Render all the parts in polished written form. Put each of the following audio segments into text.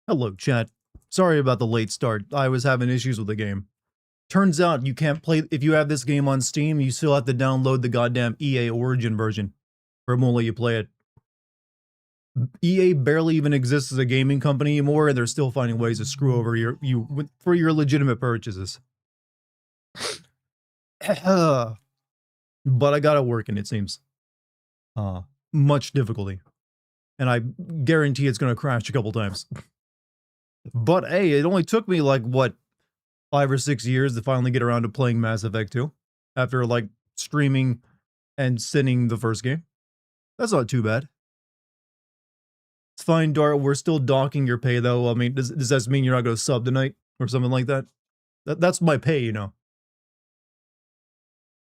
Hello, chat. Sorry about the late start. I was having issues with the game. Turns out you can't play, if you have this game on Steam, you still have to download the goddamn EA Origin version, or it won't let you play it. EA barely even exists as a gaming company anymore, and they're still finding ways to screw over for your legitimate purchases. But I got it working, it seems. Much difficulty. And I guarantee it's going to crash a couple times. But hey, it only took me like, what, 5 or 6 years to finally get around to playing Mass Effect 2 after like streaming and sending the first game. That's not too bad. It's fine, Dart. We're still docking your pay though. I mean, does that mean you're not going to sub tonight or something like that? That's my pay, you know.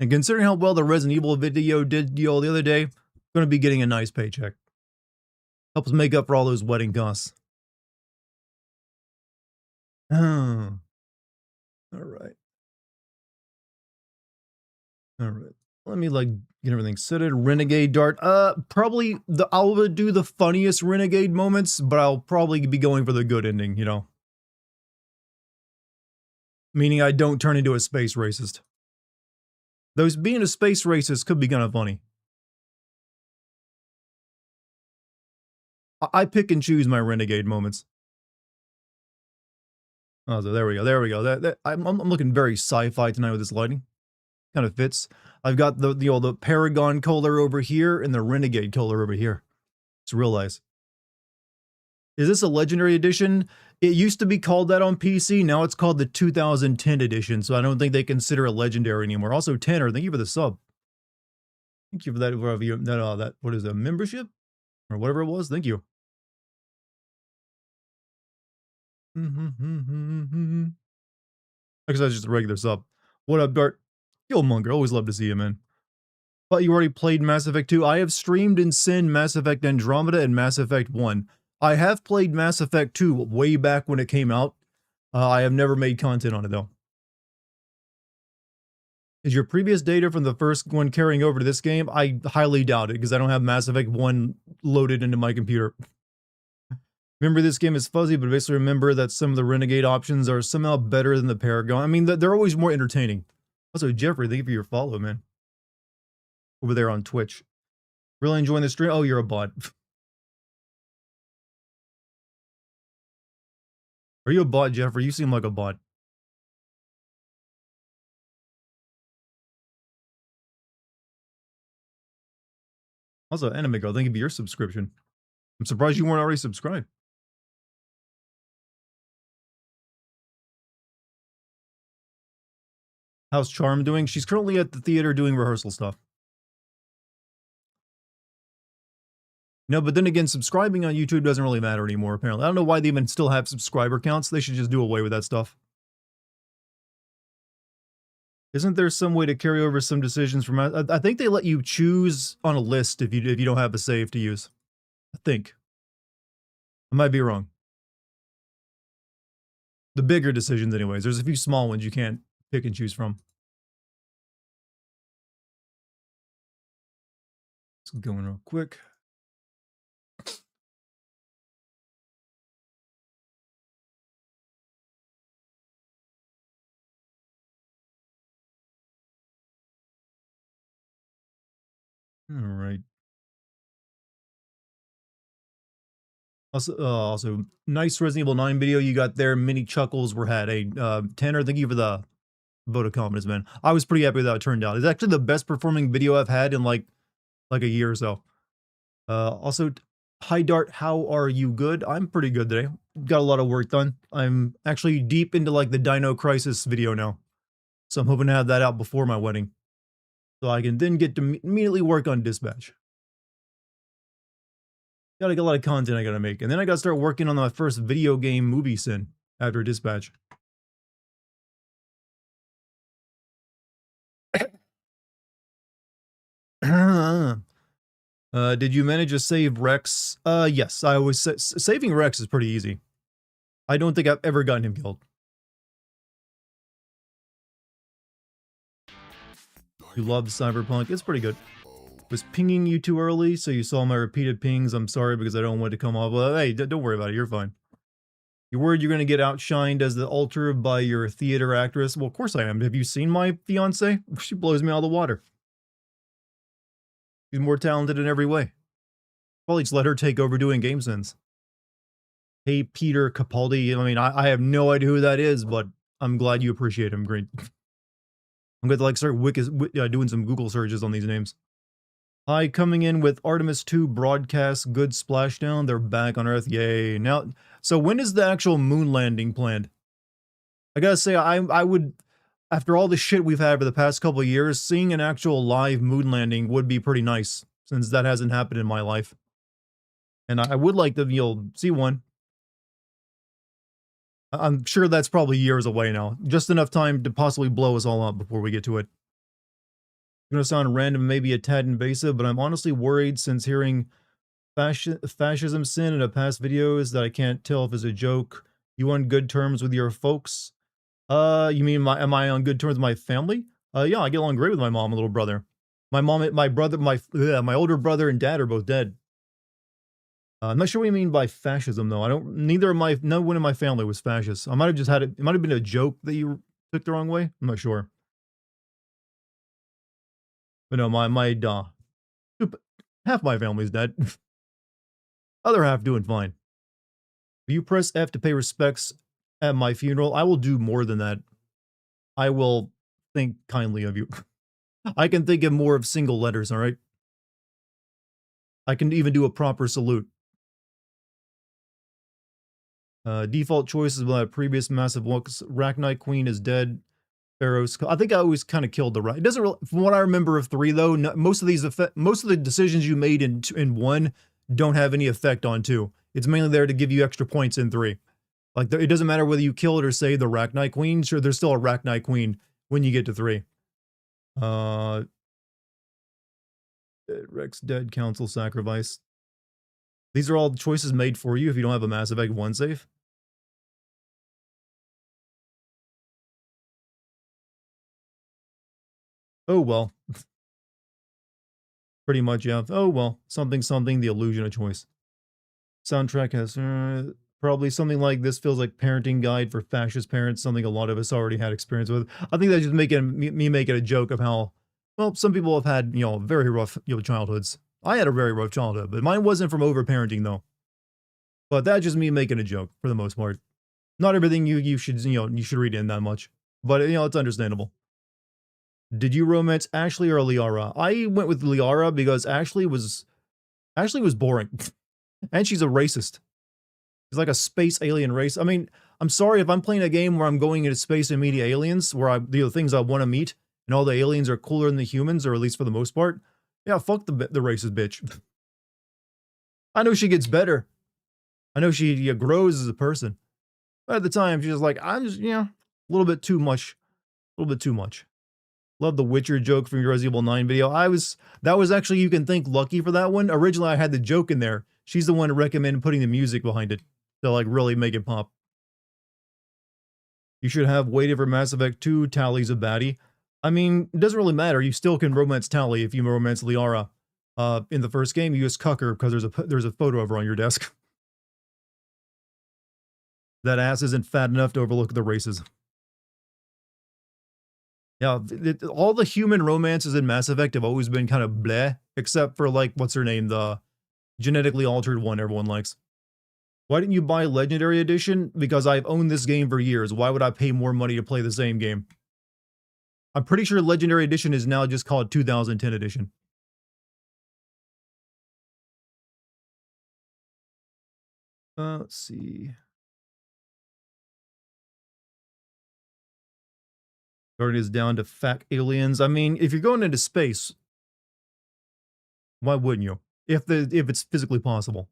And considering how well the Resident Evil video did the other day, I'm going to be getting a nice paycheck. Helps make up for all those wedding costs. All right. All right. Let me like get everything settled. Renegade Dart. Probably I'll do the funniest Renegade moments, but I'll probably be going for the good ending, you know. Meaning I don't turn into a space racist. Those being a space racist could be kind of funny. I pick and choose my Renegade moments. Oh, so there we go. There we go. I'm looking very sci-fi tonight with this lighting. Kind of fits. I've got the Paragon color over here and the Renegade color over here. Just realize. Is this a Legendary Edition? It used to be called that on PC. Now it's called the 2010 edition, so I don't think they consider it Legendary anymore. Also, Tanner, thank you for the sub. Thank you for that. What is it, membership? Or whatever it was. Thank you. Actually, that's just a regular sub. What up, Dart? Killmonger, always love to see you, man. Thought you already played Mass Effect 2. I have streamed and seen Mass Effect Andromeda and Mass Effect 1. I have played Mass Effect 2 way back when it came out. I have never made content on it, though. Is your previous data from the first one carrying over to this game? I highly doubt it, because I don't have Mass Effect 1 loaded into my computer. Remember, this game is fuzzy, but basically remember that some of the Renegade options are somehow better than the Paragon. I mean, they're always more entertaining. Also, Jeffrey, thank you for your follow, man. Over there on Twitch. Really enjoying the stream? Oh, you're a bot. Are you a bot, Jeffrey? You seem like a bot. Also, Anime Girl, thank you for your subscription. I'm surprised you weren't already subscribed. How's Charm doing? She's currently at the theater doing rehearsal stuff. No, but then again, subscribing on YouTube doesn't really matter anymore, apparently. I don't know why they even still have subscriber counts. They should just do away with that stuff. Isn't there some way to carry over some decisions from... I think they let you choose on a list if you don't have a save to use. I think. I might be wrong. The bigger decisions, anyways. There's a few small ones you can't pick and choose from. Let's go in real quick. All right. Also, nice Resident Evil 9 video you got there. Many chuckles were had. Hey, Tanner, thank you for the vote of confidence, man. I was pretty happy with how it turned out. It's actually the best performing video I've had in like a year or so. Also, hi Dart, how are you? Good? I'm pretty good today. Got a lot of work done. I'm actually deep into like the Dino Crisis video now. So I'm hoping to have that out before my wedding. So I can then get to immediately work on Dispatch. Got a lot of content I gotta make. And then I gotta start working on my first video game movie sin after Dispatch. Did you manage to save Rex? Yes, I always say saving Rex is pretty easy. I don't think I've ever gotten him killed. You love Cyberpunk? It's pretty good. Was pinging you too early, so you saw my repeated pings. I'm sorry because I don't want to come off. Well, hey, don't worry about it. You're fine. You're worried you're gonna get outshined as the altar by your theater actress? Well, of course I am. Have you seen my fiance? She blows me out of the water. She's more talented in every way. Probably just let her take over doing game sense. Hey, Peter Capaldi. I mean, I have no idea who that is, but I'm glad you appreciate him. Great. I'm going to like start doing some Google searches on these names. Hi, coming in with Artemis 2 broadcast. Good splashdown. They're back on Earth. Yay. Now, so when is the actual moon landing planned? I gotta say, I would, after all the shit we've had for the past couple of years, seeing an actual live moon landing would be pretty nice, since that hasn't happened in my life. And I would like to, see one. I'm sure that's probably years away now. Just enough time to possibly blow us all up before we get to it. It's gonna sound random, maybe a tad invasive, but I'm honestly worried since hearing fascism sin in a past videos that I can't tell if it's a joke. You on good terms with your folks? You mean am I on good terms with my family? Yeah, I get along great with my mom and little brother. My mom, my brother, my older brother and dad are both dead. I'm not sure what you mean by fascism, though. No one in my family was fascist. I might have just had it might have been a joke that you took the wrong way. I'm not sure. But no, half my family's dead. Other half doing fine. Will you press F to pay respects at my funeral? I will do more than that. I will think kindly of you. I can think of more of single letters, all right? I can even do a proper salute. Default choices will have previous massive looks. Arachnite Queen is dead. Pharaoh's. I think I always kind of killed the right. It doesn't really, from what I remember of 3 though. Most of the decisions you made in 1 don't have any effect on 2. It's mainly there to give you extra points in 3. Like it doesn't matter whether you kill it or save the Arachnite Queen. Sure, there's still a Arachnite Queen when you get to 3. Rex dead. Council sacrifice. These are all choices made for you if you don't have a Mass Effect 1 save. Oh, well. Pretty much, yeah. Oh, well. Something, the illusion of choice. Soundtrack has probably something like this feels like parenting guide for fascist parents, something a lot of us already had experience with. I think that's just me making a joke of how, well, some people have had, very rough, childhoods. I had a very rough childhood, but mine wasn't from overparenting, though. But that's just me making a joke, for the most part. Not everything you should, you should read in that much. But, it's understandable. Did you romance Ashley or Liara? I went with Liara because Ashley was boring. And she's a racist. She's like a space alien race. I mean, I'm sorry if I'm playing a game where I'm going into space and meeting aliens, where the things I want to meet, and all the aliens are cooler than the humans, or at least for the most part. Yeah, fuck the racist bitch. I know she gets better. I know she grows as a person. But at the time, she's just like, I'm just, a little bit too much. A little bit too much. Love the Witcher joke from your Resident Evil 9 video. That was actually, you can thank Lucky for that one. Originally, I had the joke in there. She's the one to recommend putting the music behind it to like really make it pop. You should have waited for Mass Effect 2. Tally's a baddie. I mean, it doesn't really matter. You still can romance Tally if you romance Liara. In the first game, you just cuck her because there's a photo of her on your desk. That ass isn't fat enough to overlook the races. Yeah, all the human romances in Mass Effect have always been kind of bleh, except for, like, what's her name? The genetically altered one everyone likes. Why didn't you buy Legendary Edition? Because I've owned this game for years. Why would I pay more money to play the same game? I'm pretty sure Legendary Edition is now just called 2010 Edition. Let's see. Guardian is down to fat aliens. I mean, if you're going into space, why wouldn't you? If it's physically possible.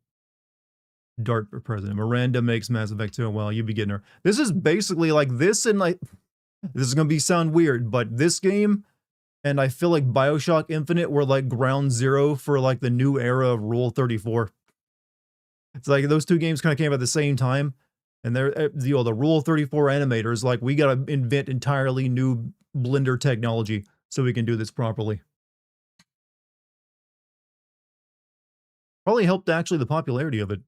Dart for president. Miranda makes Mass Effect 2. Well, you'd be getting her. This is basically like this, and like, this is gonna sound weird, but this game, and I feel like BioShock Infinite were like ground zero for like the new era of Rule 34. It's like those two games kind of came at the same time, and they're, the Rule 34 animators, like, we gotta invent entirely new Blender technology so we can do this properly. Probably helped actually the popularity of it.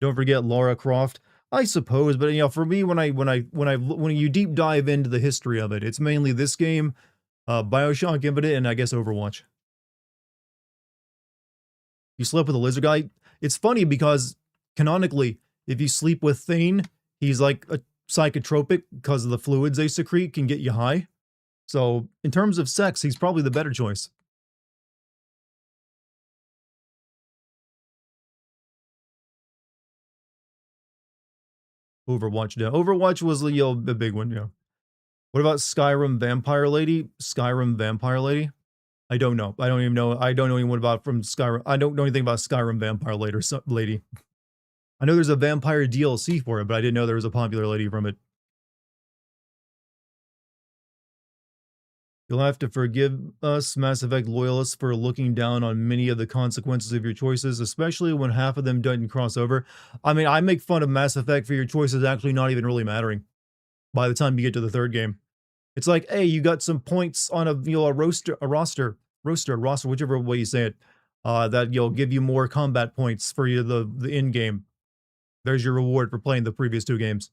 Don't forget Lara Croft. I suppose, but you know, for me, when you deep dive into the history of it, it's mainly this game, BioShock Infinite, and I guess Overwatch. You slept with a lizard guy. It's funny because canonically, if you sleep with Thane, he's like a psychotropic because of the fluids they secrete can get you high. So in terms of sex, he's probably the better choice. Overwatch, yeah. Overwatch was a big one, yeah. What about Skyrim Vampire Lady? Skyrim Vampire Lady? I don't know. I don't even know. I don't know anyone about from Skyrim. I don't know anything about Skyrim Vampire Lady. I know there's a vampire DLC for it, but I didn't know there was a popular lady from it. You'll have to forgive us, Mass Effect loyalists, for looking down on many of the consequences of your choices, especially when half of them doesn't cross over. I mean, I make fun of Mass Effect for your choices actually not even really mattering by the time you get to the third game. It's like, hey, you got some points on a roster, whichever way you say it, that you'll give you more combat points for the end game. There's your reward for playing the previous two games.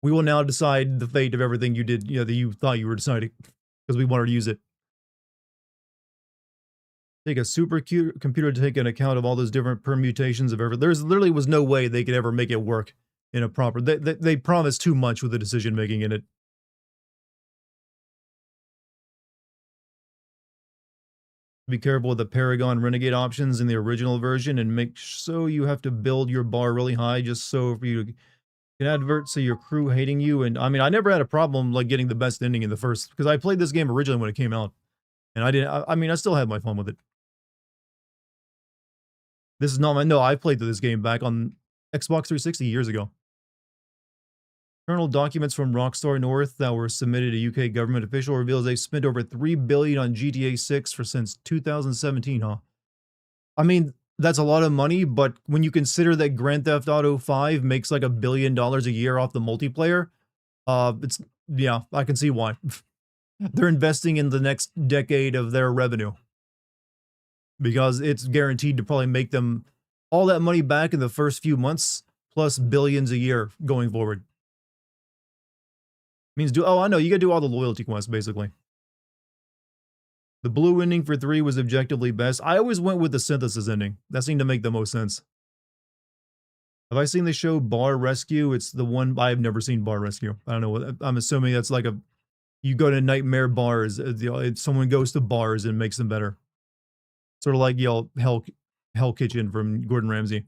We will now decide the fate of everything you did, that you thought you were deciding, because we wanted to use it. Take a supercomputer to take an account of all those different permutations of everything. There's literally was no way they could ever make it work in a proper. They promised too much with the decision making in it. Be careful with the Paragon Renegade options in the original version, and make so you have to build your bar really high just so for you to can advert so your crew hating you. And I mean, I never had a problem like getting the best ending in the first, because I played this game originally when it came out, and I didn't. I mean, I still had my fun with it. This is not my no. I played through this game back on Xbox 360 years ago. Internal documents from Rockstar North that were submitted to UK government official reveals they spent over $3 billion on GTA 6 for since 2017, huh? I mean, that's a lot of money, but when you consider that Grand Theft Auto 5 makes like $1 billion a year off the multiplayer, it's, yeah, I can see why. They're investing in the next decade of their revenue, because it's guaranteed to probably make them all that money back in the first few months, plus billions a year going forward. Means I know, you gotta do all the loyalty quests, basically. The blue ending for 3 was objectively best. I always went with the synthesis ending. That seemed to make the most sense. Have I seen the show Bar Rescue? It's the one, I've never seen Bar Rescue. I don't know what, I'm assuming that's like you go to nightmare bars, someone goes to bars and makes them better. Sort of like, Hell Kitchen from Gordon Ramsay.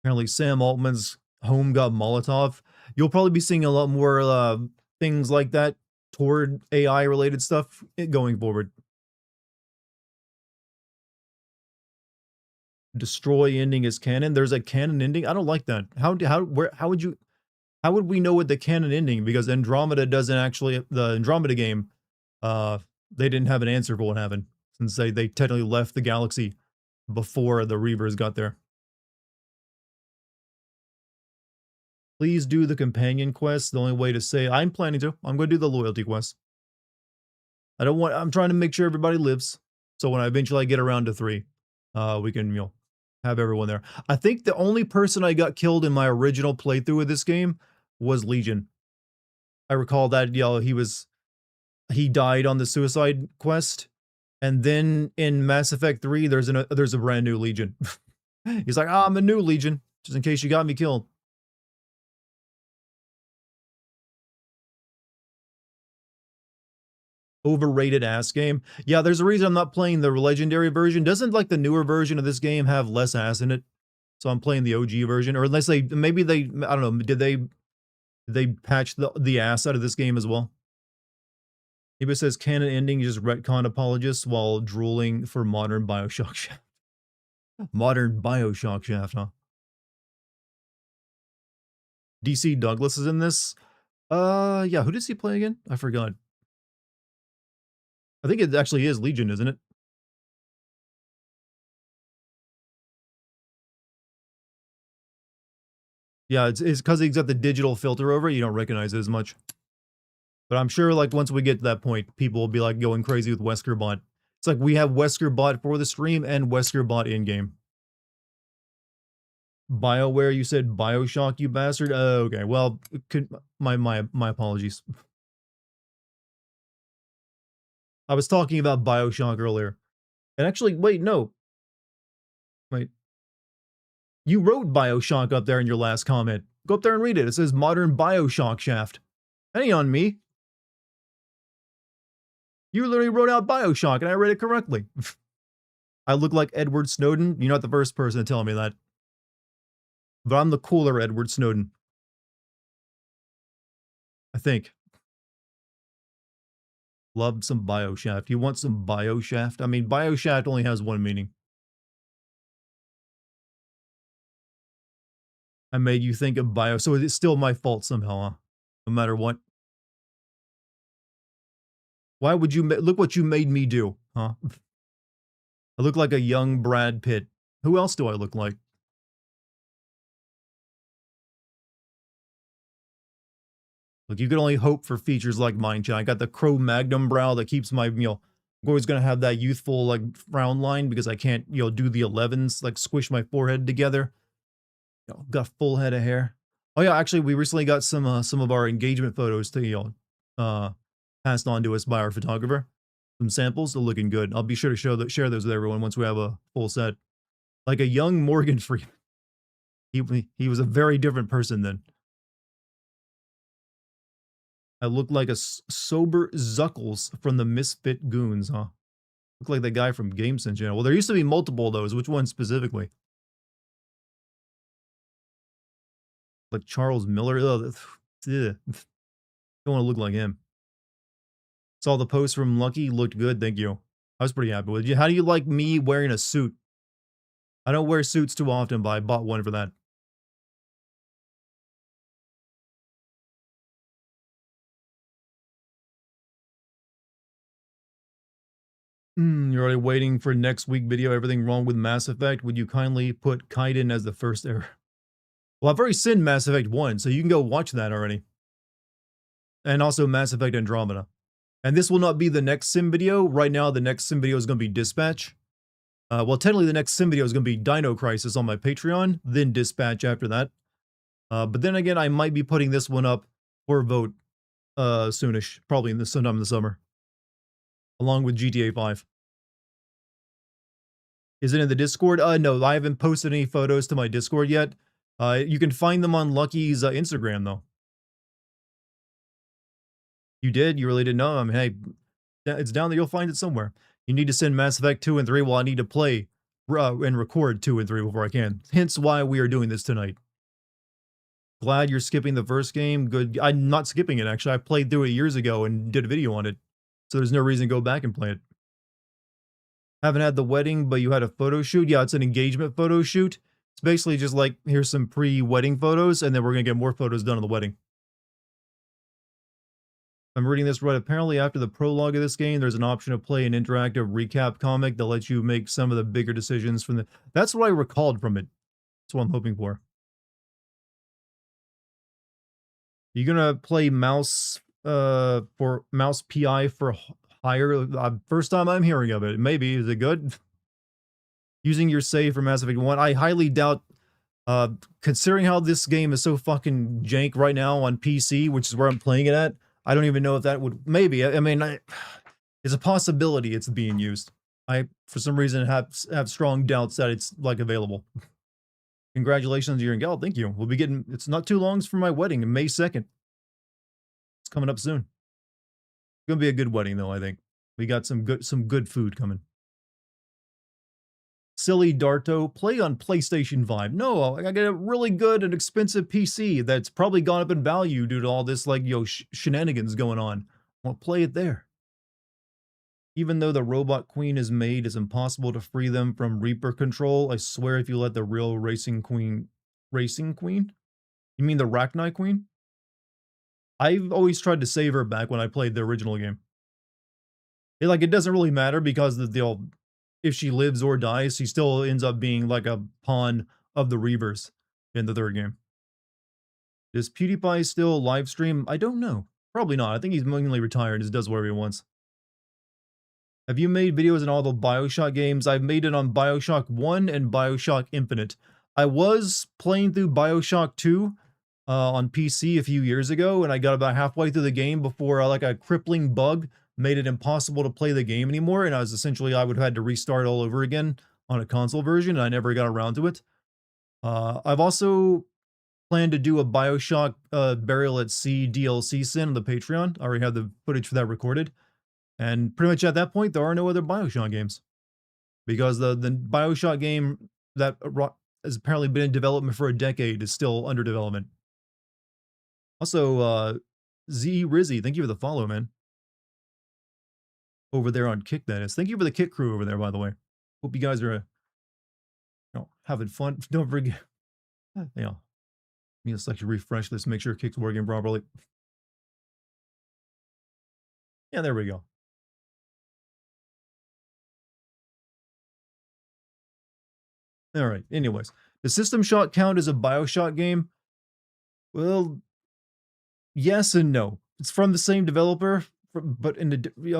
Apparently Sam Altman's home got Molotov. You'll probably be seeing a lot more things like that toward AI related stuff going forward. Destroy ending is canon. There's a canon ending. I don't like that. How would we know what the canon ending? Because Andromeda doesn't actually, the Andromeda game, they didn't have an answer for what happened, since they technically left the galaxy before the Reavers got there. Please do the companion quest. The only way to say I'm planning to. I'm going to do the loyalty quest. I'm trying to make sure everybody lives. So when I eventually get around to 3, we can, have everyone there. I think the only person I got killed in my original playthrough of this game was Legion. I recall that, he died on the suicide quest. And then in Mass Effect 3, there's a brand new Legion. He's like, I'm a new Legion, just in case you got me killed. Overrated ass game. Yeah, there's a reason I'm not playing the legendary version. Doesn't like the newer version of this game have less ass in it? So I'm playing the OG version, or unless I don't know, did they patch the ass out of this game as well? Maybe it says canon ending, just retcon apologists while drooling for modern BioShock Shaft. Modern BioShock Shaft, huh? DC Douglas is in this. Yeah, who does he play again? I forgot. I think it actually is Legion, isn't it? Yeah, it's because he's got the digital filter over it, you don't recognize it as much. But I'm sure, like, once we get to that point, people will be, like, going crazy with Wesker Bot. It's like we have Wesker Bot for the stream and Wesker Bot in-game. BioWare, you said Bioshock, you bastard? Okay, well, my apologies. I was talking about Bioshock earlier. And actually, wait, no. Wait. You wrote Bioshock up there in your last comment. Go up there and read it. It says Modern Bioshock Shaft. That ain't on me. You literally wrote out Bioshock and I read it correctly. I look like Edward Snowden. You're not the first person to tell me that. But I'm the cooler Edward Snowden. I think. Love some Bioshaft. You want some Bioshaft? I mean, Bioshaft only has one meaning. I made you think of Bio, so it's still my fault somehow, huh? No matter what. Why would you, look what you made me do, huh? I look like a young Brad Pitt. Who else do I look like? Look, you can only hope for features like mine, chat. I got the Cro-Magnon brow that keeps my, I'm always going to have that youthful, like, frown line because I can't, do the 11s, like, squish my forehead together. Got a full head of hair. Oh, yeah, actually, we recently got some of our engagement photos to, passed on to us by our photographer. Some samples, they're looking good. I'll be sure to share those with everyone once we have a full set. Like a young Morgan Freeman. He was a very different person then. I look like a sober Zuckles from the Misfit Goons, huh? Look like the guy from GameSense channel. Well, there used to be multiple of those. Which one specifically? Like Charles Miller? Ugh. Don't want to look like him. Saw the post from Lucky. Looked good. Thank you. I was pretty happy with you. How do you like me wearing a suit? I don't wear suits too often, but I bought one for that. You're already waiting for next week video. Everything wrong with Mass Effect? Would you kindly put Kaiden as the first error? Well, I've already seen Mass Effect 1, so you can go watch that already. And also Mass Effect Andromeda. And this will not be the next sim video. Right now, the next sim video is going to be Dispatch. Well, technically, the next sim video is going to be Dino Crisis on my Patreon, then Dispatch after that. But then again, I might be putting this one up for a vote soonish, probably sometime in the summer, along with GTA 5. Is it in the Discord? No, I haven't posted any photos to my Discord yet. You can find them on Lucky's Instagram, though. You did? You really didn't know? I mean, hey, it's down there. You'll find it somewhere. You need to send Mass Effect 2 and 3. Well, I need to play and record 2 and 3 before I can. Hence why we are doing this tonight. Glad you're skipping the first game. Good. I'm not skipping it, actually. I played through it years ago and did a video on it. So there's no reason to go back and play it. Haven't had the wedding, but you had a photo shoot? Yeah, it's an engagement photo shoot. It's basically just like, here's some pre-wedding photos, and then we're going to get more photos done on the wedding. I'm reading this right. Apparently, after the prologue of this game, there's an option to play an interactive recap comic that lets you make some of the bigger decisions from the... That's what I recalled from it. That's what I'm hoping for. You gonna play Mouse Mouse PI for hire? First time I'm hearing of it. Maybe. Is it good? Using your save for Mass Effect 1. I highly doubt, considering how this game is so fucking jank right now on PC, which is where I'm playing it at, I don't even know if that would... Maybe. I mean, it's a possibility it's being used. I, for some reason, have strong doubts that it's, like, available. Congratulations, you're engaged. Thank you. We'll be getting... It's not too long for my wedding, May 2nd. It's coming up soon. It's gonna be a good wedding, though, I think. We got some good food coming. Silly Darto, play on PlayStation 5. No, I get a really good and expensive PC that's probably gone up in value due to all this, like, shenanigans going on. Well, play it there. Even though the robot queen is made, it's impossible to free them from Reaper control. I swear if you let the real racing queen... Racing queen? You mean the Rachni queen? I've always tried to save her back when I played the original game. It doesn't really matter because if she lives or dies, she still ends up being like a pawn of the Reavers in the third game. Does PewDiePie still live stream? I don't know. Probably not. I think he's mainly retired and just does whatever he wants. Have you made videos in all the Bioshock games? I've made it on Bioshock 1 and Bioshock Infinite. I was playing through BioShock 2 on PC a few years ago, and I got about halfway through the game before like a crippling bug made it impossible to play the game anymore, and I would have had to restart all over again on a console version, and I never got around to it. I've also planned to do a BioShock Burial at Sea DLC sin on the Patreon. I already have the footage for that recorded, and pretty much at that point, there are no other BioShock games because the BioShock game that has apparently been in development for a decade is still under development. Also, Z Rizzy, thank you for the follow, man. Over there on Kick, that is. Thank you for the Kick crew over there, by the way. Hope you guys are, having fun. Don't forget, you know, me just like to refresh this, make sure Kick's working properly. Yeah, there we go. All right. Anyways, the System Shock count as a BioShock game? Well, yes and no. It's from the same developer, but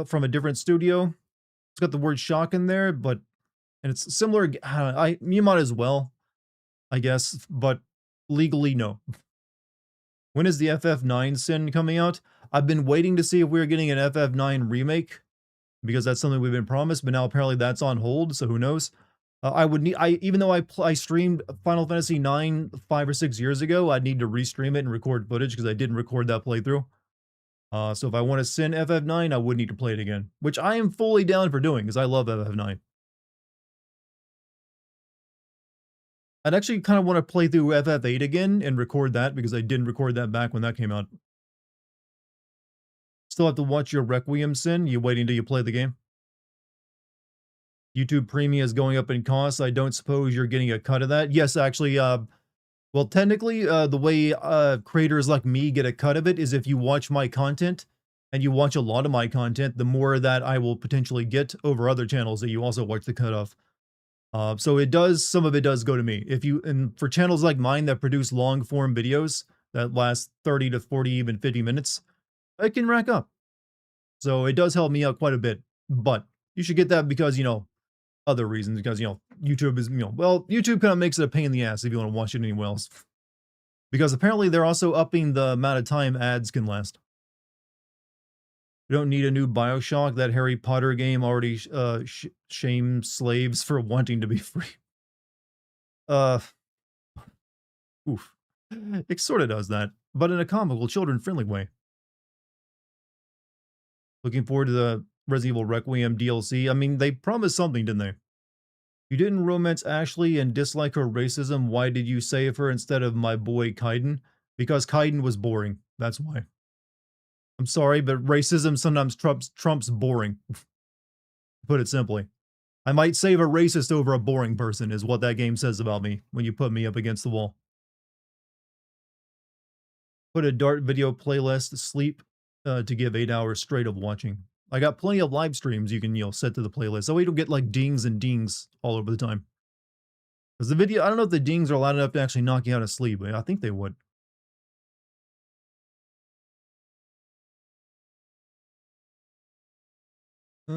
from a different studio. It's got the word shock in there, but and it's similar. You might as well, I guess, but legally no. When is the FF9 sin coming out? I've been waiting to see if we were getting an FF9 remake because that's something we've been promised, but now apparently that's on hold. So who knows? Even though I streamed Final Fantasy 9 5 or 6 years ago, I'd need to restream it and record footage because I didn't record that playthrough. So if I want to sin FF9, I would need to play it again, which I am fully down for doing because I love FF9. I'd actually kind of want to play through FF8 again and record that because I didn't record that back when that came out. Still have to watch your Requiem sin? You waiting until you play the game? YouTube Premium is going up in cost. I don't suppose you're getting a cut of that. Yes, actually, well, technically, the way creators like me get a cut of it is if you watch my content, and you watch a lot of my content, the more that I will potentially get over other channels that you also watch the cut of. So some of it does go to me. And for channels like mine that produce long form videos that last 30 to 40, even 50 minutes, it can rack up. So it does help me out quite a bit, but you should get that because, other reasons, because, YouTube is, well, YouTube kind of makes it a pain in the ass if you want to watch it anywhere else. Because apparently they're also upping the amount of time ads can last. We don't need a new BioShock. That Harry Potter game already shames slaves for wanting to be free. Oof. It sort of does that, but in a comical, children-friendly way. Looking forward to the Resident Evil Requiem DLC. I mean, they promised something, didn't they? You didn't romance Ashley and dislike her racism. Why did you save her instead of my boy Kaiden? Because Kaiden was boring. That's why. I'm sorry, but racism sometimes trumps boring. Put it simply. I might save a racist over a boring person is what that game says about me when you put me up against the wall. Put a Dart video playlist to sleep to give 8 hours straight of watching. I got plenty of live streams you can, set to the playlist. So we don't get like dings and dings all over the time. Because the video, I don't know if the dings are loud enough to actually knock you out of sleep, but I think they would. We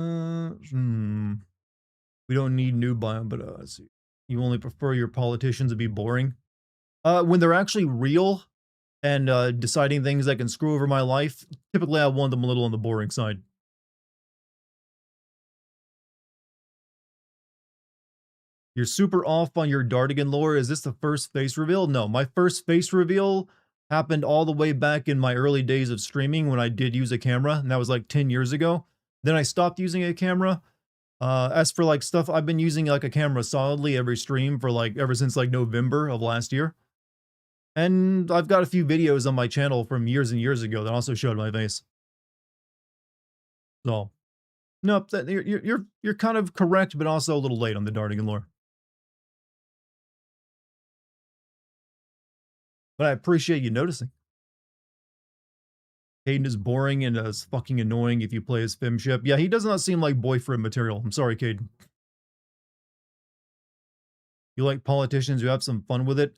don't need new biome, but let's see. You only prefer your politicians to be boring? When they're actually real and deciding things that can screw over my life, typically I want them a little on the boring side. You're super off on your Dartigan lore. Is this the first face reveal? No, my first face reveal happened all the way back in my early days of streaming when I did use a camera, and that was like 10 years ago. Then I stopped using a camera. As for like stuff, I've been using like a camera solidly every stream for like ever since like November of last year. And I've got a few videos on my channel from years and years ago that also showed my face. So, nope, you're kind of correct, but also a little late on the Dartigan lore. But I appreciate you noticing. Caden is boring and is fucking annoying if you play his femship. Yeah, he does not seem like boyfriend material. I'm sorry, Caden. You like politicians who have some fun with it?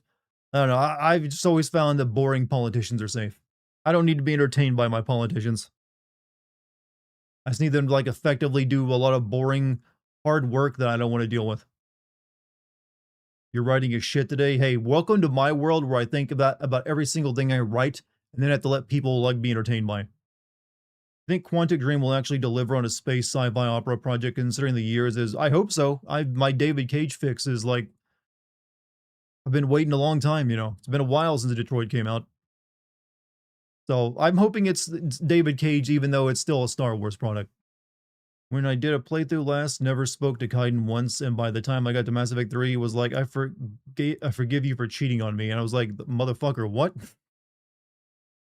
I don't know. I've just always found that boring politicians are safe. I don't need to be entertained by my politicians. I just need them to like effectively do a lot of boring, hard work that I don't want to deal with. You're writing your shit today. Hey, welcome to my world where I think about every single thing I write, and then I have to let people like be entertained by it. I think Quantic Dream will actually deliver on a space sci-fi opera project considering the years is I hope so. My David Cage fix is like I've been waiting a long time, you know. It's been a while since Detroit came out. So I'm hoping it's David Cage, even though it's still a Star Wars product. When I did a playthrough last, never spoke to Kaiden once, and by the time I got to Mass Effect 3, it was like, I forgive you for cheating on me. And I was like, motherfucker, what?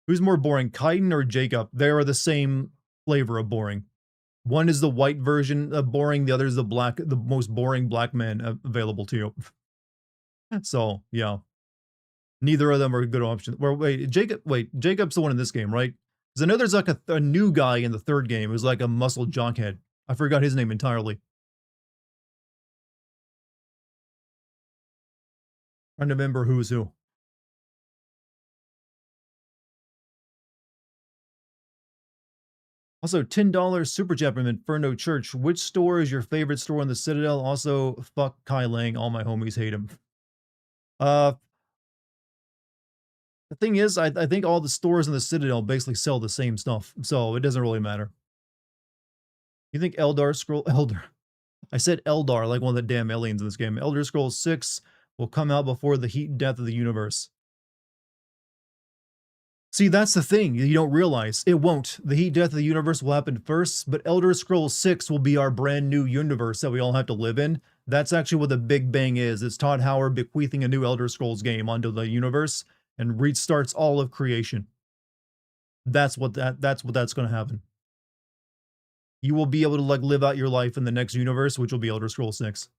Who's more boring, Kaiden or Jacob? They are the same flavor of boring. One is the white version of boring, the other is the most boring black man available to you. So, yeah. Neither of them are good options. Well, Jacob's the one in this game, right? Because I know there's like a new guy in the third game who's like a muscle jockhead. I forgot his name entirely. Trying to remember who's who. Also, $10 super chat from Inferno Church. Which store is your favorite store in the Citadel? Also, fuck Kai Lang. All my homies hate him. The thing is, I think all the stores in the Citadel basically sell the same stuff, so it doesn't really matter. You think Elder? I said Eldar, like one of the damn aliens in this game. Elder Scrolls 6 will come out before the heat and death of the universe. See, that's the thing you don't realize. It won't. The heat death of the universe will happen first, but Elder Scrolls 6 will be our brand new universe that we all have to live in. That's actually what the Big Bang is. It's Todd Howard bequeathing a new Elder Scrolls game onto the universe and restarts all of creation. That's what's going to happen. You will be able to like live out your life in the next universe, which will be Elder Scrolls 6.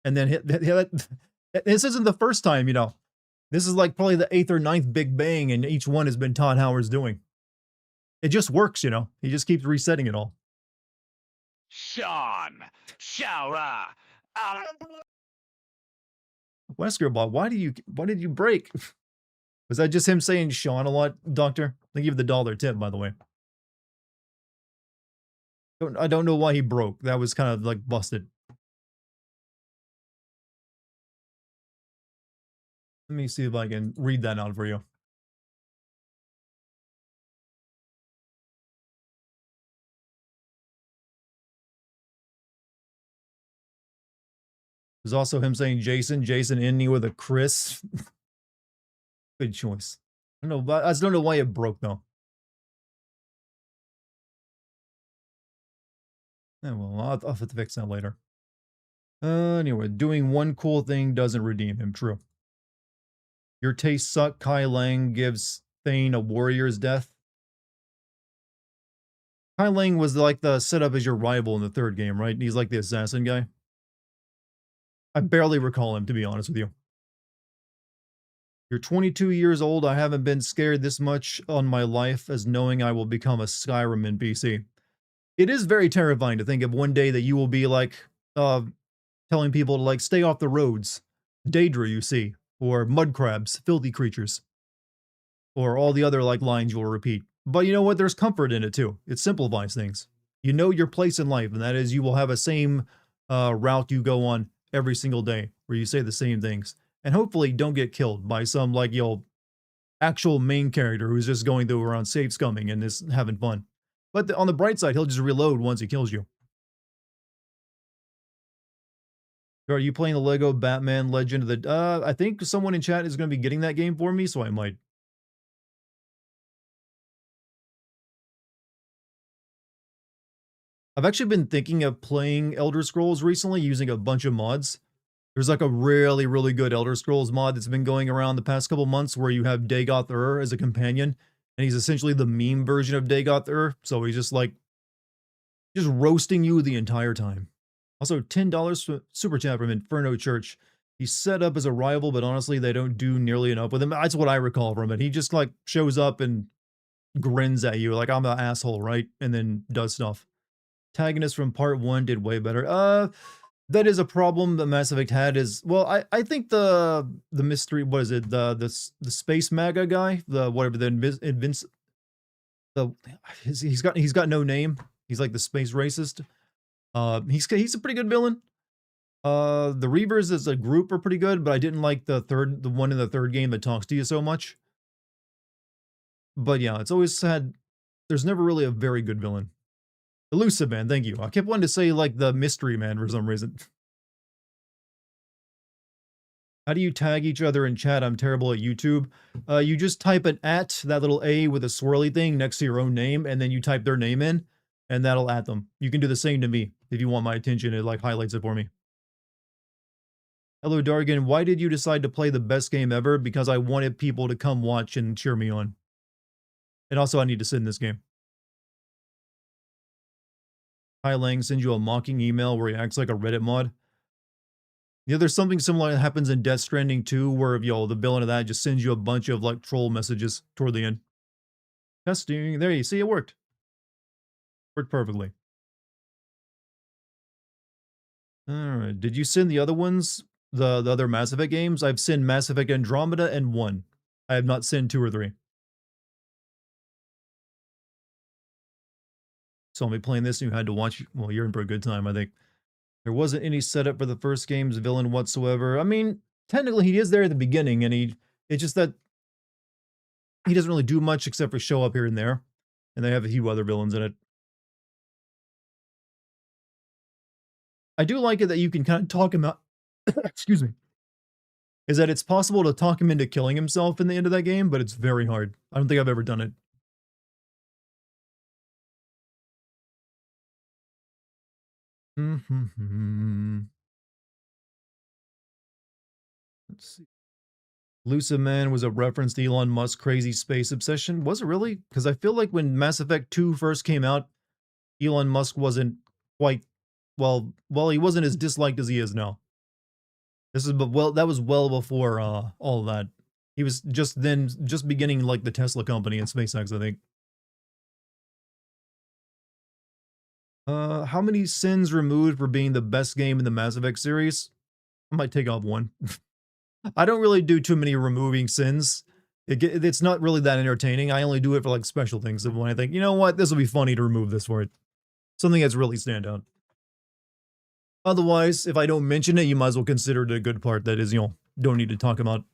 And then this isn't the first time, you know. This is like probably the 8th or 9th Big Bang, and each one has been Todd Howard's doing. It just works, you know. He just keeps resetting it all. Sean, Shara. Wesker Bob, why did you break? Was that just him saying Sean a lot, Doctor? Thank you for the $1 tip, by the way. I don't know why he broke. That was kind of like busted. Let me see if I can read that out for you. There's also him saying Jason ending with a Chris. Good choice. I don't know, I just don't know why it broke though. Yeah, well, I'll have to fix that later. Anyway, doing one cool thing doesn't redeem him. True. Your tastes suck. Kai Lang gives Thane a warrior's death. Kai Lang was like the setup as your rival in the third game, right? He's like the assassin guy. I barely recall him, to be honest with you. You're 22 years old. I haven't been scared this much on my life as knowing I will become a Skyrim NPC. It is very terrifying to think of one day that you will be like, telling people to like stay off the roads. Daedra, you see, or mud crabs, filthy creatures, or all the other like lines you'll repeat. But you know what? There's comfort in it too. It simplifies things. You know your place in life, and that is you will have a same route you go on every single day where you say the same things. And hopefully don't get killed by some like, you know, actual main character who's just going through around safe scumming and is having fun. But on the bright side, he'll just reload once he kills you. Are you playing the Lego Batman Legend of the... I think someone in chat is going to be getting that game for me, so I might. I've actually been thinking of playing Elder Scrolls recently using a bunch of mods. There's like a really, really good Elder Scrolls mod that's been going around the past couple months where you have Dagoth Ur as a companion, and he's essentially the meme version of Dagoth Ur, so he's just like, just roasting you the entire time. Also, $10 super chat from Inferno Church. He's set up as a rival, but honestly, they don't do nearly enough with him. That's what I recall from it. He just like shows up and grins at you like I'm an asshole, right? And then does stuff. Antagonist from part 1 did way better. That is a problem that Mass Effect had is, well, I think the mystery, what is it? The space maga guy, the whatever, he's got no name. He's like the space racist. He's a pretty good villain. The Reavers as a group are pretty good, but I didn't like the one in the third game that talks to you so much. But yeah, it's always had, there's never really a very good villain. Elusive Man, thank you. I kept wanting to say like the Mystery Man for some reason. How do you tag each other in chat? I'm terrible at YouTube. You just type an @ that little A with a swirly thing next to your own name, and then you type their name in, and that'll @ them. You can do the same to me if you want my attention. It like highlights it for me. Hello, Dartigan. Why did you decide to play the best game ever? Because I wanted people to come watch and cheer me on. And also, I need to sit in this game. Hai Lang sends you a mocking email where he acts like a Reddit mod. Yeah, there's something similar that happens in Death Stranding 2 where, the villain of that just sends you a bunch of, like, troll messages toward the end. Testing. There you see, it worked. Worked perfectly. Alright, did you send the other ones? The other Mass Effect games? I've sent Mass Effect Andromeda and 1. I have not sent 2 or 3. Saw me playing this and you had to watch, well, you're in for a good time, I think. There wasn't any setup for the first game's villain whatsoever. I mean, technically he is there at the beginning, and it's just that he doesn't really do much except for show up here and there. And they have a few other villains in it. I do like it that you can kind of talk him out. Excuse me. Is that it's possible to talk him into killing himself in the end of that game, but it's very hard. I don't think I've ever done it. Let's see. Elusive Man was a reference to Elon Musk's crazy space obsession. Was it really? Because I feel like when Mass Effect 2 first came out, Elon Musk wasn't quite, well, he wasn't as disliked as he is now. That was well before all of that. He was just beginning like the Tesla company and SpaceX, I think. How many sins removed for being the best game in the Mass Effect series? I might take off one. I don't really do too many removing sins. It's not really that entertaining. I only do it for like special things. When I think, you know what, this will be funny to remove this for it. Something that's really stand out. Otherwise, if I don't mention it, you might as well consider it a good part that is, don't need to talk about.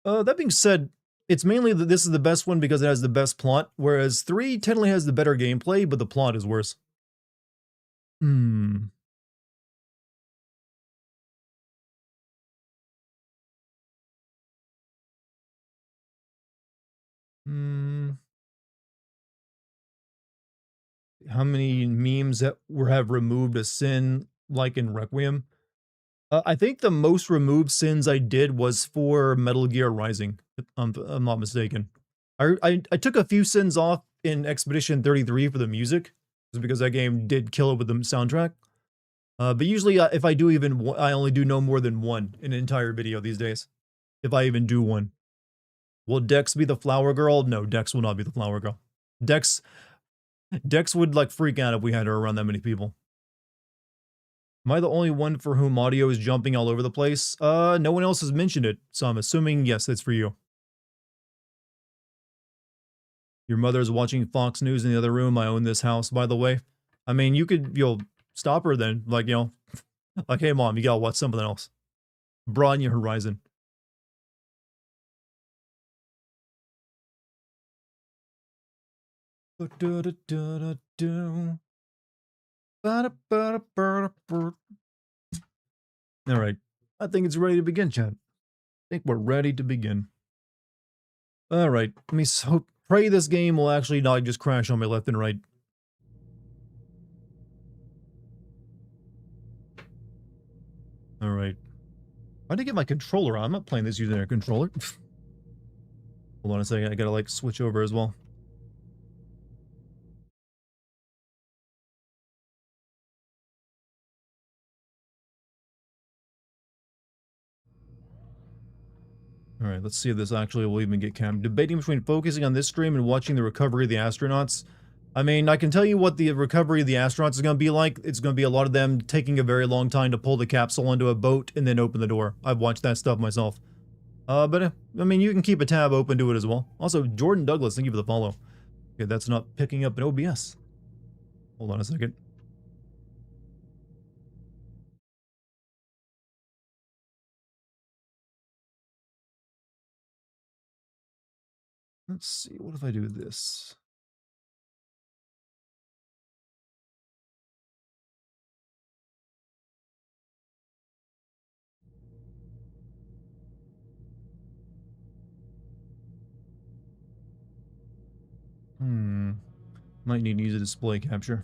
That being said, it's mainly that this is the best one because it has the best plot, whereas 3 technically has the better gameplay, but the plot is worse. How many memes that have removed a sin like in Requiem? I think the most removed sins I did was for Metal Gear Rising, if I'm not mistaken. I took a few sins off in Expedition 33 for the music, just because that game did kill it with the soundtrack. But usually, if I do I only do no more than one in an entire video these days, if I even do one. Will Dex be the flower girl? No, Dex will not be the flower girl. Dex would like freak out if we had her around that many people. Am I the only one for whom audio is jumping all over the place? No one else has mentioned it, so I'm assuming yes, it's for you. Your mother's watching Fox News in the other room. I own this house, by the way. I mean, you could, stop her then. Like, like, hey mom, you gotta watch something else. Broaden your horizon. Alright. I think it's ready to begin, chat. I think we're ready to begin. Alright. Let me pray this game will actually not just crash on me left and right. Alright. Why'd I get my controller on? I'm not playing this using a controller. Hold on a second. I gotta, like, switch over as well. Alright, let's see if this actually will even get cam. Debating between focusing on this stream and watching the recovery of the astronauts. I mean, I can tell you what the recovery of the astronauts is going to be like. It's going to be a lot of them taking a very long time to pull the capsule onto a boat and then open the door. I've watched that stuff myself. But, I mean, you can keep a tab open to it as well. Also, Jordan Douglas, thank you for the follow. Okay, that's not picking up in OBS. Hold on a second. Let's see, what if I do this? Might need to use a display capture.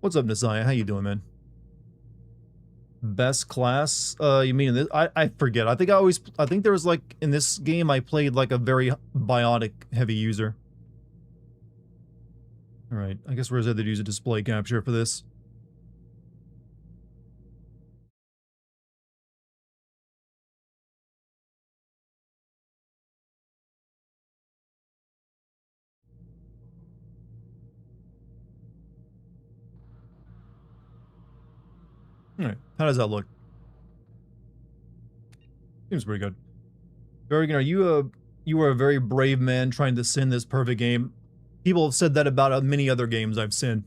What's up, Nasiah? How you doing, man? Best class? You mean in this? I forget. I think there was like, in this game, I played like a very biotic heavy user. Alright, I guess we're going to use a display capture for this. Alright, how does that look? Seems pretty good. Dartigan, you are a very brave man trying to sin this perfect game. People have said that about many other games I've sinned.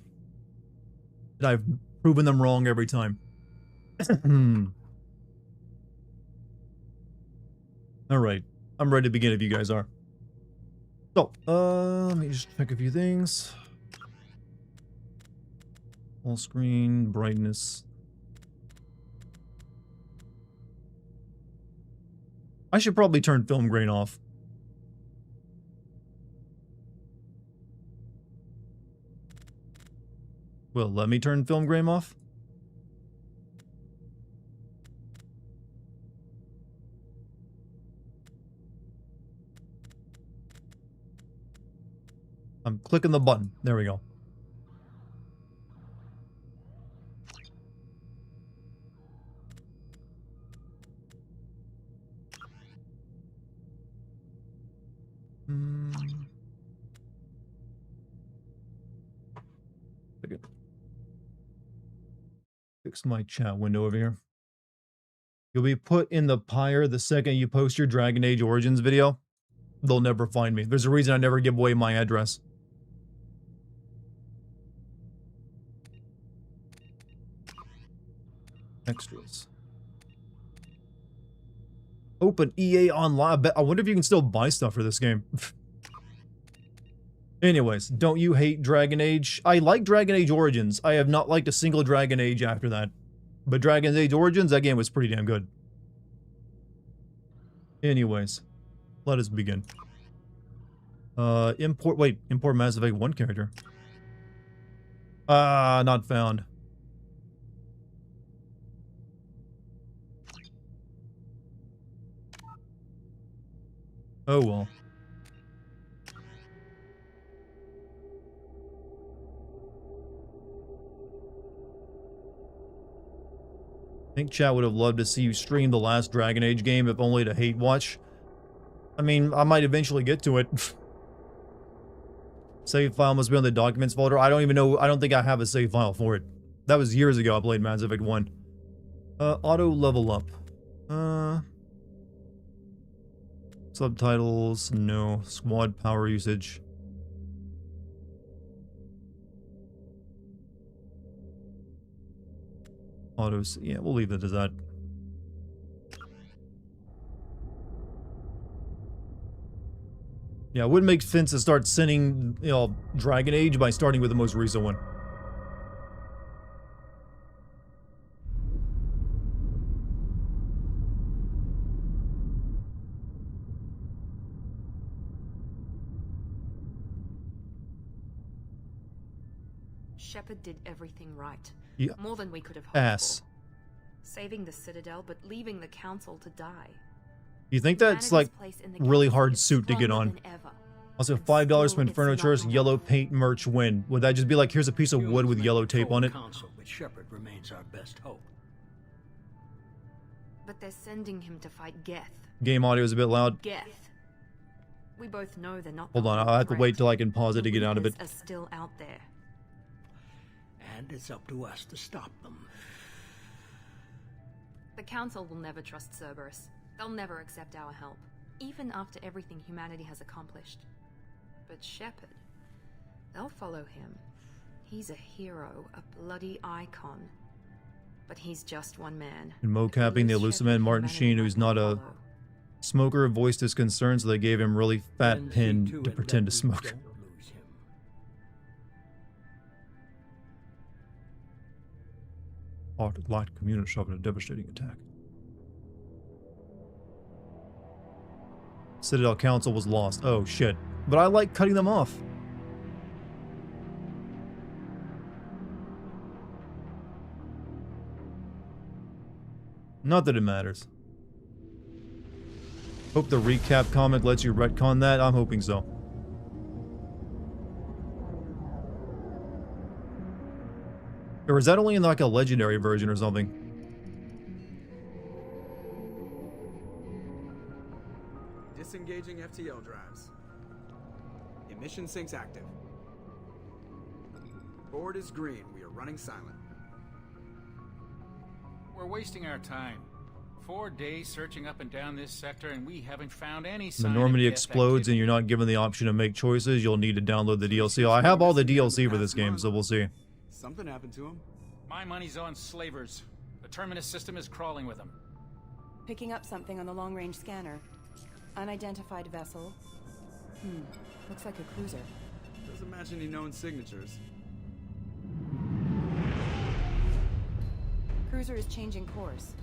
And I've proven them wrong every time. Alright, I'm ready to begin if you guys are. So, let me just check a few things. Full screen, brightness. I should probably turn film grain off. Well, let me turn film grain off. I'm clicking the button. There we go. Fix my chat window over here. You'll be put in the pyre the second you post your Dragon Age Origins video. They'll never find me. There's a reason I never give away my address. Extras. Open EA Online. I wonder if you can still buy stuff for this game. Anyways, don't you hate Dragon Age? I like Dragon Age Origins. I have not liked a single Dragon Age after that. But Dragon Age Origins, that game was pretty damn good. Anyways, let us begin. Import Mass Effect 1 character. Not found. Oh well. I think chat would have loved to see you stream the last Dragon Age game, if only to hate watch. I mean, I might eventually get to it. Save file must be on the documents folder. I don't even know. I don't think I have a save file for it. That was years ago I played Mass Effect 1. Auto level up. Subtitles, no. Squad power usage. Autos, yeah, we'll leave it as that. Yeah, it wouldn't make sense to start sending, you know, Dragon Age by starting with the most recent one. Sheppard did everything right. Yeah. More than we could have hoped for. Saving the Citadel, but leaving the Council to die. You think that's like really hard suit to get on? Also, $5 from Inferno Church, yellow paint merch win. Would that just be like, here's a piece of wood with yellow tape on it? Council with Sheppard remains our best hope. But they're sending him to fight Geth. Game audio is a bit loud. Geth. We both know they're not. Hold on, I'll have to wait till I can pause it to get out of it. Are still out there. And it's up to us to stop them. The Council will never trust Cerberus. They'll never accept our help, even after everything humanity has accomplished. But Sheppard, they'll follow him. He's a hero, a bloody icon. But he's just one man. And mocapping the elusive man Martin Sheen, who's not a smoker, voiced his concern, so they gave him really fat Then see pin to to it pretend that to we smoke. don't lose him. Light community shop in a devastating attack. Citadel Council was lost. Oh shit. But I like cutting them off. Not that it matters. Hope the recap comic lets you retcon that. I'm hoping so. Or is that only in like a legendary version or something? Disengaging FTL drives. Emission sinks active. Board is green. We are running silent. We're wasting our time. 4 days searching up and down this sector, and we haven't found any When sign the of Normandy Geth explodes and activity. you're not given the option to make choices, you'll need to download the DLC. I have all the DLC for this game, so we'll see. Something happened to him. My money's on slavers. The Terminus system is crawling with them. Picking up something on the long-range scanner. Unidentified vessel. Looks like a cruiser. Doesn't match any known signatures. Cruiser is changing course.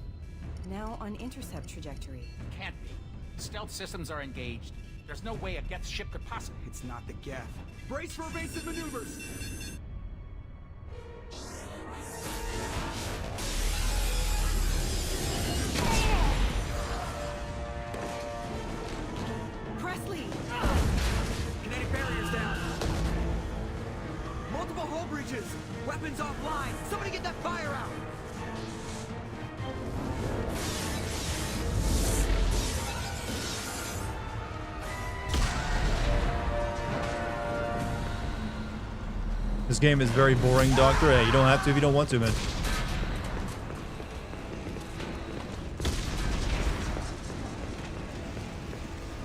Now on intercept trajectory. Can't be. Stealth systems are engaged. There's no way a Geth ship could possibly... It's not the Geth. Brace for evasive maneuvers! Presley! Kinetic barriers down. Multiple hull breaches. Weapons offline. Somebody get that fire out. This game is very boring, Doctor. Hey, you don't have to if you don't want to, man.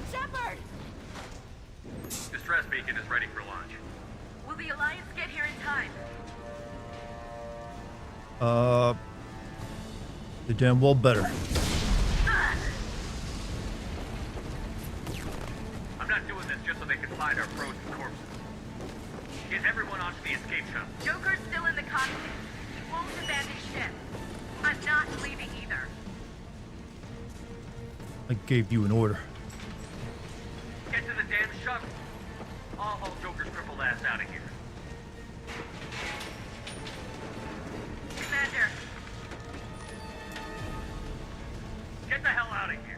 Sheppard! Distress beacon is ready for launch. Will the Alliance get here in time? The damn well better. I'm not doing this just so they can find our frozen corpses. Get everyone onto the escape shuttle. Joker's still in the cockpit. He won't abandon ship. I'm not leaving either. I gave you an order. Get to the damn shuttle. I'll haul Joker's crippled ass out of here. Commander, Get the hell out of here.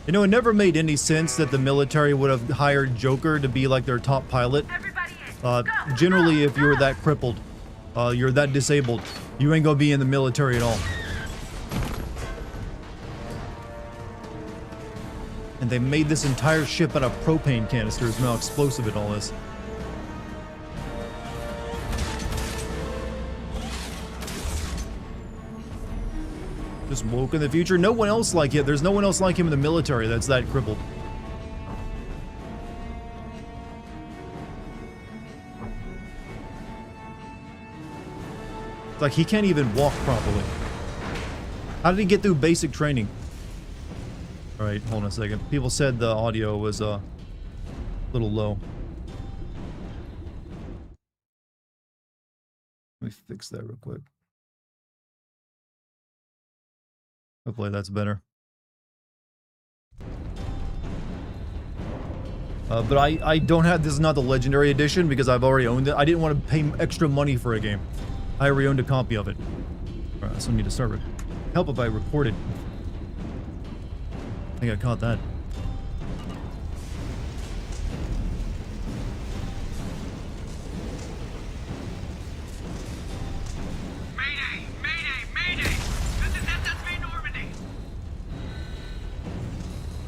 You know, it never made any sense that the military would have hired Joker to be like their top pilot. everybody in. Go, Generally, go, if you're go. that crippled, you're that disabled, you ain't gonna be in the military at all. And they made this entire ship out of propane canisters, and how explosive it all is. Just woke in the future. No one else like it. There's no one else like him in the military that's that crippled. It's like he can't even walk properly. How did he get through basic training? Alright, hold on a second. People said the audio was a little low. Let me fix that real quick. Hopefully that's better. But I don't have, this is not the Legendary Edition because I've already owned it. I didn't want to pay extra money for a game. I already owned a copy of it. Alright, so I need to start. Help if I recorded. I think I caught that. Mayday! Mayday! Mayday! This is SSB Normandy!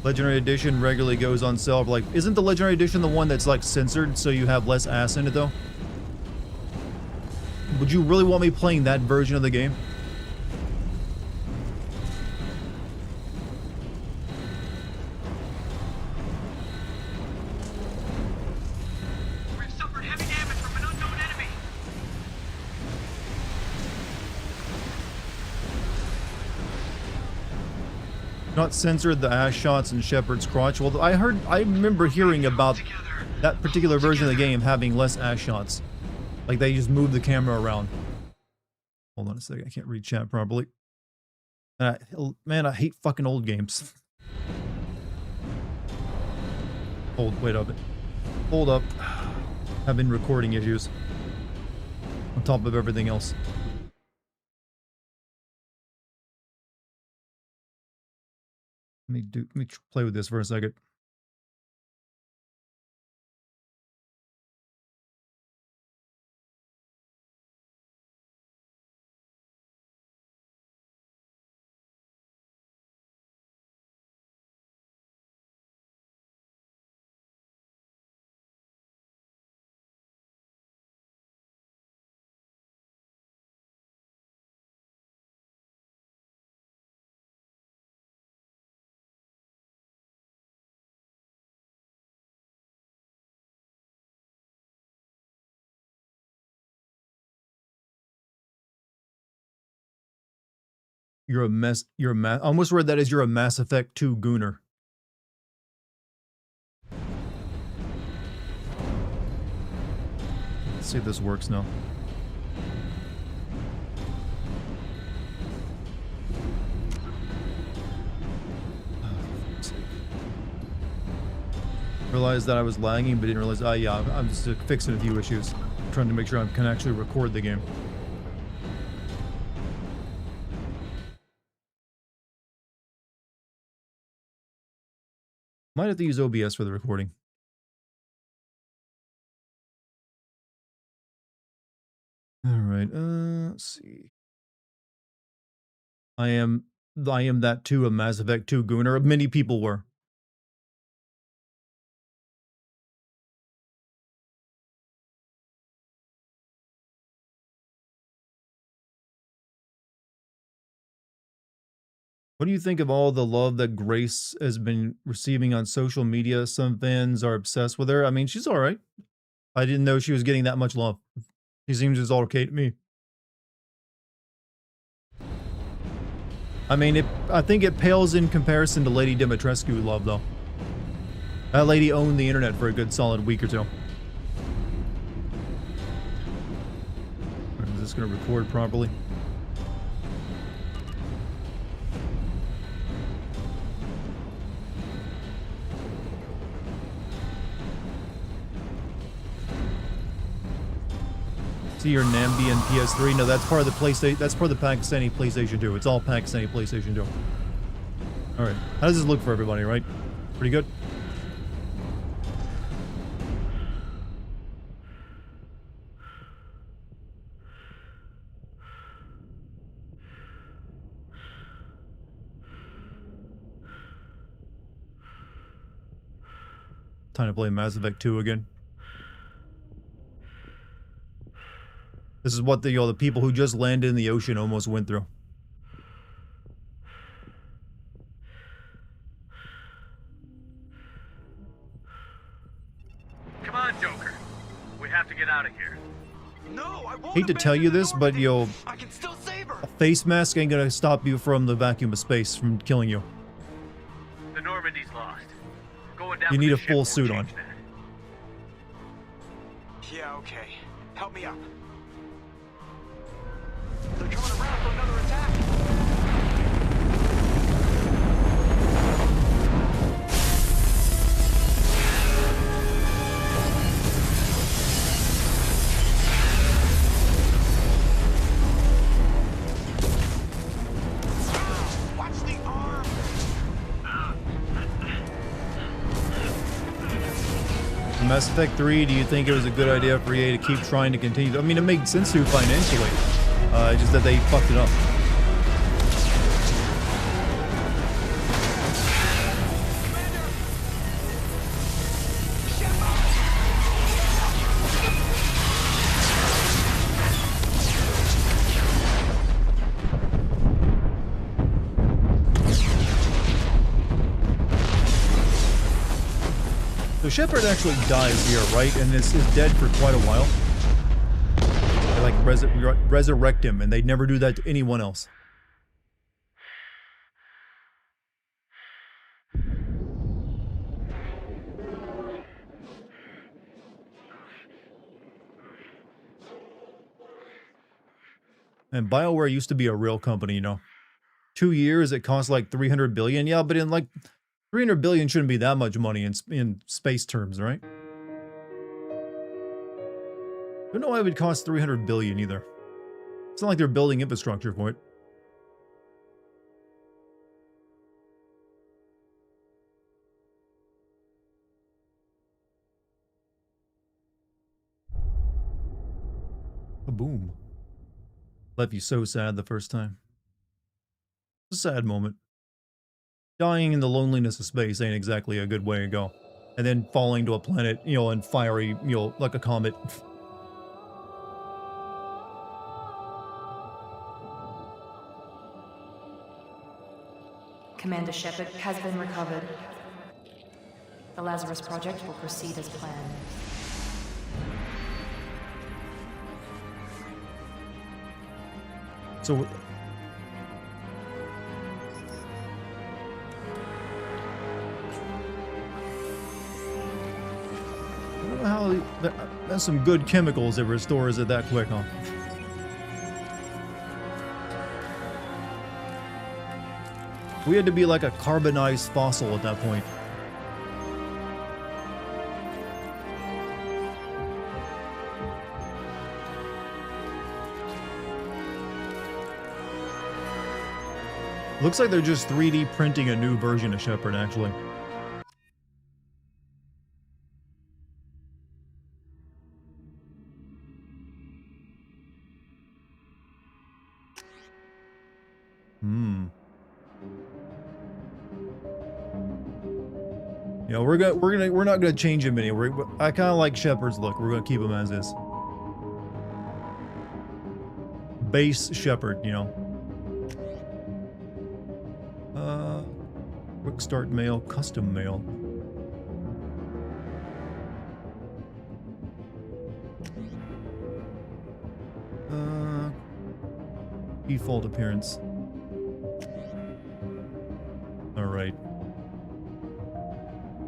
Legendary Edition regularly goes on sale for like, isn't the Legendary Edition the one that's like censored so you have less ass in it though? Would you really want me playing that version of the game? We've suffered heavy damage. Not censored the ass shots in Sheppard's crotch. Well, I remember hearing about that particular version of the game having less ass shots. Like they just move the camera around. Hold on a second, I can't read chat properly. Man, I hate fucking old games. Wait up. Hold up. Having recording issues. On top of everything else. Let me play with this for a second. You're a mess. I almost read that as you're a Mass Effect 2 gooner. Let's see if this works now. Realized that I was lagging, but didn't realize. Yeah, I'm just fixing a few issues, trying to make sure I can actually record the game. Might have to use OBS for the recording. All right, let's see. I am that too, a Mass Effect 2 gooner. Many people were. What do you think of all the love that Grace has been receiving on social media? Some fans are obsessed with her. I mean, she's all right. I didn't know she was getting that much love. She seems as all okay to me. I mean, I think it pales in comparison to Lady Dimitrescu love, though. That lady owned the internet for a good solid week or two. Is this going to record properly? Your Nambian PS3. No, that's part of the PlayStation. That's part of the Pakistani PlayStation 2. It's all Pakistani PlayStation 2. All right. How does this look for everybody? Right? Pretty good. Time to play Mass Effect 2 again. This is what the people who just landed in the ocean almost went through. Come on, Joker. We have to get out of here. No, I won't. Hate to tell you this, but I can still save her. a face mask ain't gonna stop you from the vacuum of space from killing you. The Normandy's lost. Going down You with need the a ship full won't suit change on. that. Yeah, okay. Help me up. They're coming around for another attack. Watch the arm. Mass Effect 3, do you think it was a good idea for EA to keep trying to continue? I mean, it made sense to financially. Just that they fucked it up. So Sheppard actually dies here, right? And is dead for quite a while. They like resurrect him, and they never do that to anyone else. And BioWare used to be a real company, you know. 2 years, it cost like 300 billion. Yeah, but in like 300 billion shouldn't be that much money in space terms, right? Don't know why it would cost 300 billion either. It's not like they're building infrastructure for it. Boom. Left you so sad the first time. It's a sad moment. Dying in the loneliness of space ain't exactly a good way to go. And then falling to a planet, you know, and fiery, you know, like a comet. Commander Sheppard has been recovered. The Lazarus Project will proceed as planned. So... I don't know how... That's some good chemicals that restores it that quick, huh? We had to be like a carbonized fossil at that point. Looks like they're just 3D printing a new version of Sheppard, actually. Yeah, we're not gonna change him any. I kind of like Sheppard's look. We're gonna keep him as is. Base Sheppard, you know. Quick start mail, custom mail. Default appearance. All right.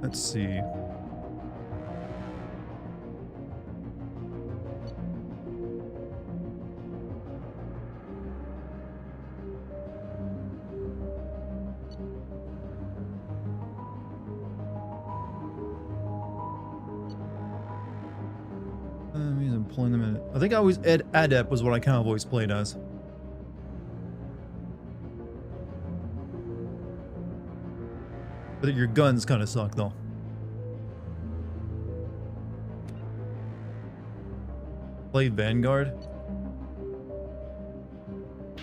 Let's see. I'm pulling them in. I think I always Adept was what I kind of always played as. But your guns kind of suck, though. Play Vanguard.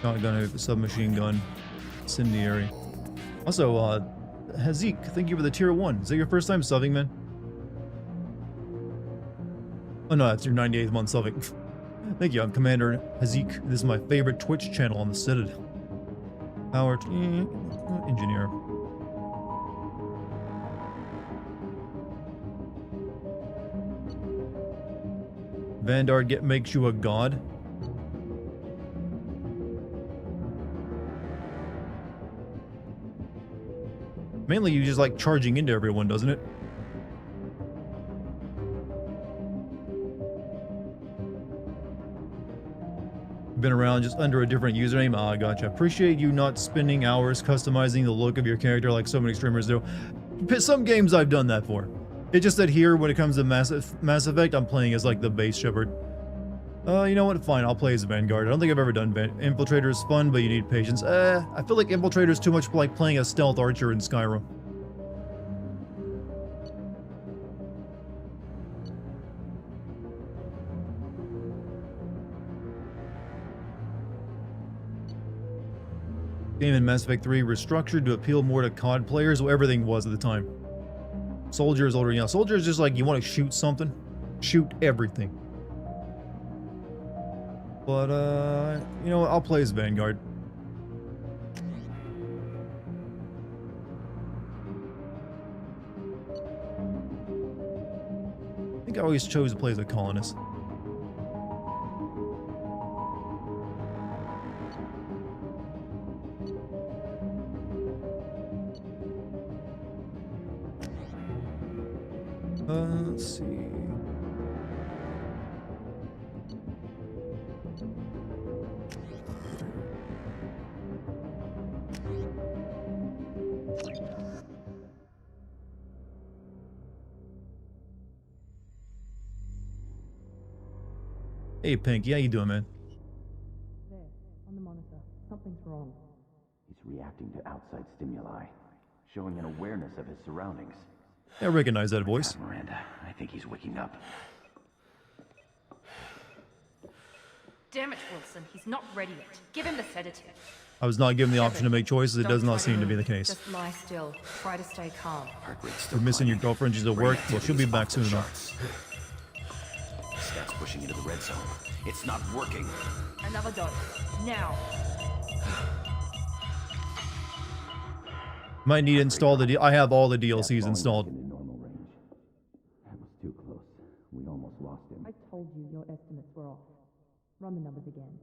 Shotgun, submachine gun, incendiary. Also, Hazik, thank you for the tier 1. Is that your first time subbing, man? Oh no, that's your 98th month subbing. Thank you, I'm Commander Hazik. This is my favorite Twitch channel on the Citadel. Power engineer. Vanguard makes you a god. Mainly you just like charging into everyone, doesn't it? Been around just under a different username. Ah, gotcha. Appreciate you not spending hours customizing the look of your character like so many streamers do. Some games I've done that for. It's just that here, when it comes to Mass Effect, I'm playing as like the base Sheppard. You know what? Fine, I'll play as Vanguard. I don't think I've ever done Infiltrator is fun, but you need patience. I feel like Infiltrator is too much like playing a stealth archer in Skyrim. Game in Mass Effect 3 restructured to appeal more to COD players, well, everything was at the time. Soldier is older, yeah. Soldier is just like, you want to shoot something? Shoot everything. But, you know what? I'll play as Vanguard. I think I always chose to play as a colonist. Let's see. Hey, Pink. How you doing, man? There, on the monitor. Something's wrong. He's reacting to outside stimuli, showing an awareness of his surroundings. I recognize that voice. God, Miranda, I think he's waking up. Damn it, Wilson. He's not ready yet. Give him the sedative. I was not given the option to make choices. It Don't does not try seem to be the move. case. Just lie still. Try to stay calm. Heart rate's We're still missing your climbing. girlfriend. She's at work. Well, she'll be back soon Reactivity's enough. off the charts. Stats pushing into the red zone. It's not working. Another dose. Now. Might need to install the. I have all the DLCs Falling installed. back into normal range. That was too close. We almost lost him. I told you your estimates were off. Run the numbers again.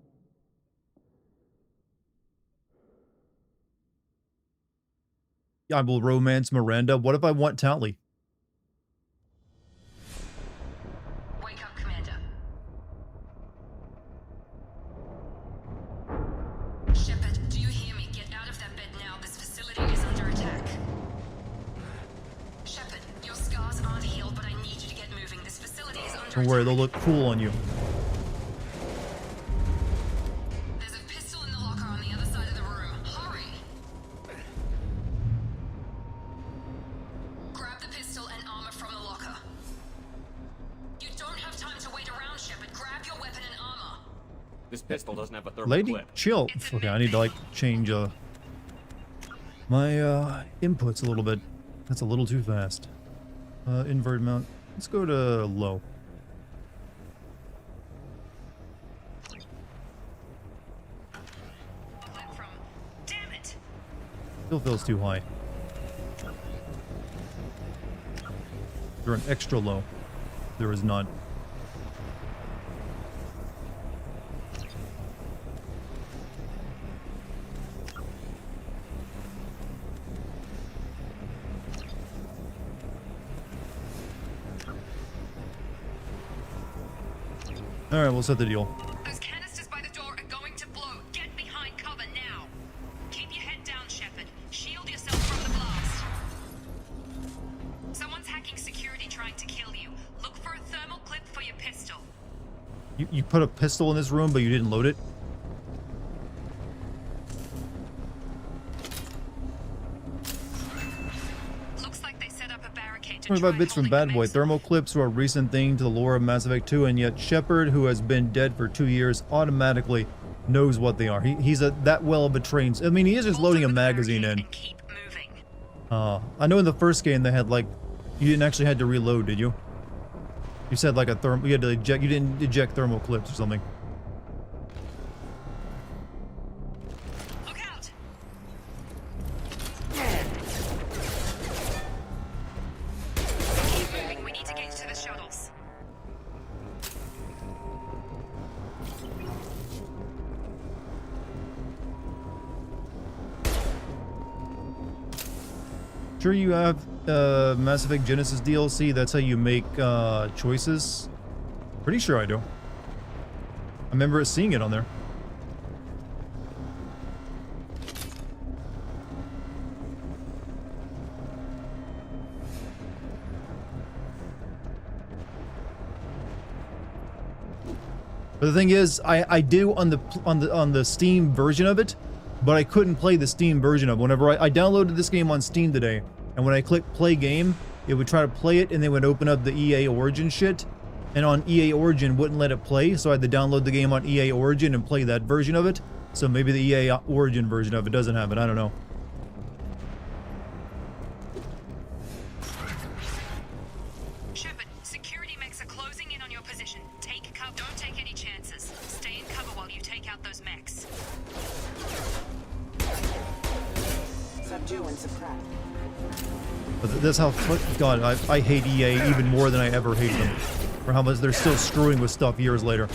I will romance Miranda. What if I want Tally? Wake up, Commander. Sheppard, do you hear me? Get out of that bed now. This facility is under attack. Sheppard, your scars aren't healed, but I need you to get moving. This facility is under Don't worry, attack. they'll look cool on you. There's a pistol in the locker on the other side of the room. Hurry! Grab the pistol and armor from the locker. You don't have time to wait around, Sheppard. Grab your weapon and armor. This pistol doesn't have a thermal Lady, clip. chill. Okay, I need to like change my inputs a little bit. That's a little too fast. Invert mount. Let's go to low. Went from, damn it! Still feels too high. They're an extra low. There is none. Alright, we'll set the deal. Those canisters by the door are going to blow. Get behind cover now. Keep your head down, Sheppard. Shield yourself from the blast. Someone's hacking security trying to kill you. Look for a thermal clip for your pistol. You put a pistol in this room, but you didn't load it? Looks like they set up a barricade to 25 try bits from holding Bad the Boy. mix. Thermal clips are a recent thing to the lore of Mass Effect 2, and yet Sheppard, who has been dead for 2 years, automatically knows what they are. He's that well of a trained... I mean, he is just Bolt loading a up the magazine barricade in. and keep moving. I know in the first game they had, like... You didn't actually had to reload, did you? You said, like, you had to eject... You didn't eject thermal clips or something. Look out! Keep moving. We need to get to the shuttles. Sure you have Mass Effect Genesis DLC? That's how you make choices? Pretty sure I do. I remember seeing it on there. But the thing is, I do on the Steam version of it, but I couldn't play the Steam version of it. Whenever I downloaded this game on Steam today, and when I clicked play game, it would try to play it, and then would open up the EA Origin shit, and on EA Origin wouldn't let it play, so I had to download the game on EA Origin and play that version of it. So maybe the EA Origin version of it doesn't have it, I don't know. Sheppard, security mechs are closing in on your position. Take cover. Don't take any chances. Stay in cover while you take out those mechs. Subdue and suppress. But that's how, God, I hate EA even more than I ever hated them. For how much they're still screwing with stuff years later.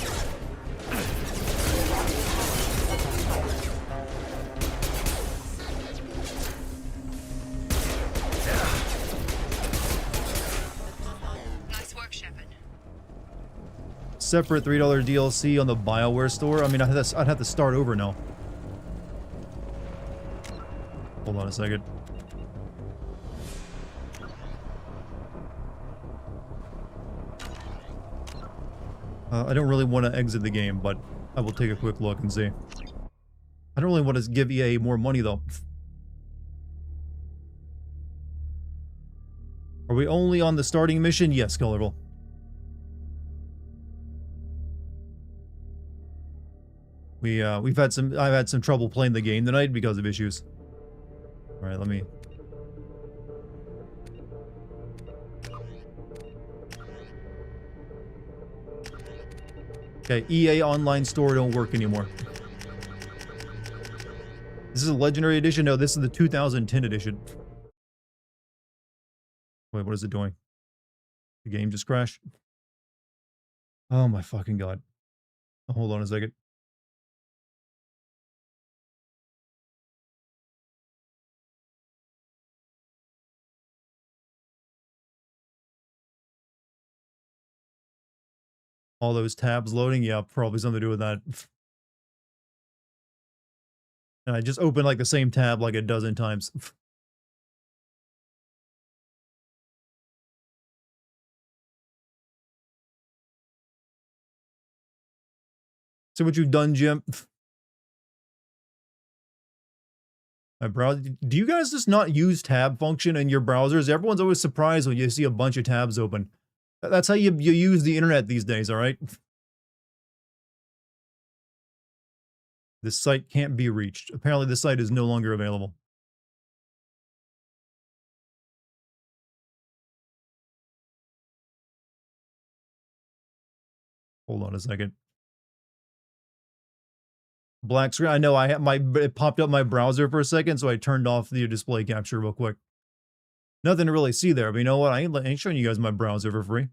Nice work, Sheppard. Separate $3 DLC on the BioWare store? I mean, I'd have to start over now. Hold on a second. I don't really want to exit the game, but I will take a quick look and see. I don't really want to give EA more money, though. Are we only on the starting mission? Yes, Colorful. I've had some trouble playing the game tonight because of issues. All right, let me. Okay, EA Online Store don't work anymore. This is a Legendary Edition? No, this is the 2010 edition. Wait, what is it doing? The game just crashed? Oh my fucking god. Hold on a second. All those tabs loading? Yeah, probably something to do with that. And I just opened like the same tab like a dozen times. See what you've done, Jim? My browser. Do you guys just not use tab function in your browsers? Everyone's always surprised when you see a bunch of tabs open. That's how you use the internet these days, alright? This site can't be reached. Apparently the site is no longer available. Hold on a second. Black screen. I know I have it popped up my browser for a second, so I turned off the display capture real quick. Nothing to really see there, but you know what? I ain't showing you guys my browser for free.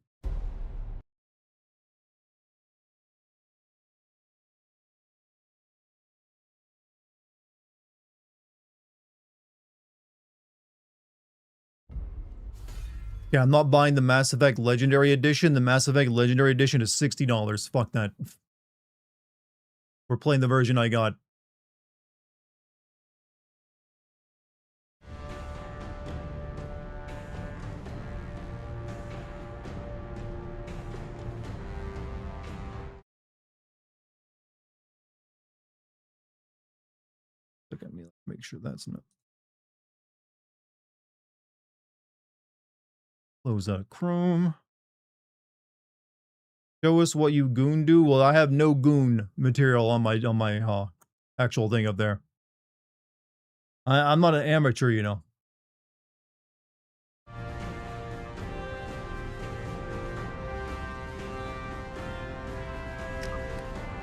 Yeah, I'm not buying the Mass Effect Legendary Edition. The Mass Effect Legendary Edition is $60. Fuck that. We're playing the version I got. Look at me. Make sure that's not. Close out Chrome. Show us what you goon do. Well, I have no goon material on my actual thing up there. I'm not an amateur, you know.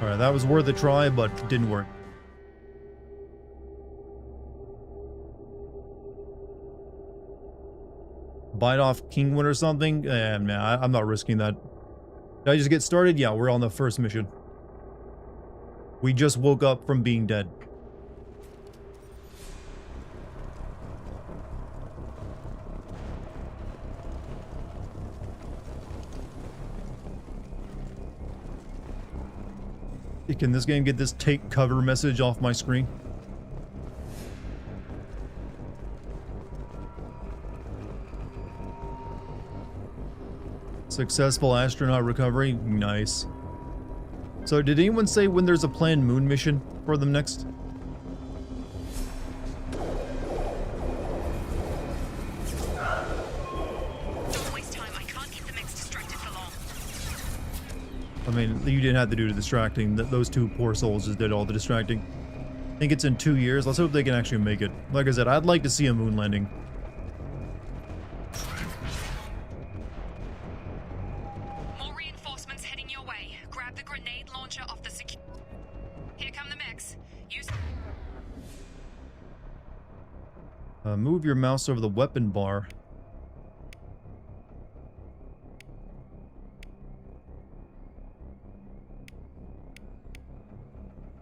All right, that was worth a try, but didn't work. Bite off Kingwin or something? Man, I'm not risking that. Did I just get started? Yeah, we're on the first mission. We just woke up from being dead. Can this game get this take cover message off my screen? Successful astronaut recovery. Nice. So did anyone say when there's a planned moon mission for them next? Don't waste time. I can't keep the mix distracted for long. I mean, you didn't have to do the distracting. Those two poor souls just did all the distracting. I think it's in 2 years. Let's hope they can actually make it. Like I said, I'd like to see a moon landing. Move your mouse over the weapon bar.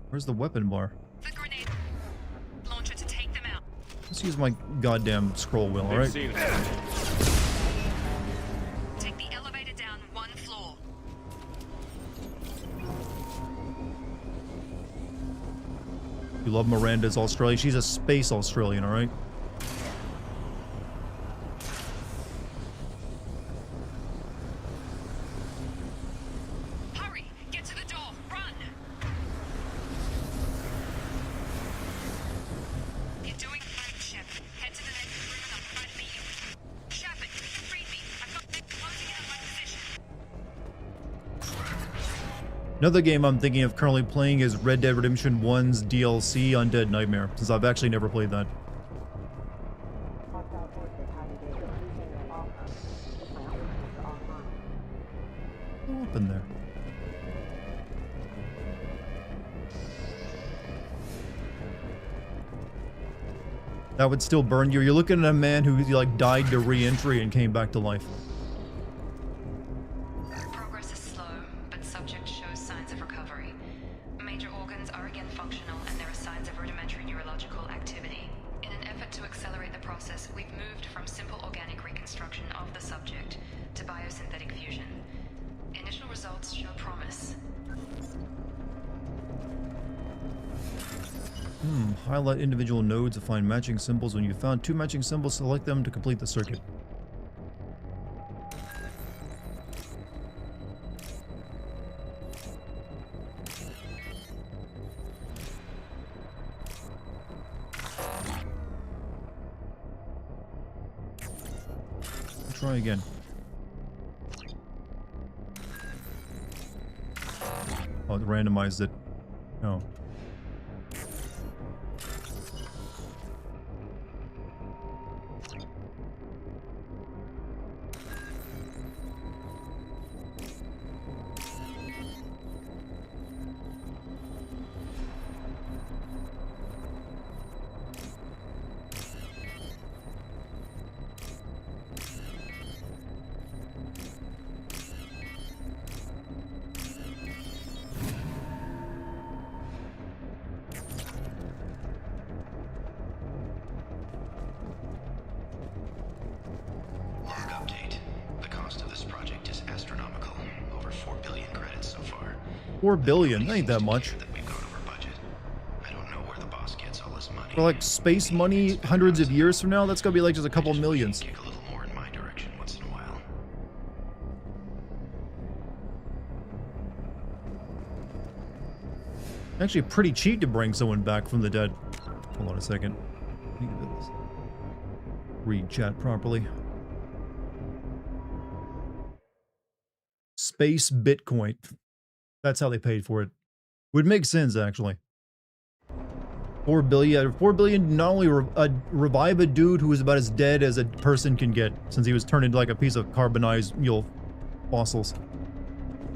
Where's the weapon bar? The grenade launcher to take them out. Let's use my goddamn scroll wheel, alright? Take the elevator down 1 floor. You love Miranda's Australia. She's a space Australian, alright? Hurry! Another game I'm thinking of currently playing is Red Dead Redemption 1's DLC Undead Nightmare, since I've actually never played that. What happened there? That would still burn you. You're looking at a man who like died to re-entry and came back to life. Progress is slow, but subject shows signs of recovery. Major organs are again functional, and there are signs of rudimentary neurological activity. In an effort to accelerate the process, we've moved from simple organic reconstruction of the subject to biosynthetic fusion. Initial results show promise. Highlight individual nodes to find matching symbols. When you found 2 matching symbols, select them to complete the circuit. Try again. Oh, it randomized it. No. Update. The cost of this project is astronomical. Over 4 billion credits so far. 4 billion, ain't that much. I don't know where the boss gets all this money. For like space money hundreds of years from now, that's gonna be like just a couple millions. Kick a little more in my direction once in a while. Actually pretty cheap to bring someone back from the dead. Hold on a second. Read chat properly. Space Bitcoin. That's how they paid for it. Would make sense, actually. 4 billion. 4 billion not only revive a dude who is about as dead as a person can get, since he was turned into like a piece of carbonized, fossils.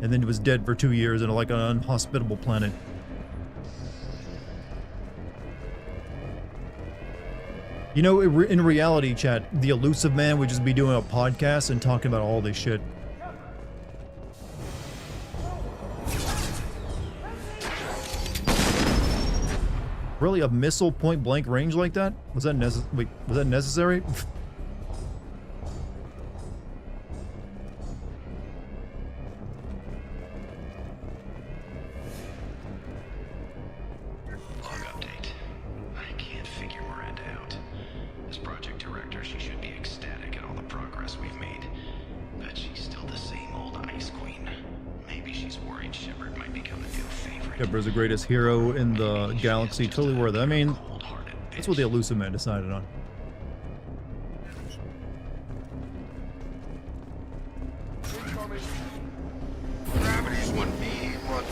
And then he was dead for 2 years in like an unhospitable planet. You know, in reality, chat, the elusive man would just be doing a podcast and talking about all this shit. Really, a missile point blank range like that? Was that necessary? Log update. I can't figure Miranda out. As project director, she should be ecstatic at all the progress we've made. But she's still the same old Ice Queen. Maybe she's worried Sheppard might become a new favorite. Sheppard's the greatest hero in the galaxy. Totally worth it. I mean, that's what the elusive man decided on. Gravity's 1B, what?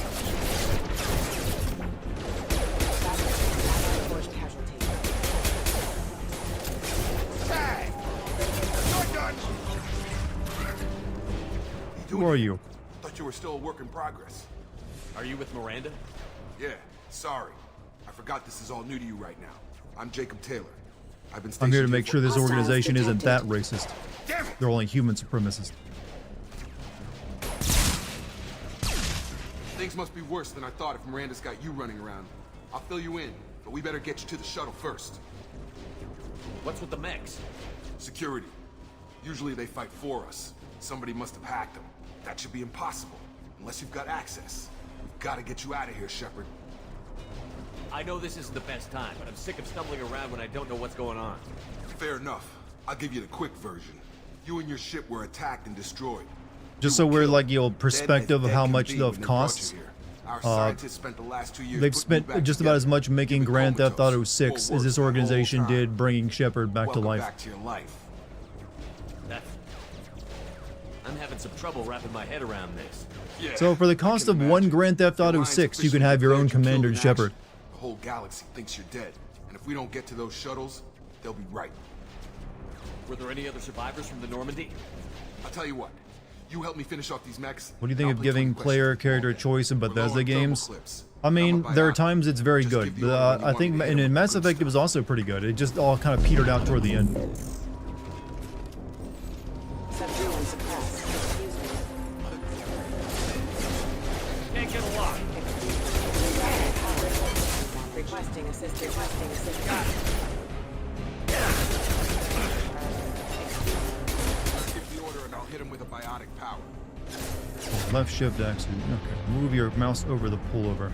Who are you? Thought you were still a work in progress. Are you with Miranda? Yeah, sorry. I forgot this is all new to you right now. I'm Jacob Taylor. I've been I'm here to stationed make sure this for- organization isn't that racist. Damn it! They're only human supremacists. Things must be worse than I thought if Miranda's got you running around. I'll fill you in, but we better get you to the shuttle first. What's with the mechs? Security. Usually they fight for us. Somebody must have hacked them. That should be impossible, unless you've got access. We've got to get you out of here, Sheppard. I know this isn't the best time, but I'm sick of stumbling around when I don't know what's going on. Fair enough. I'll give you the quick version. You and your ship were attacked and destroyed. Just so we're like, perspective of how much the costs. Our scientists spent the last 2 years They've putting you spent back just about as much making You've been Grand Theft comatose, Auto 6 or as worse this the whole organization time. did bringing Sheppard back to Welcome life. back to your life. I'm having some trouble wrapping my head around this. Yeah, So for the cost of one Grand Theft The Auto Alliance 6, you can have your own officially declared Commander you killed in Sheppard. action. The whole galaxy thinks you're dead, and if we don't get to those shuttles, they'll be right. Were there any other survivors from the Normandy? I'll tell you what. You help me finish off these mechs. What do you think I'll of play giving 20 player questions character all day. choice in We're Bethesda low on thermal games? clips. I mean, I'm a there are biotic. times it's very Just good. give the order when you I want think me to hit in 'em with Mass the good Effect it was stuff. also pretty good. It just all kind of petered out toward the end. Subduing suppressed. Can't get a lock. Requesting assist. Requesting assist. Give the order and I'll hit him with a biotic power. Left shift actually. Okay. Move your mouse over the pullover.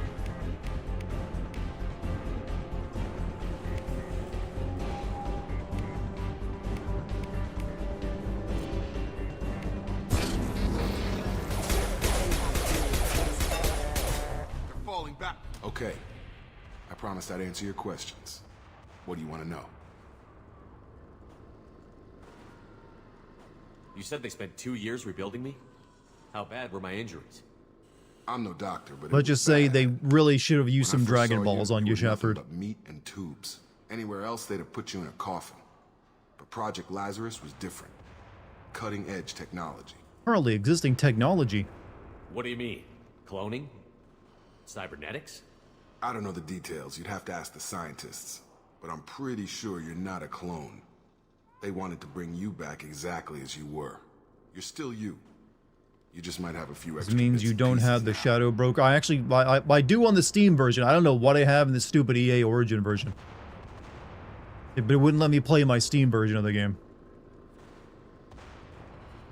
They're falling back. Okay. I promised I'd answer your questions. What do you want to know? You said they spent 2 years rebuilding me? How bad were my injuries? I'm no doctor, but Let's just say they really should have used some Dragon Balls on you, Shepard. Sheppard. But meat and tubes. Anywhere else, they'd have put you in a coffin. But Project Lazarus was different. Cutting-edge technology. Currently existing technology. What do you mean? Cloning? Cybernetics? I don't know the details. You'd have to ask the scientists. But I'm pretty sure you're not a clone. They wanted to bring you back exactly as you were. You're still you. You just might have a few This extra means bits you and don't pieces have the now. Shadow Broker. I do on the Steam version. I don't know what I have in the stupid EA Origin version. But it wouldn't let me play my Steam version of the game.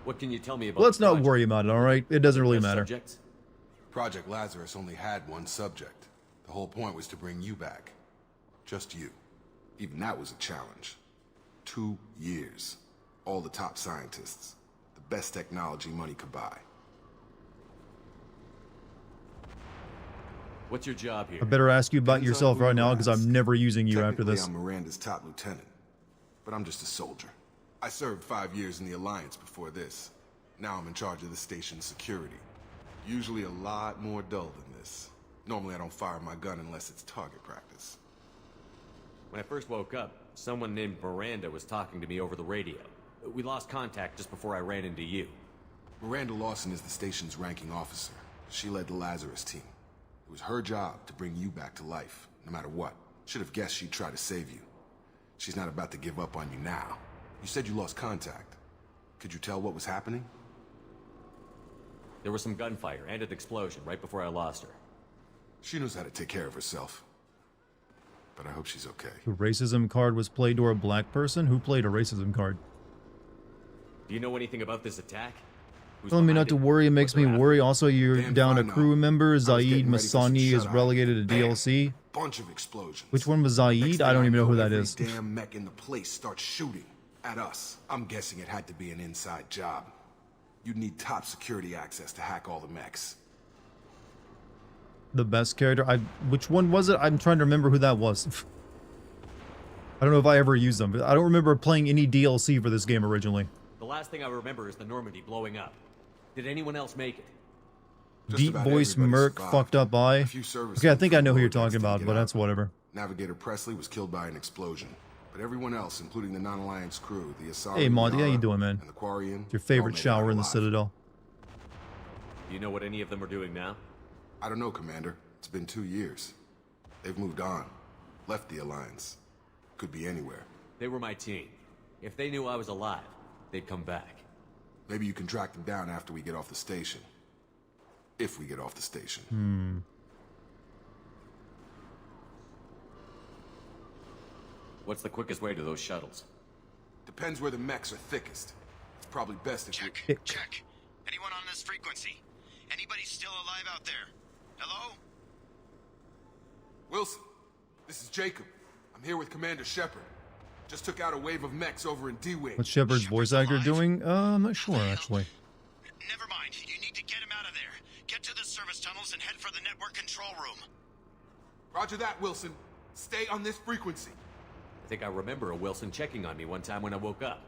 What can you tell me about Let's the not project? worry about it, alright? It doesn't really Test matter. subjects? Project Lazarus only had one subject. The whole point was to bring you back. Just you. Even that was a challenge. 2 years. All the top scientists. The best technology money could buy. What's your job here? I better ask you about Depends on yourself who right you now, because ask. I'm never using you after Technically, this. I'm Miranda's top lieutenant. But I'm just a soldier. I served 5 years in the Alliance before this. Now I'm in charge of the station's security. Usually a lot more dull than this. Normally I don't fire my gun unless it's target practice. When I first woke up, someone named Miranda was talking to me over the radio. We lost contact just before I ran into you. Miranda Lawson is the station's ranking officer. She led the Lazarus team. It was her job to bring you back to life, no matter what. Should have guessed she'd try to save you. She's not about to give up on you now. You said you lost contact. Could you tell what was happening? There was some gunfire and an explosion right before I lost her. She knows how to take care of herself. But I hope she's okay. The racism card was played to a black person? Who played a racism card? Do you know anything about this attack? Who's Telling me behind not to it? worry makes What's me around? worry. Also, you're Damn down a fine now. crew member. I was Zaid getting ready for some Masani is shut-eye. relegated to Bam. DLC. Bunch of explosions. Which one was Next Zaid? thing I don't even know who that every is. Damn mech in the place starts shooting at us. I'm guessing it had to be an inside job. You'd need top security access to hack all the mechs. The best character? Which one was it? I'm trying to remember who that was. I don't know if I ever used them, but I don't remember playing any DLC for this game originally. The last thing I remember is the Normandy blowing up. Did anyone else make it? Just Deep about voice everybody Merc, survived. fucked up eye. A few servicemen Okay, I think I know who you're from talking Rolodex about, didn't but get that's out. whatever. Navigator Presley was killed by an explosion. But everyone else, including the non-Alliance crew, the Asari, Hey, Monty, how you Yara, doing, man? and the Quarian, It's your all favorite made it shower out in the alive. Citadel. Do you know what any of them are doing now? I don't know, Commander. It's been 2 years. They've moved on. Left the Alliance. Could be anywhere. They were my team. If they knew I was alive, they'd come back. Maybe you can track them down after we get off the station. If we get off the station. What's the quickest way to those shuttles? Depends where the mechs are thickest. It's probably best if Check. Anyone on this frequency? Anybody still alive out there? Hello? Wilson, this is Jacob. I'm here with Commander Sheppard. Just took out a wave of mechs over in D-Wing. What's Shepard's voice actor doing? I'm not sure, actually. Never mind. You need to get him out of there. Get to the service tunnels and head for the network control room. Roger that, Wilson. Stay on this frequency. I think I remember a Wilson checking on me one time when I woke up.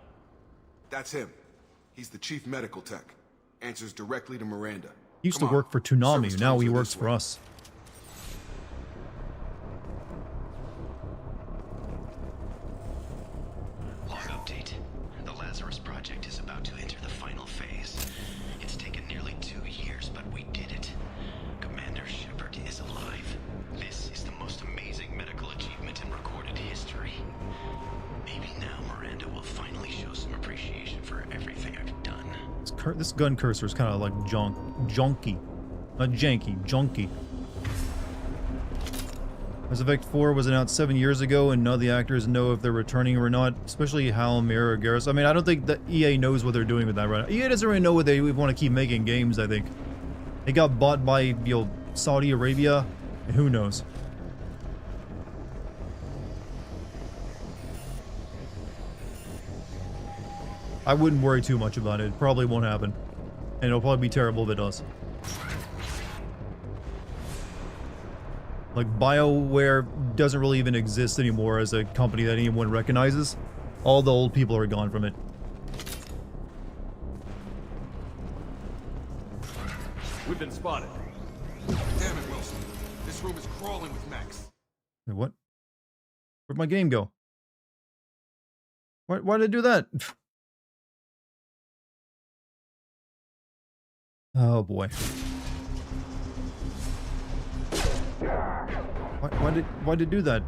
That's him. He's the chief medical tech. Answers directly to Miranda. He used Come to on. work for Toonami, Service now times he are works this for way. us. Log update. The Lazarus Project is about to enter the final phase. It's taken nearly 2 years, but we did it. Commander Sheppard is alive. This is the most amazing medical achievement in recorded history. Maybe now Miranda will finally show some appreciation for everything I've done. This gun cursor is kind of like junky. Not janky, junky. Mass Effect 4 was announced 7 years ago, and none of the actors know if they're returning or not, especially Hal, Mira, or Garrus. I mean, I don't think that EA knows what they're doing with that right now. EA doesn't really know what they want to keep making games, I think. They got bought by, you know, Saudi Arabia, and who knows. I wouldn't worry too much about it. It probably won't happen. And it'll probably be terrible if it does. Like, BioWare doesn't really even exist anymore as a company that anyone recognizes. All the old people are gone from it. We've been spotted. Damn it, Wilson. This room is crawling with mechs. Wait, what? Where'd my game go? Why did I do that? Oh boy. Why did it do that?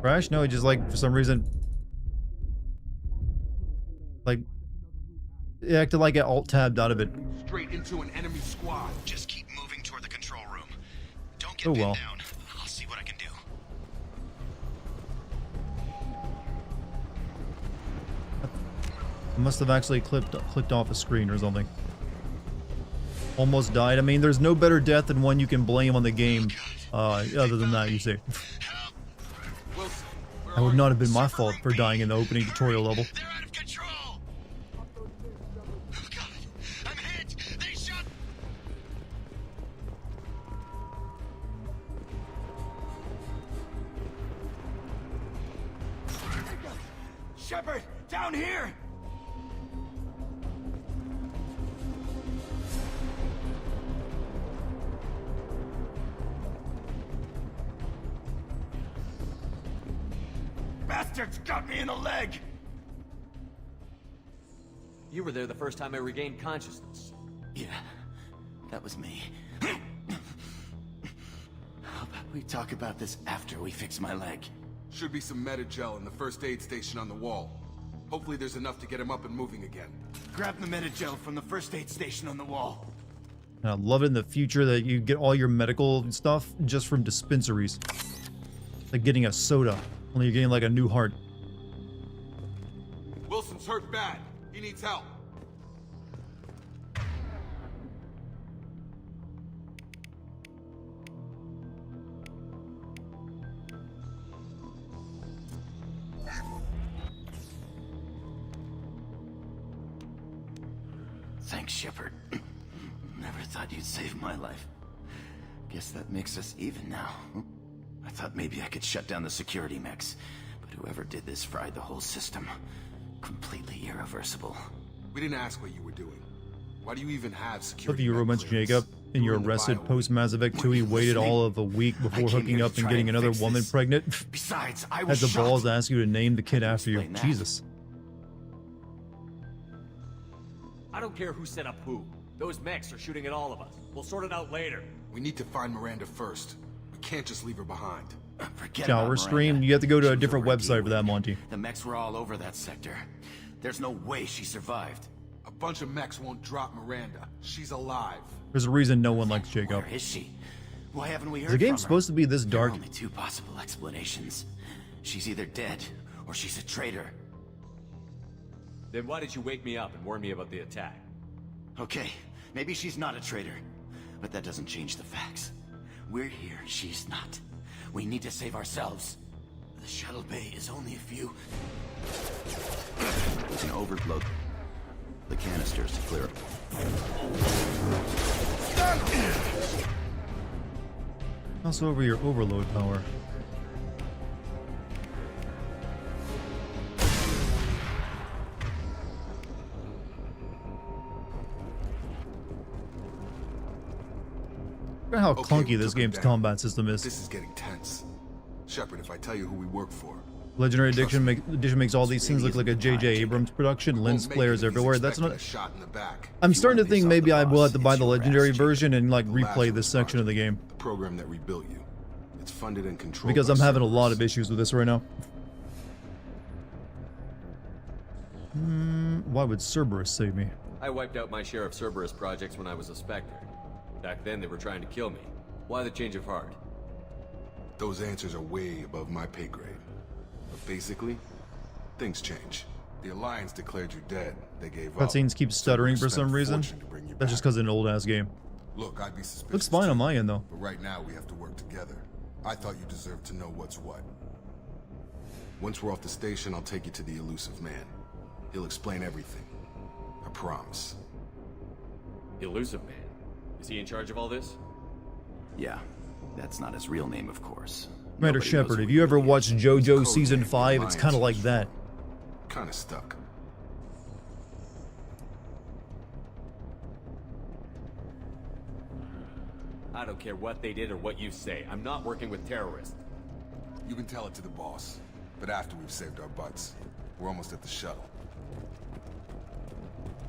Crash? No, it just like for some reason like it acted like it alt tabbed out of it. Straight into an enemy squad. Just keep moving toward the control room. Don't get Oh, pinned well. down. I'll see what I can do. I must have actually clicked off a screen or something. Almost died. I mean, there's no better death than one you can blame on the game. Other than that, you say. Wilson, where That would are not you? have been my fault for dying in the opening tutorial level. They're out of control! Oh god, I'm hit! They shot... Sheppard, down here! Bastards got me in the leg! You were there the first time I regained consciousness. Yeah, that was me. How about we talk about this after we fix my leg? Should be some Metagel in the first aid station on the wall. Hopefully there's enough to get him up and moving again. Grab the Metagel from the first aid station on the wall. And I love it in the future that you get all your medical stuff just from dispensaries. Like getting a soda, only you're getting like a new heart. Wilson's hurt bad. He needs help. Thanks, Sheppard. Never thought you'd save my life. Guess that makes us even now. I thought maybe I could shut down the security mechs, but whoever did this fried the whole system. Completely irreversible. We didn't ask what you were doing. Why do you even have Look security? at you, mech romance clearance? Jacob, and You you're were in the arrested bio post Mass Effect 2. He waited all of a week before came hooking here up to and try getting and another fix woman this. pregnant. Besides, I Had was the shot. balls to ask you to name the kid after you. explain that. Jesus. I don't care who set up who. Those mechs are shooting at all of us. We'll sort it out later. We need to find Miranda first. We can't just leave her behind. Forget Shower about stream? Miranda. You have to go to She a was different over at website for that, Gateway. Monty. The mechs were all over that sector. There's no way she survived. A bunch of mechs won't drop Miranda. She's alive. There's a reason no one likes Jacob. Where is she? Why haven't we heard Is the game from her? supposed to be this There are dark? only two possible explanations. She's either dead, or she's a traitor. Then why did you wake me up and warn me about the attack? Okay, maybe she's not a traitor, but that doesn't change the facts. We're here, she's not. We need to save ourselves. The shuttle bay is only a few... We can overload the canisters to clear it. Also over your overload power. Forgot how Okay, clunky we this took him game's down. combat system is. This is getting tense. Sheppard, if I tell you who we work for, Legendary trust Edition makes all these things look like a J.J. Abrams production. Lens flares everywhere. That's not. I'm starting to think maybe I will have to buy the Legendary version and like replay this section of the game. the program that rebuilt you. It's funded and controlled Because by I'm having a Cerberus. lot of issues with this right now. Why would Cerberus save me? I wiped out my share of Cerberus projects when I was a Spectre. Back then, they were trying to kill me. Why the change of heart? Those answers are way above my pay grade. But basically, things change. The Alliance declared you dead. They gave up. Cutscenes keep stuttering for some reason. That's just because of an old ass game. Look, I'd be suspicious. Looks fine on my end though. But right now, we have to work together. I thought you deserved to know what's what. Once we're off the station, I'll take you to the elusive man. He'll explain everything. I promise. Elusive Man? Is he in charge of all this? Yeah, that's not his real name, of course. Commander Sheppard, if you ever watched JoJo Season 5, it's kind of like that. Kind of stuck. I don't care what they did or what you say. I'm not working with terrorists. You can tell it to the boss. But after we've saved our butts. We're almost at the shuttle.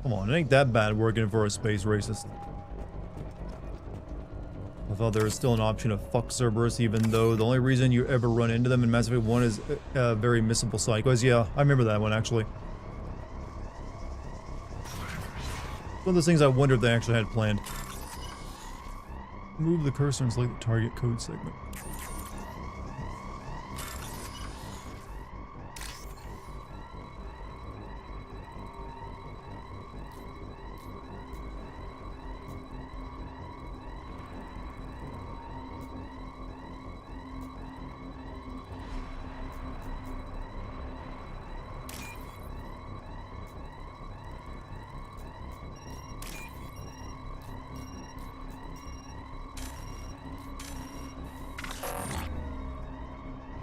Come on, it ain't that bad working for a space racist. I thought there was still an option of fuck Cerberus, even though the only reason you ever run into them in Mass Effect 1 is a very missable psychos. Yeah, I remember that one, actually. One of those things I wonder if they actually had planned. Move the cursor and select the target code segment.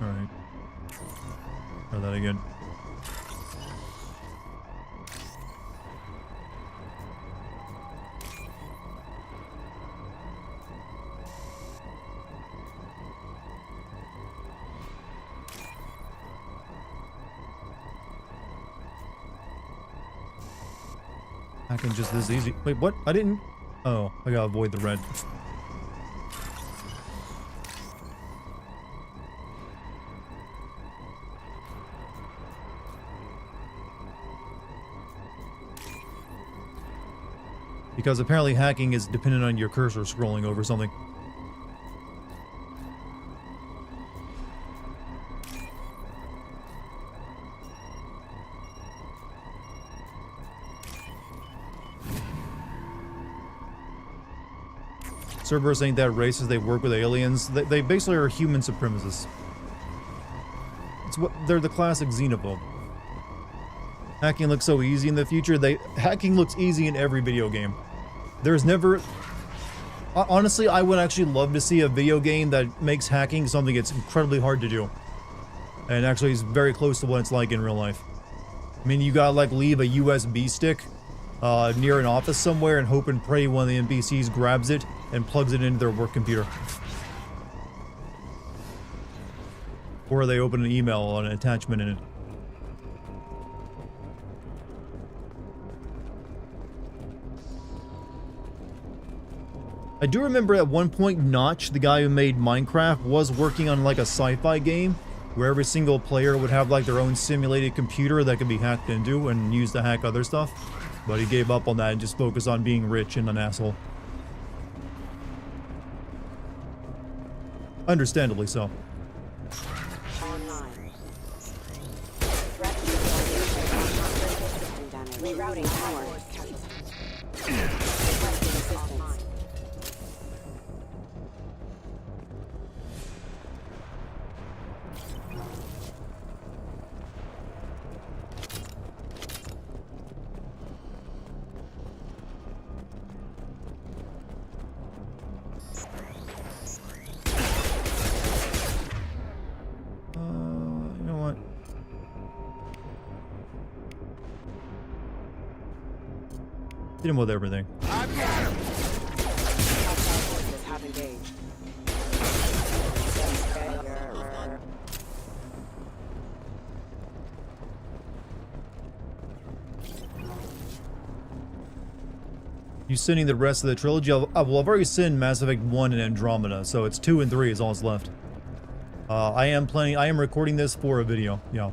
Alright. Try that again. I can just this easy. Wait, what? I didn't. Oh, I gotta avoid the red. Because apparently hacking is dependent on your cursor scrolling over something. Cerberus ain't that racist, they work with aliens. They basically are human supremacists. It's what they're the classic xenophobe. Hacking looks so easy in the future. Hacking looks easy in every video game. There's never... Honestly, I would actually love to see a video game that makes hacking something that's incredibly hard to do. And actually is very close to what it's like in real life. I mean, you gotta like leave a USB stick near an office somewhere and hope and pray one of the NPCs grabs it and plugs it into their work computer. Or they open an email on an attachment in it. I do remember at one point Notch, the guy who made Minecraft, was working on like a sci-fi game where every single player would have like their own simulated computer that could be hacked into and used to hack other stuff. But he gave up on that and just focused on being rich and an asshole. Understandably so. Rerouting power. You know what? Hit him with everything. Having engaged. You sending the rest of the trilogy? Well, I've already sent Mass Effect 1 and Andromeda, so it's 2 and 3 is all that's left. I am recording this for a video, yeah.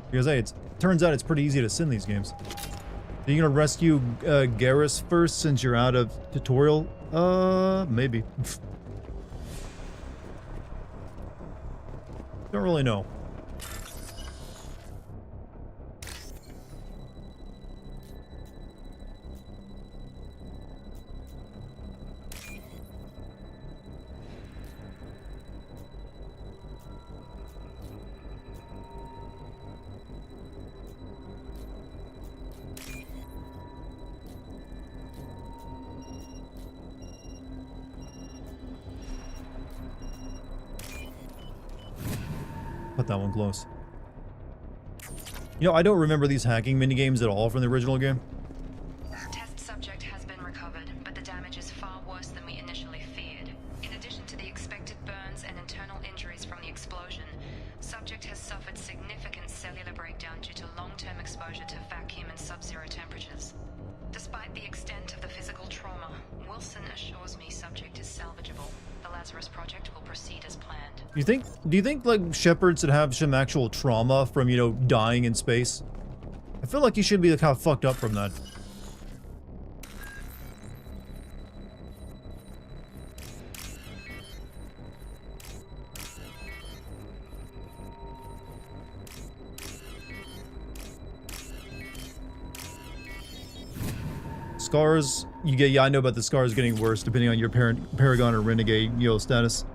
Because hey, it turns out it's pretty easy to send these games. Are you gonna rescue Garrus first since you're out of tutorial? Maybe. Don't really know. Put that one close. You know, I don't remember these hacking minigames at all from the original game. Test subject has been recovered, but the damage is far worse than we initially feared. In addition to the expected burns and internal injuries from the explosion, subject has suffered significant cellular breakdown due to long-term exposure to vacuum and sub-zero temperatures. Despite the extent of the physical trauma, Wilson assures me subject is salvageable. The Lazarus project will proceed as planned. Do you think like Sheppard should have some actual trauma from, you know, dying in space? I feel like he should be like, kind of fucked up from that. Scars, you get, yeah, I know about the scars getting worse depending on your Paragon or Renegade, you know, status.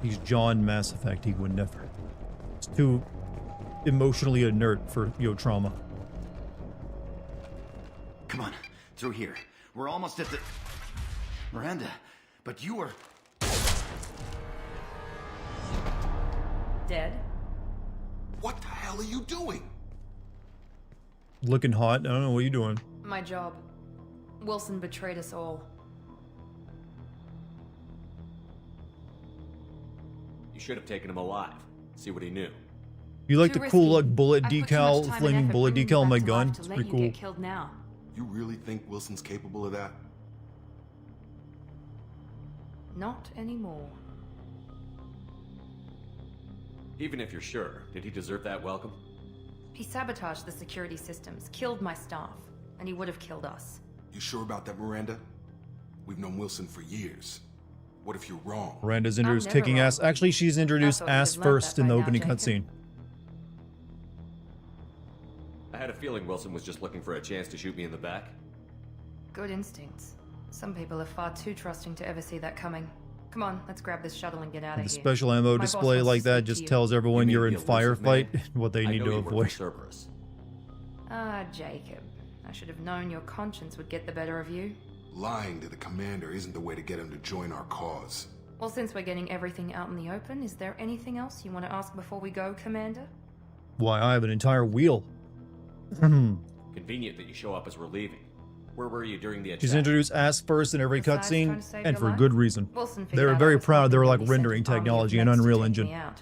He's John Mass Effect, he would never. It's too emotionally inert for, you know, trauma. Come on, through here. We're almost at the... Miranda, but you were... Dead? What the hell are you doing? Looking hot. I don't know what you're doing. My job. Wilson betrayed us all. You should have taken him alive. See what he knew. You like Too the cool, risky. like, bullet I've put too decal, much time and flaming effort bullet bringing decal on you my back to gun? life to It's let pretty you cool. get killed now. You really think Wilson's capable of that? Not anymore. Even if you're sure, did he deserve that welcome? He sabotaged the security systems, killed my staff, and he would have killed us. You sure about that, Miranda? We've known Wilson for years. What if you're wrong? Miranda's introduced never kicking wrong. ass. Actually, she's introduced I thought ass you'd learned first that in the by now, opening Jacob. cutscene. I had a feeling Wilson was just looking for a chance to shoot me in the back. Good instincts. Some people are far too trusting to ever see that coming. Come on, let's grab this shuttle and get out of The here. special ammo My boss display wants like to that speak to just you. tells everyone You you're in mean the elusive firefight man? what they I need know to you work avoid. for Cerberus. Ah, Jacob. I should have known your conscience would get the better of you. Lying to the commander isn't the way to get him to join our cause. Well, since we're getting everything out in the open, is there anything else you want to ask before we go, Commander? Why, I have an entire wheel. Convenient that you show up as we're leaving. Where were you during the attack? She's introduced ass first in every Besides trying cutscene, to save and your for life, good reason. Wilson They figured were out I very was proud they were helping like when he sent rendering an army of technology and mechs to Unreal take Engine. me out.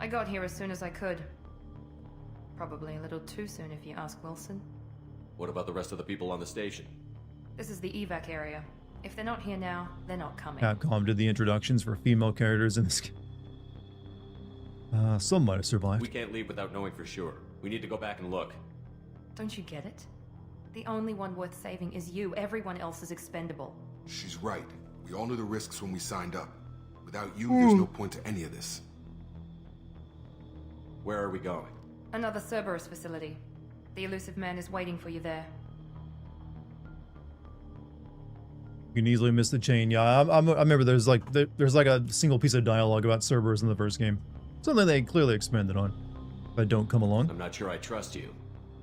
I got here as soon as I could. Probably a little too soon if you ask Wilson. What about the rest of the people on the station? This is the evac area. If they're not here now, they're not coming. Capcom did the introductions for female characters in this game. Some might have survived. We can't leave without knowing for sure. We need to go back and look. Don't you get it? The only one worth saving is you. Everyone else is expendable. She's right. We all knew the risks when we signed up. Without you, there's no point to any of this. Where are we going? Another Cerberus facility. The elusive man is waiting for you there. You can easily miss the chain. Yeah, I remember there's like a single piece of dialogue about Cerberus in the first game. Something they clearly expanded on. If I don't come along. I'm not sure I trust you.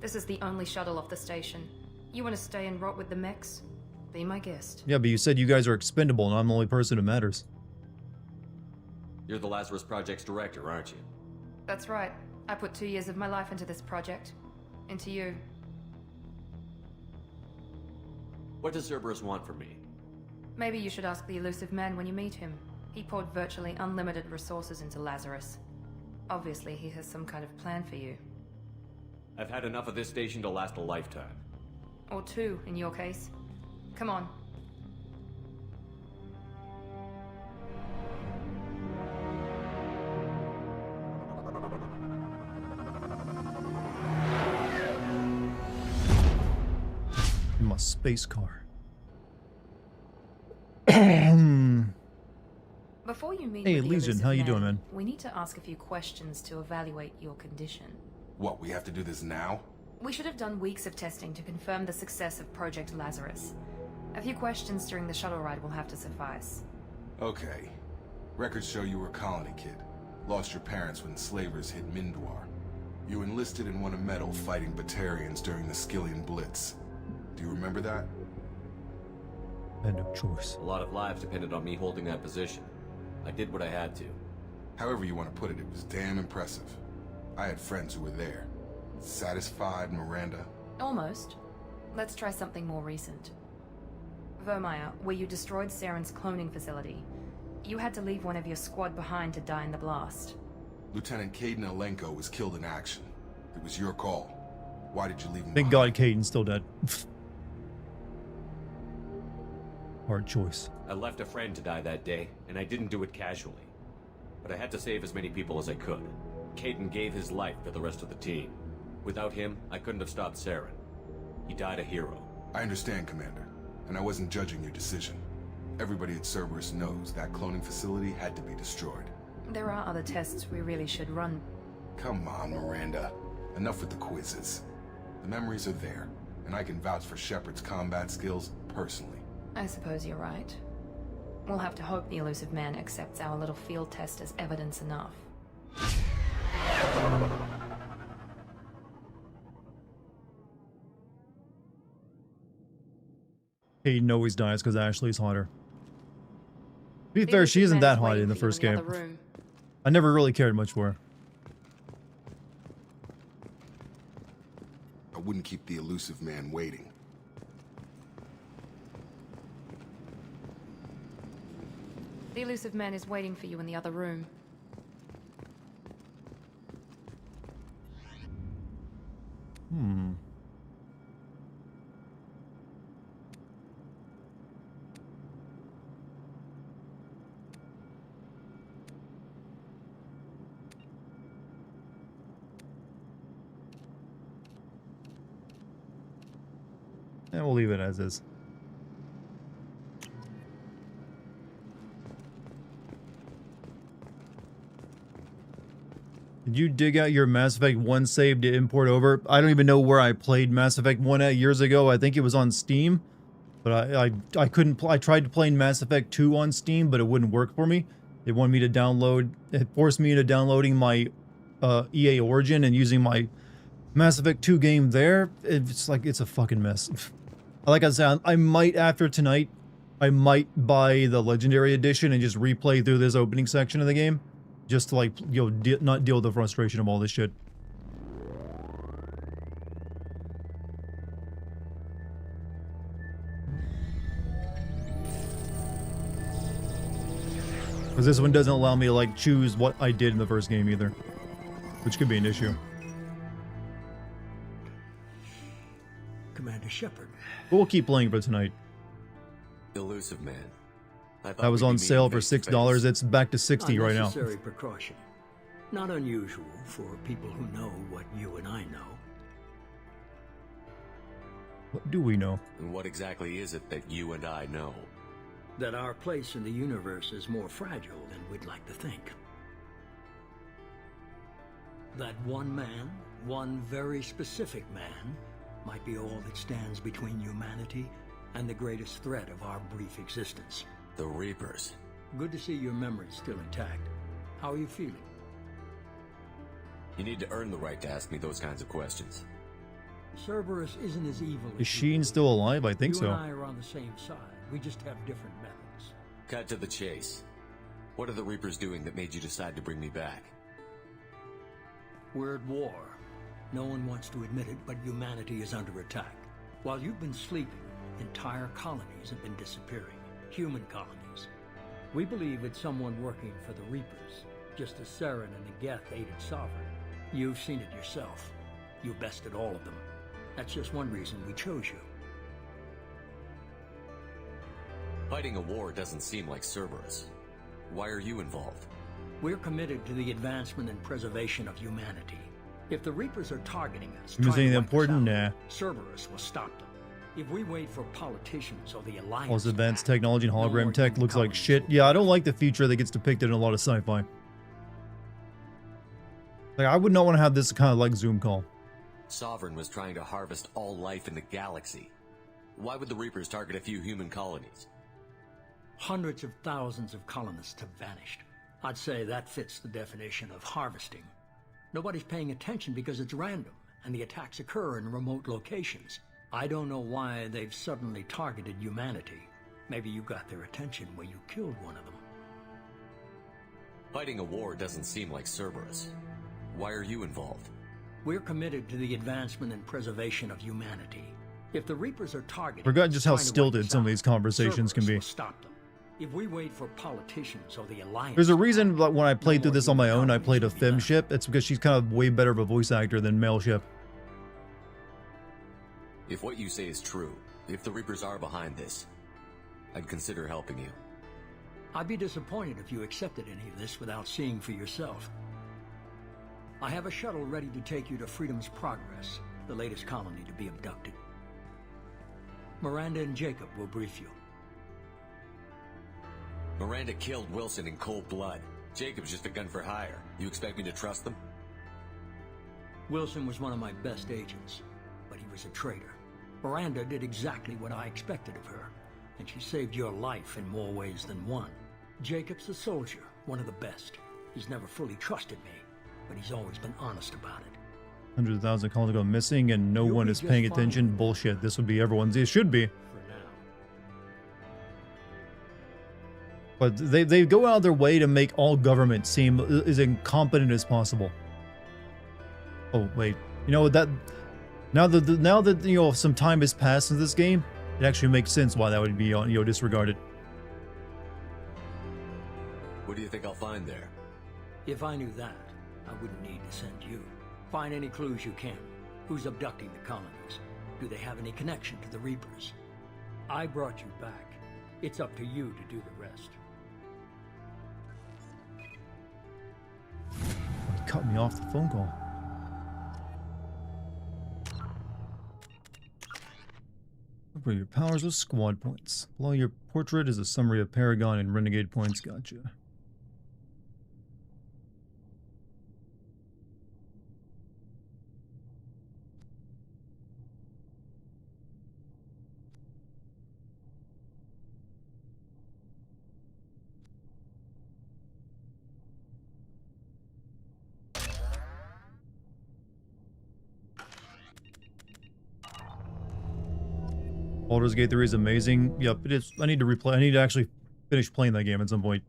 This is the only shuttle off the station. You want to stay and rot with the mechs? Be my guest. Yeah, but you said you guys are expendable and I'm the only person who matters. You're the Lazarus Project's director, aren't you? That's right. I put 2 years of my life into this project. Into you. What does Cerberus want from me? Maybe you should ask the elusive man when you meet him. He poured virtually unlimited resources into Lazarus. Obviously, he has some kind of plan for you. I've had enough of this station to last a lifetime. Or 2, in your case. Come on. In my space car. Before you meet Hey, with the Legion, elusive how you doing, man, man? we need to ask a few questions to evaluate your condition. What, we have to do this now? We should have done weeks of testing to confirm the success of Project Lazarus. A few questions during the shuttle ride will have to suffice. Okay. Records show you were a colony kid. Lost your parents when slavers hit Mindwar. You enlisted and won a medal fighting Batarians during the Skillian Blitz. Do you remember that? I had no choice. A lot of lives depended on me holding that position. I did what I had to. However you want to put it, it was damn impressive. I had friends who were there. Satisfied, Miranda? Almost. Let's try something more recent. Vermeer, where you destroyed Saren's cloning facility. You had to leave one of your squad behind to die in the blast. Lieutenant Caden Alenko was killed in action. It was your call. Why did you leave him Thank behind? God Caden's still dead. Hard choice. I left a friend to die that day, and I didn't do it casually. But I had to save as many people as I could. Caden gave his life for the rest of the team. Without him, I couldn't have stopped Saren. He died a hero. I understand, Commander, and I wasn't judging your decision. Everybody at Cerberus knows that cloning facility had to be destroyed. There are other tests we really should run. Come on, Miranda. Enough with the quizzes. The memories are there, and I can vouch for Sheppard's combat skills personally. I suppose you're right. We'll have to hope the elusive man accepts our little field test as evidence enough. Caden always dies because Ashley's hotter. To be The fair, elusive she isn't man that is hot waiting in the for you first in the game. other room. I never really cared much for her. I wouldn't keep the elusive man waiting. The elusive man is waiting for you in the other room. And we'll leave it as is. Did you dig out your Mass Effect 1 save to import over? I don't even know where I played Mass Effect 1 at years ago. I think it was on Steam. But I couldn't I tried to play Mass Effect 2 on Steam, but it wouldn't work for me. It wanted me to download, it forced me into downloading my EA Origin and using my Mass Effect 2 game there. It's like, it's a fucking mess. Like I said, I might, after tonight, I might buy the Legendary Edition and just replay through this opening section of the game. Just to, like, you know, not deal with the frustration of all this shit. Because this one doesn't allow me to, like, choose what I did in the first game either. Which could be an issue. Commander Sheppard. But we'll keep playing for tonight. Elusive man. That was on sale for $6. It's back to $60 right now. Unnecessary precaution. Not unusual for people who know what you and I know. What do we know? And what exactly is it that you and I know? That our place in the universe is more fragile than we'd like to think. That one man, one very specific man, might be all that stands between humanity and the greatest threat of our brief existence. The Reapers. Good to see your memory's still intact. How are you feeling? You need to earn the right to ask me those kinds of questions. Cerberus isn't as evil Is Sheen still alive? I think you so. and I are on the same side. We just have different methods. Cut to the chase. What are the Reapers doing that made you decide to bring me back? We're at war. No one wants to admit it, but humanity is under attack. While you've been sleeping, entire colonies have been disappearing. Human colonies. We believe it's someone working for the Reapers, just as Saren and the Geth aided Sovereign. You've seen it yourself. You bested all of them. That's just one reason we chose you. Fighting a war doesn't seem like Cerberus. Why are you involved? We're committed to the advancement and preservation of humanity. If the Reapers are targeting us, Is anything important? Nah. Cerberus will stop them. If we wait for politicians or the Alliance... All this advanced technology and hologram tech looks like shit. Yeah, I don't like the future that gets depicted in a lot of sci-fi. Like, I would not want to have this kind of like Zoom call. Sovereign was trying to harvest all life in the galaxy. Why would the Reapers target a few human colonies? Hundreds of thousands of colonists have vanished. I'd say that fits the definition of harvesting. Nobody's paying attention because it's random, and the attacks occur in remote locations. I don't know why they've suddenly targeted humanity. Maybe you got their attention when you killed one of them. Fighting a war doesn't seem like Cerberus. Why are you involved? We're committed to the advancement and preservation of humanity. If the Reapers are targeted... Forgot just how stilted some of these conversations can be. Stop them. If we wait for politicians or the Alliance... There's a reason like, when I played through this on my own, I played a femme ship. It's because she's kind of way better of a voice actor than male ship. If what you say is true, if the Reapers are behind this, I'd consider helping you. I'd be disappointed if you accepted any of this without seeing for yourself. I have a shuttle ready to take you to Freedom's Progress, the latest colony to be abducted. Miranda and Jacob will brief you. Miranda killed Wilson in cold blood. Jacob's just a gun for hire. You expect me to trust them? Wilson was one of my best agents, but he was a traitor. Miranda did exactly what I expected of her, and she saved your life in more ways than one. Jacob's a soldier, one of the best. He's never fully trusted me, but he's always been honest about it. Hundreds of thousands of colonies go missing and no one is paying attention. Bullshit. This would be everyone's. It should be. But they go out of their way to make all government seem as incompetent as possible. Oh wait, you know that now that you know some time has passed in this game, it actually makes sense why that would be disregarded. What do you think I'll find there? If I knew that, I wouldn't need to send you. Find any clues you can. Who's abducting the colonies? Do they have any connection to the Reapers? I brought you back. It's up to you to do the rest. He cut me off the phone call. Upgrade your powers with squad points. Below your portrait is a summary of Paragon and Renegade points. Gotcha. Baldur's Gate 3 is amazing. Yep, it is. I need to replay. I need to actually finish playing that game at some point.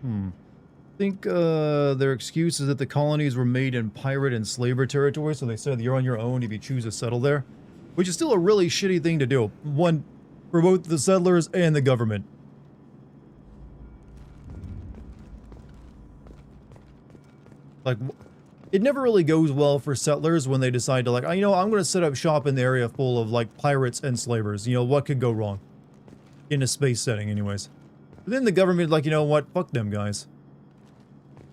I think their excuse is that the colonies were made in pirate and slaver territory, so they said you're on your own if you choose to settle there. Which is still a really shitty thing to do. One, for both the settlers and the government. Like, it never really goes well for settlers when they decide to like, you know, I'm going to set up shop in the area full of like pirates and slavers. You know, what could go wrong? In a space setting anyways. But then the government like, you know what, fuck them guys.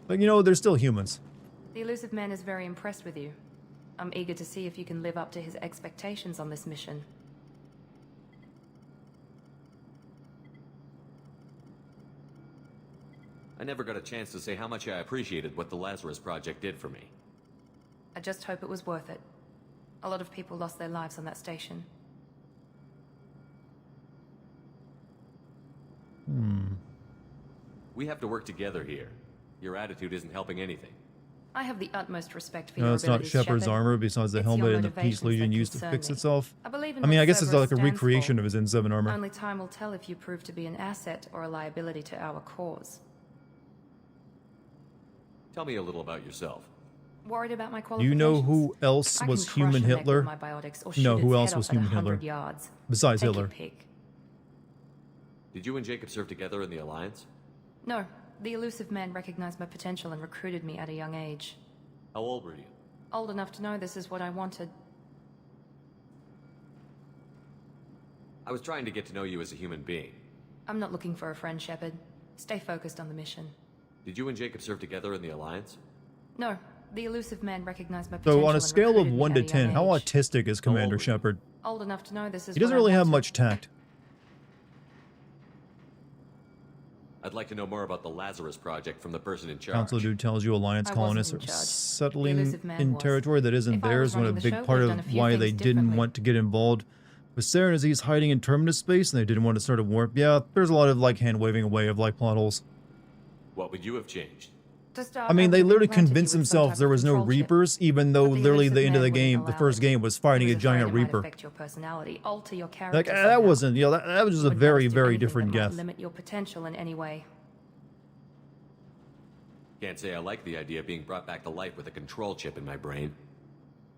But you know, they're still humans. The elusive man is very impressed with you. I'm eager to see if you can live up to his expectations on this mission. I never got a chance to say how much I appreciated what the Lazarus Project did for me. I just hope it was worth it. A lot of people lost their lives on that station. We have to work together here. Your attitude isn't helping anything. I have the utmost respect for No, your it's not abilities, Sheppard's Sheppard. armor besides the It's your helmet and the Peace motivations that Legion used to concern fix me. itself. I believe in I mean, what I guess it's Cerberus like a stands recreation for. of his N7 armor. Only time will tell if you prove to be an asset or a liability to our cause. Tell me a little about yourself. Worried about my Do qualifications? you know who else I was can human crush a mech Hitler? with my biotics or No, shoot who its else head was off at human 100 Hitler? yards. Besides Take Hitler. your pick. Did you and Jacob serve together in the Alliance? No, the elusive man recognized my potential and recruited me at a young age. How old were you? Old enough to know this is what I wanted. I was trying to get to know you as a human being. I'm not looking for a friend, Sheppard. Stay focused on the mission. Did you and Jacob serve together in the Alliance? No, the elusive man recognized my potential. So on a and scale of recruited me 1 at to a young 10, how age. autistic is Commander Sheppard? Old enough to know this is He doesn't what I really have wanted. much tact. I'd like to know more about the Lazarus Project from the person in charge. Council dude tells you Alliance I wasn't colonists in are charge. The settling elusive man in was. territory that isn't If I was theirs, when a running the big show, part we'd of done a few why things they didn't differently. want to get involved with Saren is he's hiding in Terminus space and they didn't want to start a war. Yeah, there's a lot of like hand-waving away of like plot holes. What would you have changed? To start, I mean, I they would literally implanted you convinced with some themselves type there of was no control chip. Reapers, even though But the literally elusive the end of the man wouldn't game, the allow first it. game was He fighting a was giant afraid it might Reaper. affect your personality, alter your character Like, that somehow. wasn't, you know, that was just a Wouldn't very, let us do very anything different that might Geth. limit your potential in any way. Can't say I like the idea of being brought back to life with a control chip in my brain.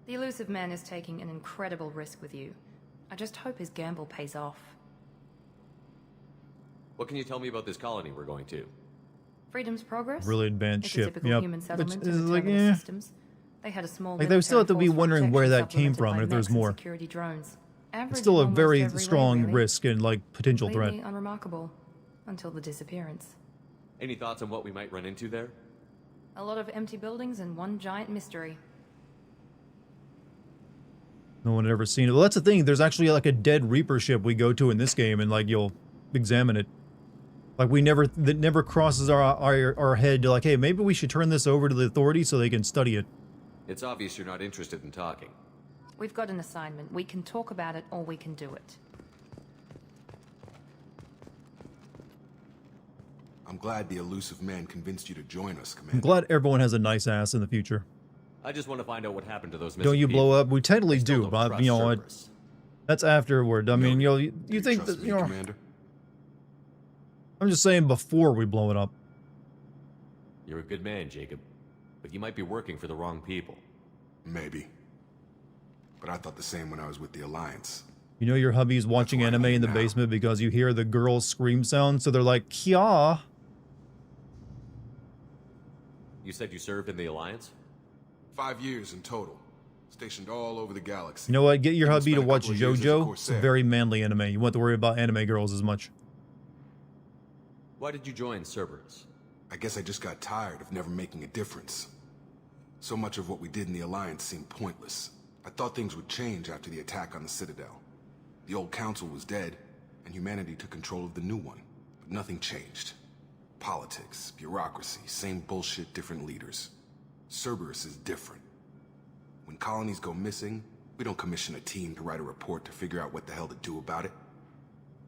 The elusive man is taking an incredible risk with you. I just hope his gamble pays off. What can you tell me about this colony we're going to? Freedom's Progress? Really advanced It's ship, a typical yep. human Which settlement is in like, terminus eh. systems. They had a small Like, they would still have to be military force for wondering where protection that came supplemented from by and if there's mechs and more. security drones. It's Average still in a almost very every way, strong really. risk and like potential threat. Completely unremarkable. Until the disappearance. Any thoughts on what we might run into there? A lot of empty buildings and one giant mystery. No one had ever seen it. Well, that's the thing. There's actually like a dead Reaper ship we go to in this game, and like you'll examine it. Like that never crosses our head to like, hey, maybe we should turn this over to the authorities so they can study it. It's obvious you're not interested in talking. We've got an assignment. We can talk about it or we can do it. I'm glad the elusive man convinced you to join us, I'm Commander. glad everyone has a nice ass in the future. I just want to find out what happened to those missing Don't you blow people. up? We technically I still do, don't but trust you know what? Cerberus. That's afterward. I mean, you know, Do you think trust that, me, you know. Commander? I'm just saying before we blow it up. You're a good man, Jacob. But you might be working for the wrong people. Maybe. But I thought the same when I was with the Alliance. You know your hubby's watching why I'm anime here in the now. basement because you hear the girls' scream sound, so they're like, Kya. You said you served in the Alliance? 5 years in total. Stationed all over the galaxy. You know what? Get your Even hubby to spent a watch couple of years as a JoJo. It's a Corsair. very manly anime. You won't have to worry about anime girls as much. Why did you join Cerberus? I guess I just got tired of never making a difference. So much of what we did in the Alliance seemed pointless. I thought things would change after the attack on the Citadel. The old council was dead, and humanity took control of the new one. But nothing changed. Politics, bureaucracy, same bullshit, different leaders. Cerberus is different. When colonies go missing, we don't commission a team to write a report to figure out what the hell to do about it.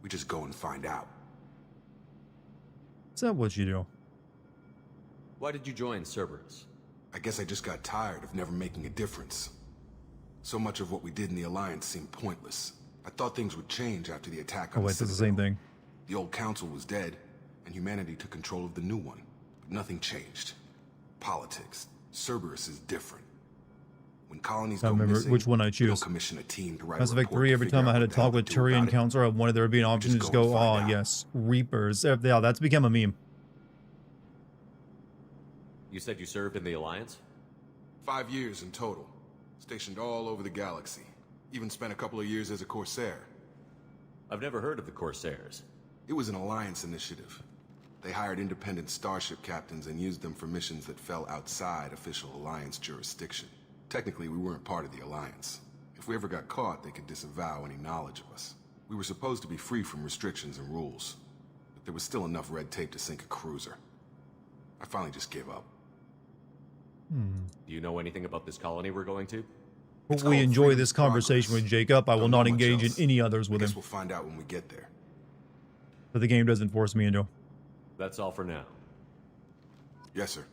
We just go and find out. Is that what you do? Why did you join Cerberus? I guess I just got tired of never making a difference. So much of what we did in the Alliance seemed pointless. I thought things would change after the attack Oh on wait, the that's the Citadel. same thing. The old council was dead, and humanity took control of the new one. But nothing changed. Politics. Cerberus is different. When colonies I go remember missing, which one I we choose. don't commission a team to write Mass a Effect report 3, to every figure time I out had to what the hell talk with do about Tyrion it. Counselor, I wanted there to be an option to just just go go, and oh find out." yes, Reapers. Yeah, that's become a meme. You said you served in the Alliance? 5 years in total. Stationed all over the galaxy. Even spent a couple of years as a Corsair. I've never heard of the Corsairs. It was an Alliance initiative. They hired independent starship captains and used them for missions that fell outside official Alliance jurisdiction. Technically, we weren't part of the Alliance. If we ever got caught, they could disavow any knowledge of us. We were supposed to be free from restrictions and rules. But there was still enough red tape to sink a cruiser. I finally just gave up. Do you know anything about this colony we're going to? Hope we enjoy this conversation with Jacob. I will Don't know not much engage in else. any others I with guess him. we'll find out when we get there. that the game doesn't force me into. That's all for now. Yes, sir.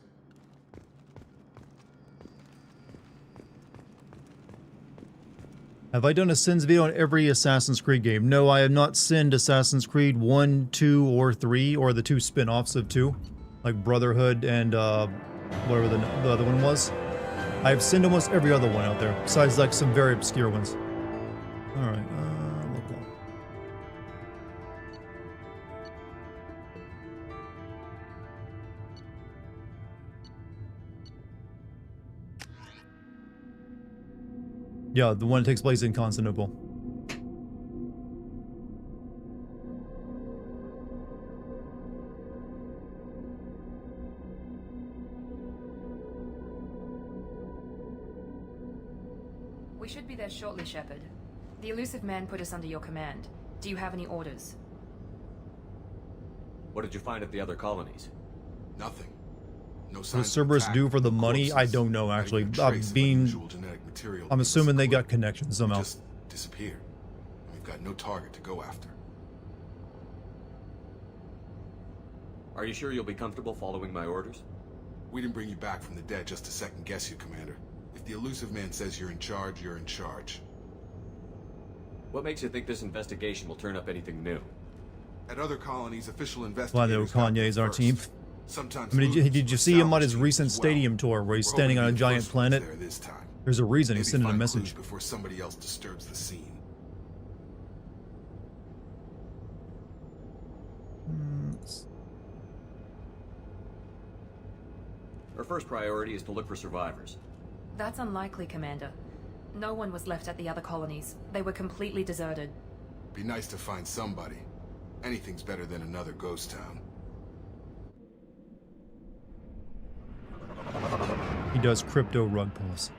Have I done a sins video on every Assassin's Creed game? No, I have not sinned Assassin's Creed 1, 2, or 3, or the 2 spin-offs of 2. Like Brotherhood and, whatever the other one was. I've sinned almost every other one out there, besides like some very obscure ones. Alright, local. Yeah, the one that takes place in Constantinople. We should be there shortly, Sheppard. The elusive man put us under your command. Do you have any orders? What did you find at the other colonies? Nothing. No What signs does of Cerberus attack, do for the no money? I corpses, don't know, not actually. even a trace of unusual genetic material I'm in assuming this they got equipment. connections somehow. Just disappeared. We've got no target to go after. Are you sure you'll be comfortable following my orders? We didn't bring you back from the dead just to second guess you, Commander. If the elusive man says you're in charge, you're in charge. What makes you think this investigation will turn up anything new? At other colonies, official Well, investigators no, Kanye's our team. Sometimes I mean, did you see him on his salvage recent teams as well. stadium tour where he's We're standing hoping on a the giant first one's planet? there this time. There's a reason he's Maybe sending a find message. clues before somebody else disturbs the scene. Our first priority is to look for survivors. That's unlikely, Commander. No one was left at the other colonies. They were completely deserted. Be nice to find somebody. Anything's better than another ghost town. He does crypto rug pulls.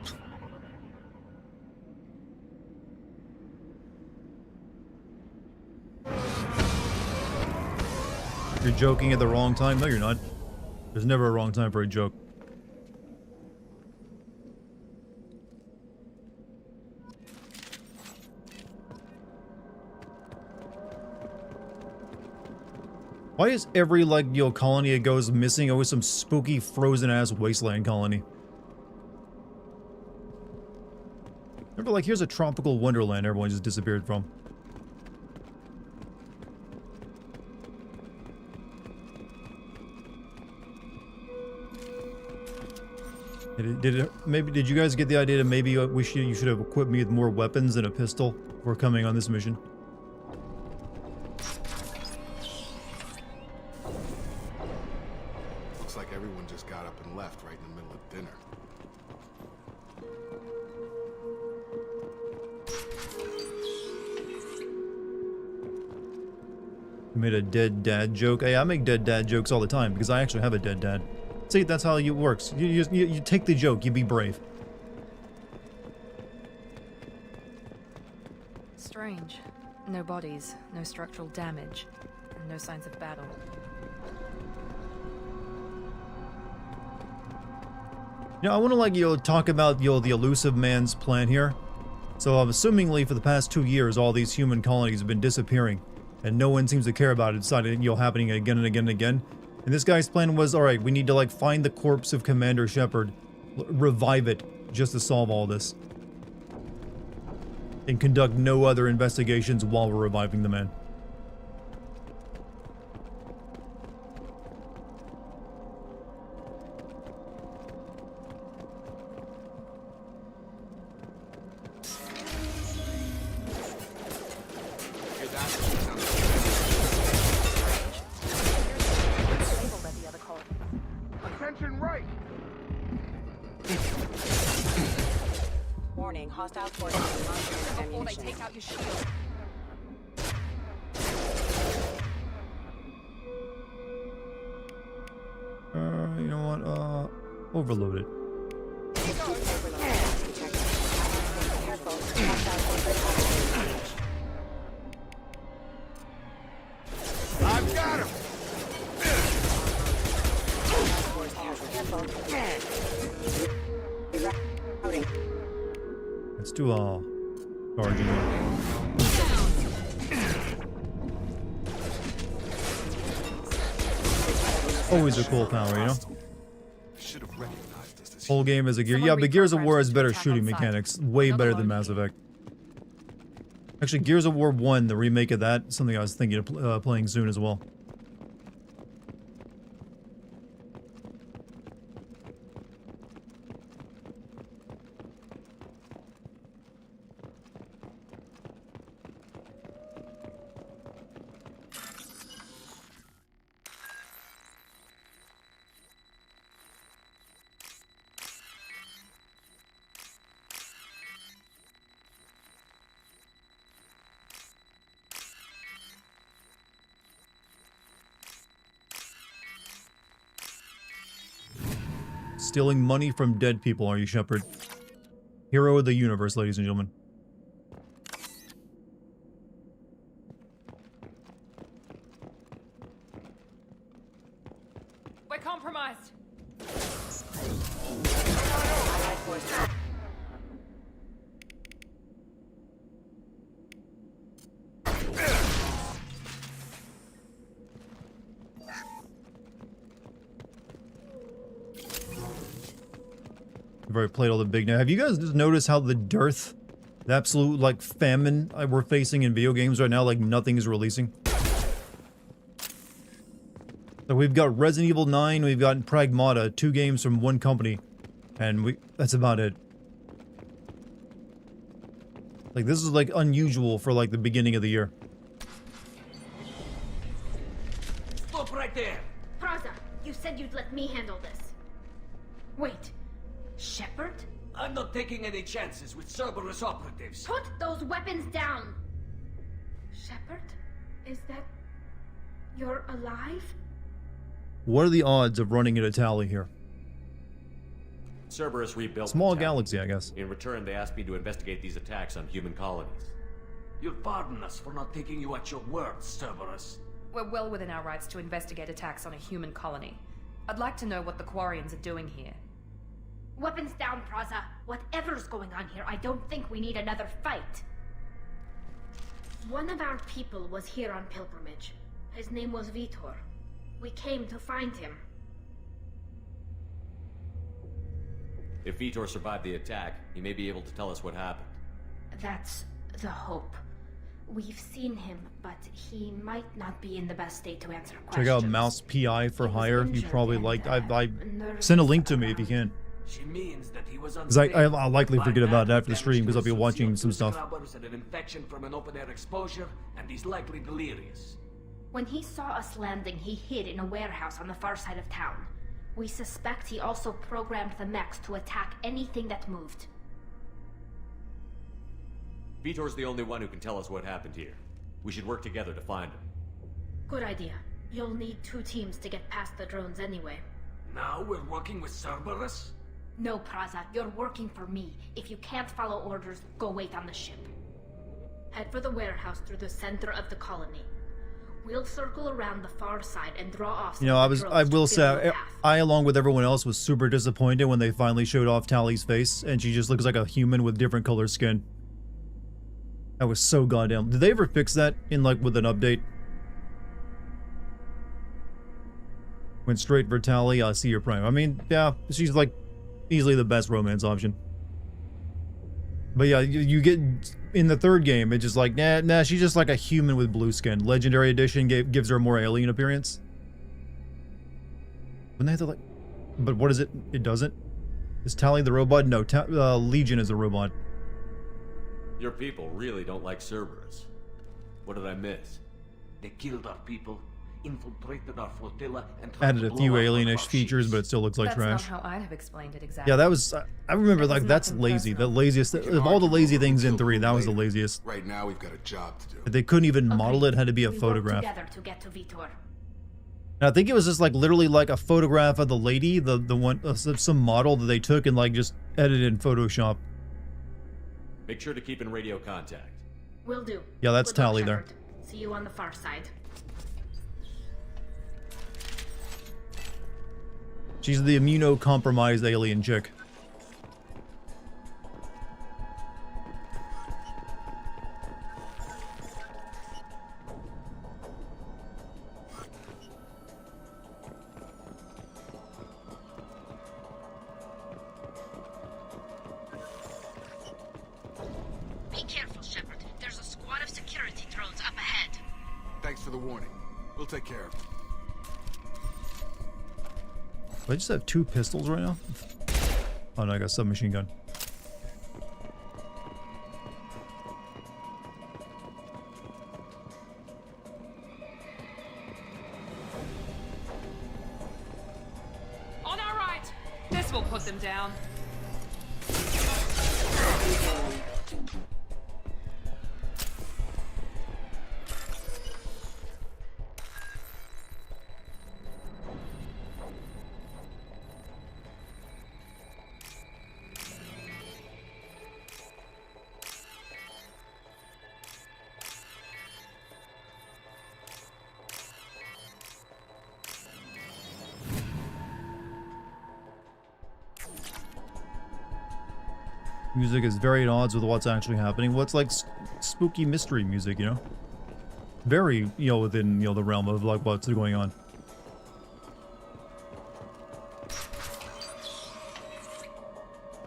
You're joking at the wrong time? No, you're not. There's never a wrong time for a joke. Why is every, like, colony it goes missing always some spooky, frozen-ass wasteland colony? Remember, like, here's a tropical wonderland everyone just disappeared from. Did you guys get the idea that maybe you should have equipped me with more weapons and a pistol before coming on this mission? Looks like everyone just got up and left right in the middle of dinner. You made a dead dad joke. Hey, I make dead dad jokes all the time because I actually have a dead dad. See, that's how it works. You take the joke, you be brave. Strange. No bodies, no structural damage, and no signs of battle. I want to talk about the elusive man's plan here. So assumingly for the past 2 years, all these human colonies have been disappearing, and no one seems to care about it. Decided happening again and again and again. And this guy's plan was, all right, we need to find the corpse of Commander Sheppard, revive it, just to solve all this, and conduct no other investigations while we're reviving the man. Attention right! Warning, hostile forces launching Before they ammunition. take out your shield. You know what? Overload it. I've got him! Let's do Dartigan. always a cool power, you know? Should have recognized us as Whole game is a gear. Yeah, but Gears of War has better shooting mechanics. Way better than Mass Effect. Actually, Gears of War 1, the remake of that, something I was thinking of playing soon as well. Stealing money from dead people, are you, Sheppard? Hero of the universe, ladies and gentlemen. We're compromised. I've already played all the big now. Have you guys just noticed how the dearth, the absolute like famine we're facing in video games right now? Like nothing is releasing. So we've got Resident Evil 9, we've got Pragmata, 2 games from one company, and that's about it. Like this is like unusual for like the beginning of the year. Stop right there! Praza, you said you'd let me handle this. Wait. Sheppard? I'm not taking any chances with Cerberus operatives. Put those weapons down! Sheppard? Is that... you're alive? What are the odds of running into tally here? Cerberus rebuilt Small the town. galaxy, I guess. In return, they asked me to investigate these attacks on human colonies. You'll pardon us for not taking you at your word, Cerberus. We're well within our rights to investigate attacks on a human colony. I'd like to know what the Quarians are doing here. Weapons down, Praza. Whatever's going on here, I don't think we need another fight. One of our people was here on pilgrimage. His name was Vitor. We came to find him. If Vitor survived the attack, he may be able to tell us what happened. That's the hope. We've seen him, but he might not be in the best state to answer questions. Check out Mouse PI for hire. You probably like. I send a link to me if you can. She means that he was Because I'll likely forget about it after the stream because I'll be watching some stuff. And an infection from an open-air exposure, and he's likely delirious. When he saw us landing, he hid in a warehouse on the far side of town. We suspect he also programmed the mechs to attack anything that moved. Vitor's the only one who can tell us what happened here. We should work together to find him. Good idea. You'll need 2 teams to get past the drones anyway. Now we're working with Cerberus? No, Praza, you're working for me. If you can't follow orders, go wait on the ship. Head for the warehouse through the center of the colony. We'll circle around the far side and draw off. You know, I will say, I along with everyone else was super disappointed when they finally showed off Tally's face and she just looks like a human with different colored skin. That was so goddamn. Did they ever fix that in like with an update? Went straight for Tally. I see your prime. I mean, yeah, she's like easily the best romance option. But yeah, you get in the 3rd game, it's just like, nah, she's just like a human with blue skin. Legendary Edition gives her a more alien appearance. Wouldn't they have to like... But what is it? It doesn't? Is Tally the robot? No, Legion is a robot. Your people really don't like Cerberus. What did I miss? They killed our people, infiltrated our flotilla, and Added a few alienish features, but it still looks like trash. That's not how I'd have explained it exactly. Yeah, that was... I remember, like, that's lazy. The laziest... Of all the lazy things in 3, that was the laziest. Right now, we've got a job to do. They couldn't even model it. Had to be a photograph. Together to get to Vitor. And I think it was just, like, literally, like, a photograph of the lady, the one... some model that they took and, like, just edited in Photoshop. Make sure to keep in radio contact. Will do. Yeah, that's Good luck, Tally there. Sheppard. See you on the far side. She's the immunocompromised alien chick. Be careful, Sheppard. There's a squad of security drones up ahead. Thanks for the warning. We'll take care of it. Do I just have 2 pistols right now? Oh no, I got a submachine gun. On our right! This will put them down. Music is very at odds with what's actually happening. What's like spooky mystery music, you know? Very, you know, within, you know, the realm of like what's going on.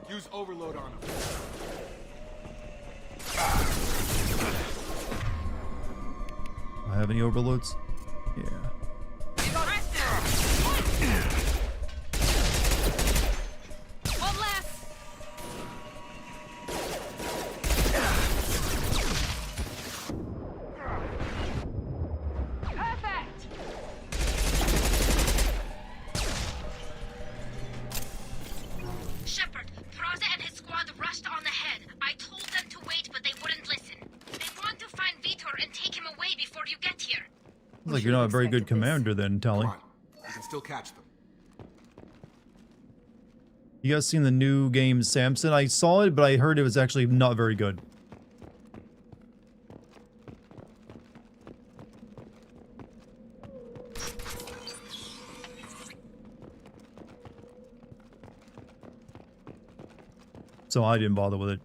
Use overload on him. I have any overloads? Yeah. One less. Perfect. Sheppard, Praza and his squad rushed on ahead. I told them to wait, but they wouldn't listen. They want to find Vitor and take him away before you get here. Looks like you're not a very good commander then, Tally. Come on. We can still catch them. You guys seen the new game Samson? I saw it, but I heard it was actually not very good. So I didn't bother with it.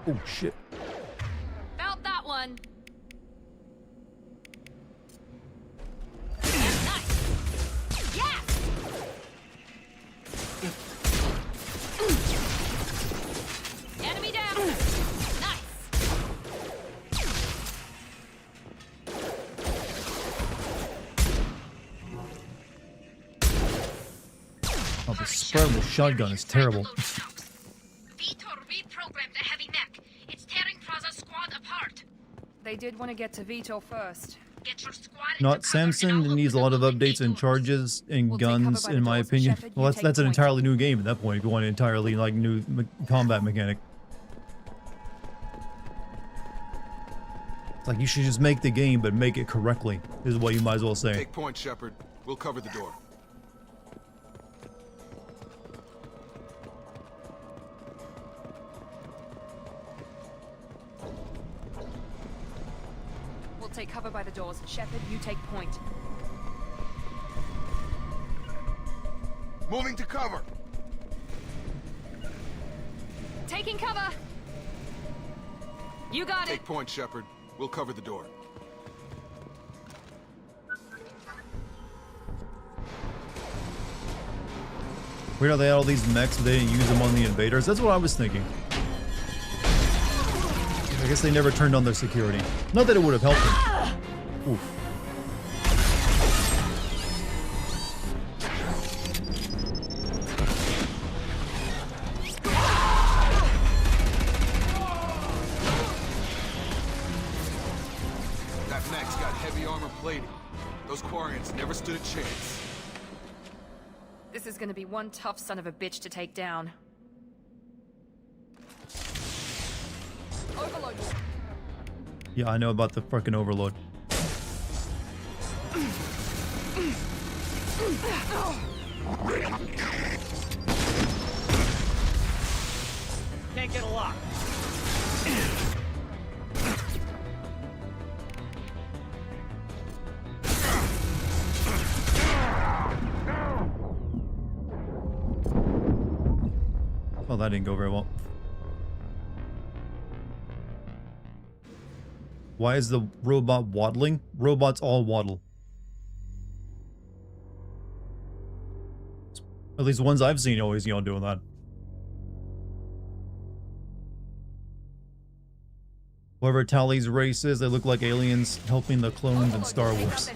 Oh shit. Felt that one. Yes. Enemy down. Nice. Oh, the spread of the shotgun is terrible. Vitor reprogrammed the heavy mech. It's tearing Praza's squad apart. They did want to get to Vitor first. Get your squad Not Samson needs a lot of updates and charges and guns, in my opinion. Well, that's an entirely new game at that point. If you want an entirely like new combat mechanic, it's like you should just make the game, but make it correctly. Is what you might as well say. Take point, Sheppard. We'll cover the door. We'll take cover by the doors. Sheppard, you take point. Moving to cover. Taking cover. You got it. Take point, Sheppard. We'll cover the door. Weird how they had all these mechs, but they didn't use them on the invaders. That's what I was thinking. I guess they never turned on their security. Not that it would have helped them. Oof. That mech's got heavy armor plating. Those Quarians never stood a chance. This is gonna be one tough son of a bitch to take down. Overload. Yeah, I know about the fucking overload. Can't get a lock. Well, that didn't go very well. Why is the robot waddling? Robots all waddle. At least the ones I've seen always, you know, doing that. Whoever Tali's race is, they look like aliens helping the clones in Star Wars.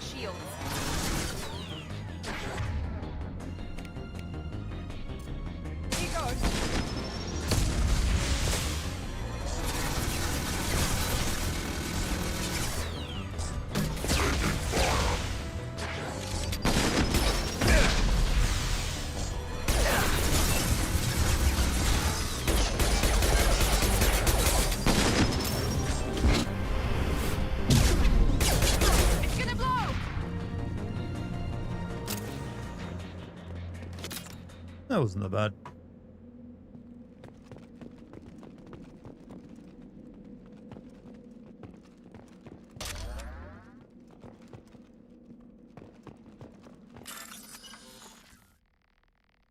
That wasn't that bad.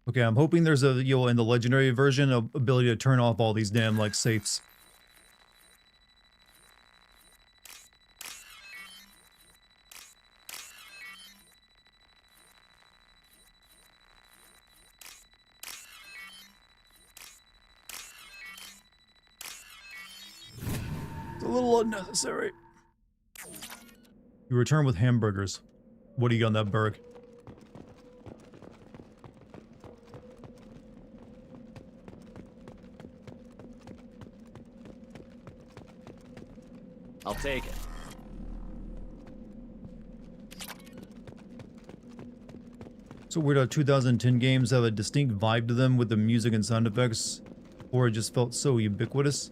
Okay, I'm hoping there's a, you know, in the legendary version, a ability to turn off all these damn, like, safes. It's a little unnecessary. You return with hamburgers. What do you got in that burg? I'll take it. So weird how 2010 games have a distinct vibe to them with the music and sound effects, or it just felt so ubiquitous.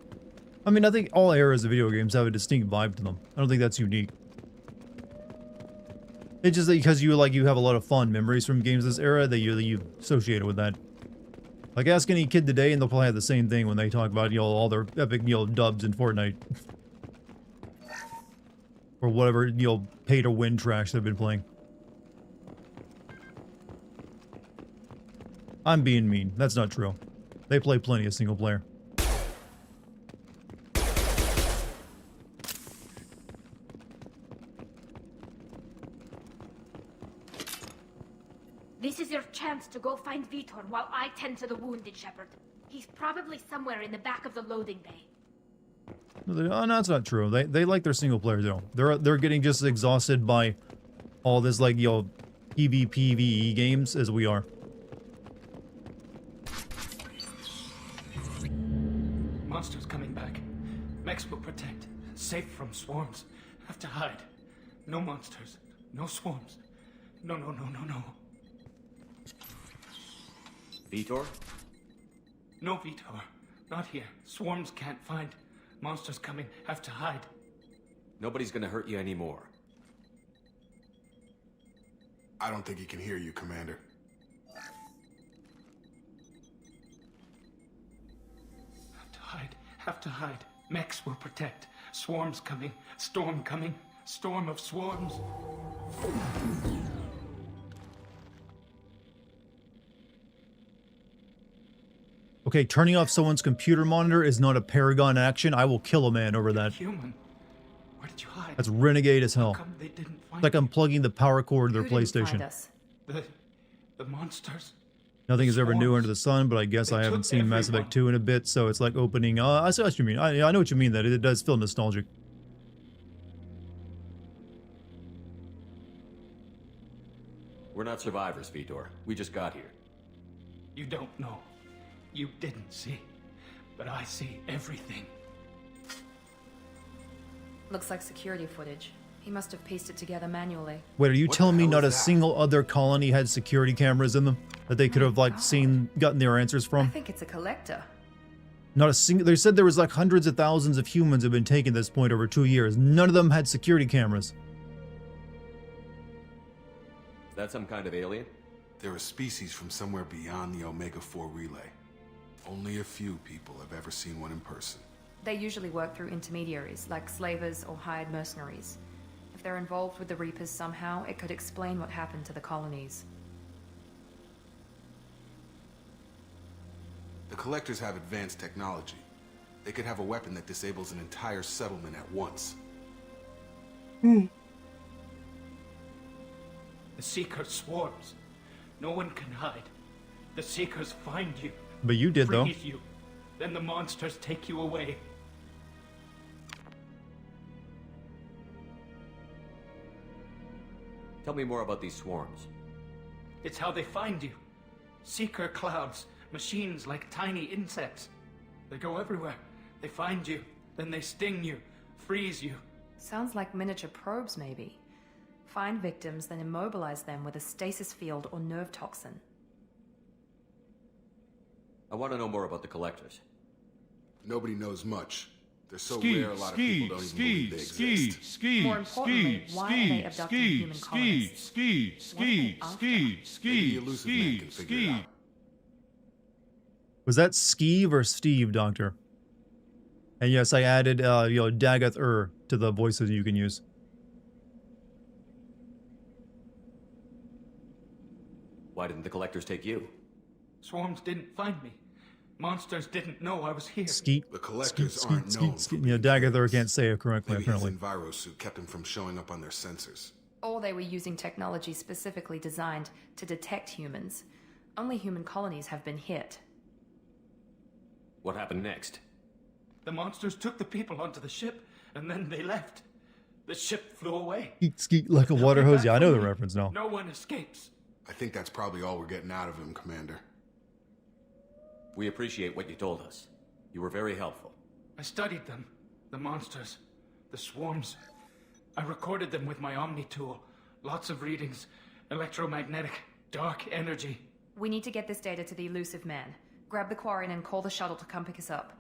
I mean, I think all eras of video games have a distinct vibe to them. I don't think that's unique. It's just that because you have a lot of fond memories from games this era that you associate it with that. Like, ask any kid today and they'll probably have the same thing when they talk about, you know, all their epic, you know, dubs in Fortnite. Or whatever, you know, pay-to-win trash they've been playing. I'm being mean. That's not true. They play plenty of single player. This is your chance to go find Vitor while I tend to the wounded, Sheppard. He's probably somewhere in the back of the loading bay. Oh, no, that's not true. They like their single player though. They're getting just as exhausted by all this, like, you know, PvPvE games as we are. Monsters coming back. Mechs will protect. Safe from swarms. Have to hide. No monsters. No swarms. No. Vitor? No Vitor. Not here. Swarms can't find. Monsters coming. Have to hide. Nobody's gonna hurt you anymore. I don't think he can hear you, Commander. Have to hide. Mechs will protect. Swarms coming. Storm coming. Storm of swarms. Okay, turning off someone's computer monitor is not a Paragon action. I will kill a man over that. Human. Where did you hide? That's renegade as hell. How come they didn't find It's like unplugging the power cord to their Who didn't PlayStation. find us? The monsters. Nothing is ever new under the sun, but I guess I haven't seen Mass Effect 2 in a bit, so it's like opening... I see what you mean. I know what you mean, that it does feel nostalgic. We're not survivors, Vitor. We just got here. You don't know. You didn't see. But I see everything. Looks like security footage. He must have pieced it together manually. Wait, are you telling me not a single other colony had security cameras in them? That they could have, like, gotten their answers I from? think it's a collector. Not a single... They said there was, like, hundreds of thousands of humans have been taken at this point over 2 years. None of them had security cameras. Is that some kind of alien? They're a species from somewhere beyond the Omega-4 relay. Only a few people have ever seen one in person. They usually work through intermediaries, like slavers or hired mercenaries. If they're involved with the Reapers somehow, it could explain what happened to the colonies. The Collectors have advanced technology. They could have a weapon that disables an entire settlement at once. Hmm. The Seeker swarms. No one can hide. The Seekers find you. But you did, though. Freeze you. Then the monsters take you away. Tell me more about these swarms. It's how they find you. Seeker clouds, machines like tiny insects. They go everywhere. They find you, then they sting you, freeze you. Sounds like miniature probes, maybe. Find victims, then immobilize them with a stasis field or nerve toxin. I want to know more about the collectors. Nobody knows much. They're so rare, a lot of people don't even believe they exist. More importantly, why are they abducting human colonists? Maybe the elusive man can figure it out. Was that Skeeve or Steve, Doctor? And yes, I added, Dagath to the voices you can use. Why didn't the collectors take you? Swarms didn't find me. Monsters didn't know I was here. Skeet. The collectors aren't known for being Dagath can't say it correctly, Maybe apparently. his enviro suit kept him from showing up on their sensors. Or they were using technology specifically designed to detect humans. Only human colonies have been hit. What happened next? The monsters took the people onto the ship, and then they left. The ship flew away. Skeet like a water hose. Yeah, I know the reference now. No one escapes. I think that's probably all we're getting out of him, Commander. We appreciate what you told us. You were very helpful. I studied them. The monsters. The swarms. I recorded them with my Omni tool. Lots of readings. Electromagnetic. Dark energy. We need to get this data to the elusive man. Grab the Quarian and call the shuttle to come pick us up.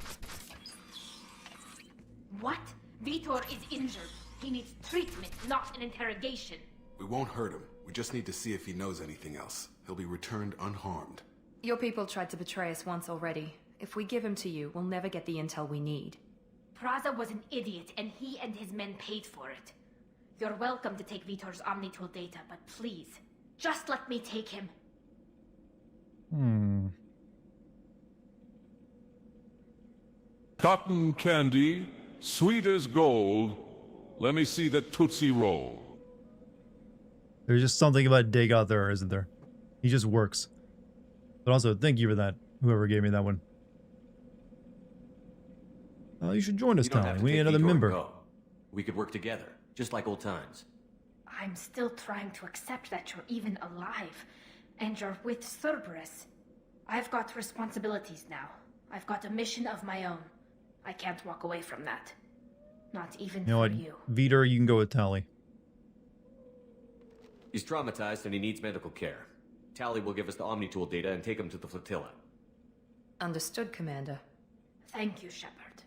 What? Vitor is injured. He needs treatment, not an interrogation. We won't hurt him. We just need to see if he knows anything else. He'll be returned unharmed. Your people tried to betray us once already. If we give him to you, we'll never get the intel we need. Praza was an idiot, and he and his men paid for it. You're welcome to take Vitor's Omnitool data, but please, just let me take him. Cotton candy, sweet as gold. Let me see that Tootsie Roll. There's just something about Dagath there, isn't there? He just works. But also, thank you for that, whoever gave me that one. You should join us, You don't have Tally. to We need take another Vitor and member. go. We could work together, just like old times. I'm still trying to accept that you're even alive, and you're with Cerberus. I've got responsibilities now. I've got a mission of my own. I can't walk away from that. Not even You know for what? you. Vitor, you can go with Tally. He's traumatized and he needs medical care. Tally will give us the Omnitool data and take him to the flotilla. Understood, Commander. Thank you, Sheppard.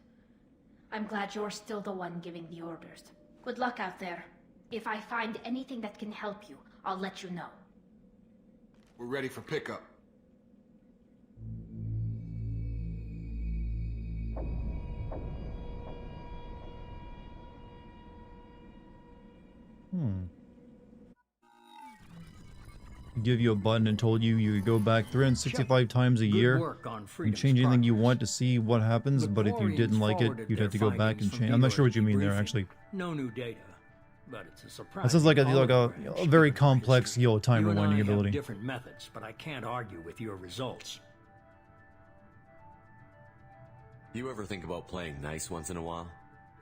I'm glad you're still the one giving the orders. Good luck out there. If I find anything that can help you, I'll let you know. We're ready for pickup. Give you a button and told you you could go back 365 times a year work on and Freedom's change anything you progress. want to see what happens, but if you didn't like it, you'd have to go back and change. I'm not sure what you mean there, actually. No new data, but it's a surprise. That sounds like a very complex, time You and I rewinding have ability. different methods, but I can't argue with your results. You ever think about playing nice once in a while?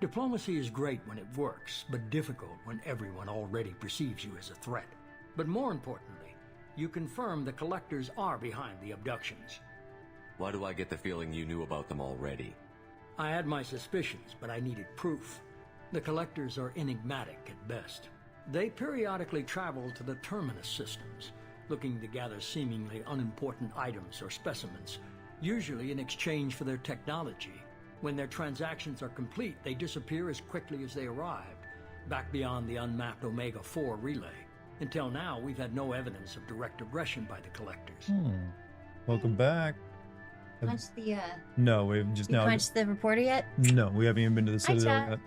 Diplomacy is great when it works, but difficult when everyone already perceives you as a threat. But more importantly, you confirm the collectors are behind the abductions. Why do I get the feeling you knew about them already? I had my suspicions, but I needed proof. The collectors are enigmatic at best. They periodically travel to the terminus systems, looking to gather seemingly unimportant items or specimens, usually in exchange for their technology. When their transactions are complete, they disappear as quickly as they arrived, back beyond the unmapped Omega-4 relay. Until now, we've had no evidence of direct aggression by the collectors. Welcome back. Punched the, No, we've just you now. punched the reporter yet? No, we haven't even been to the Hi, Citadel Chad. yet.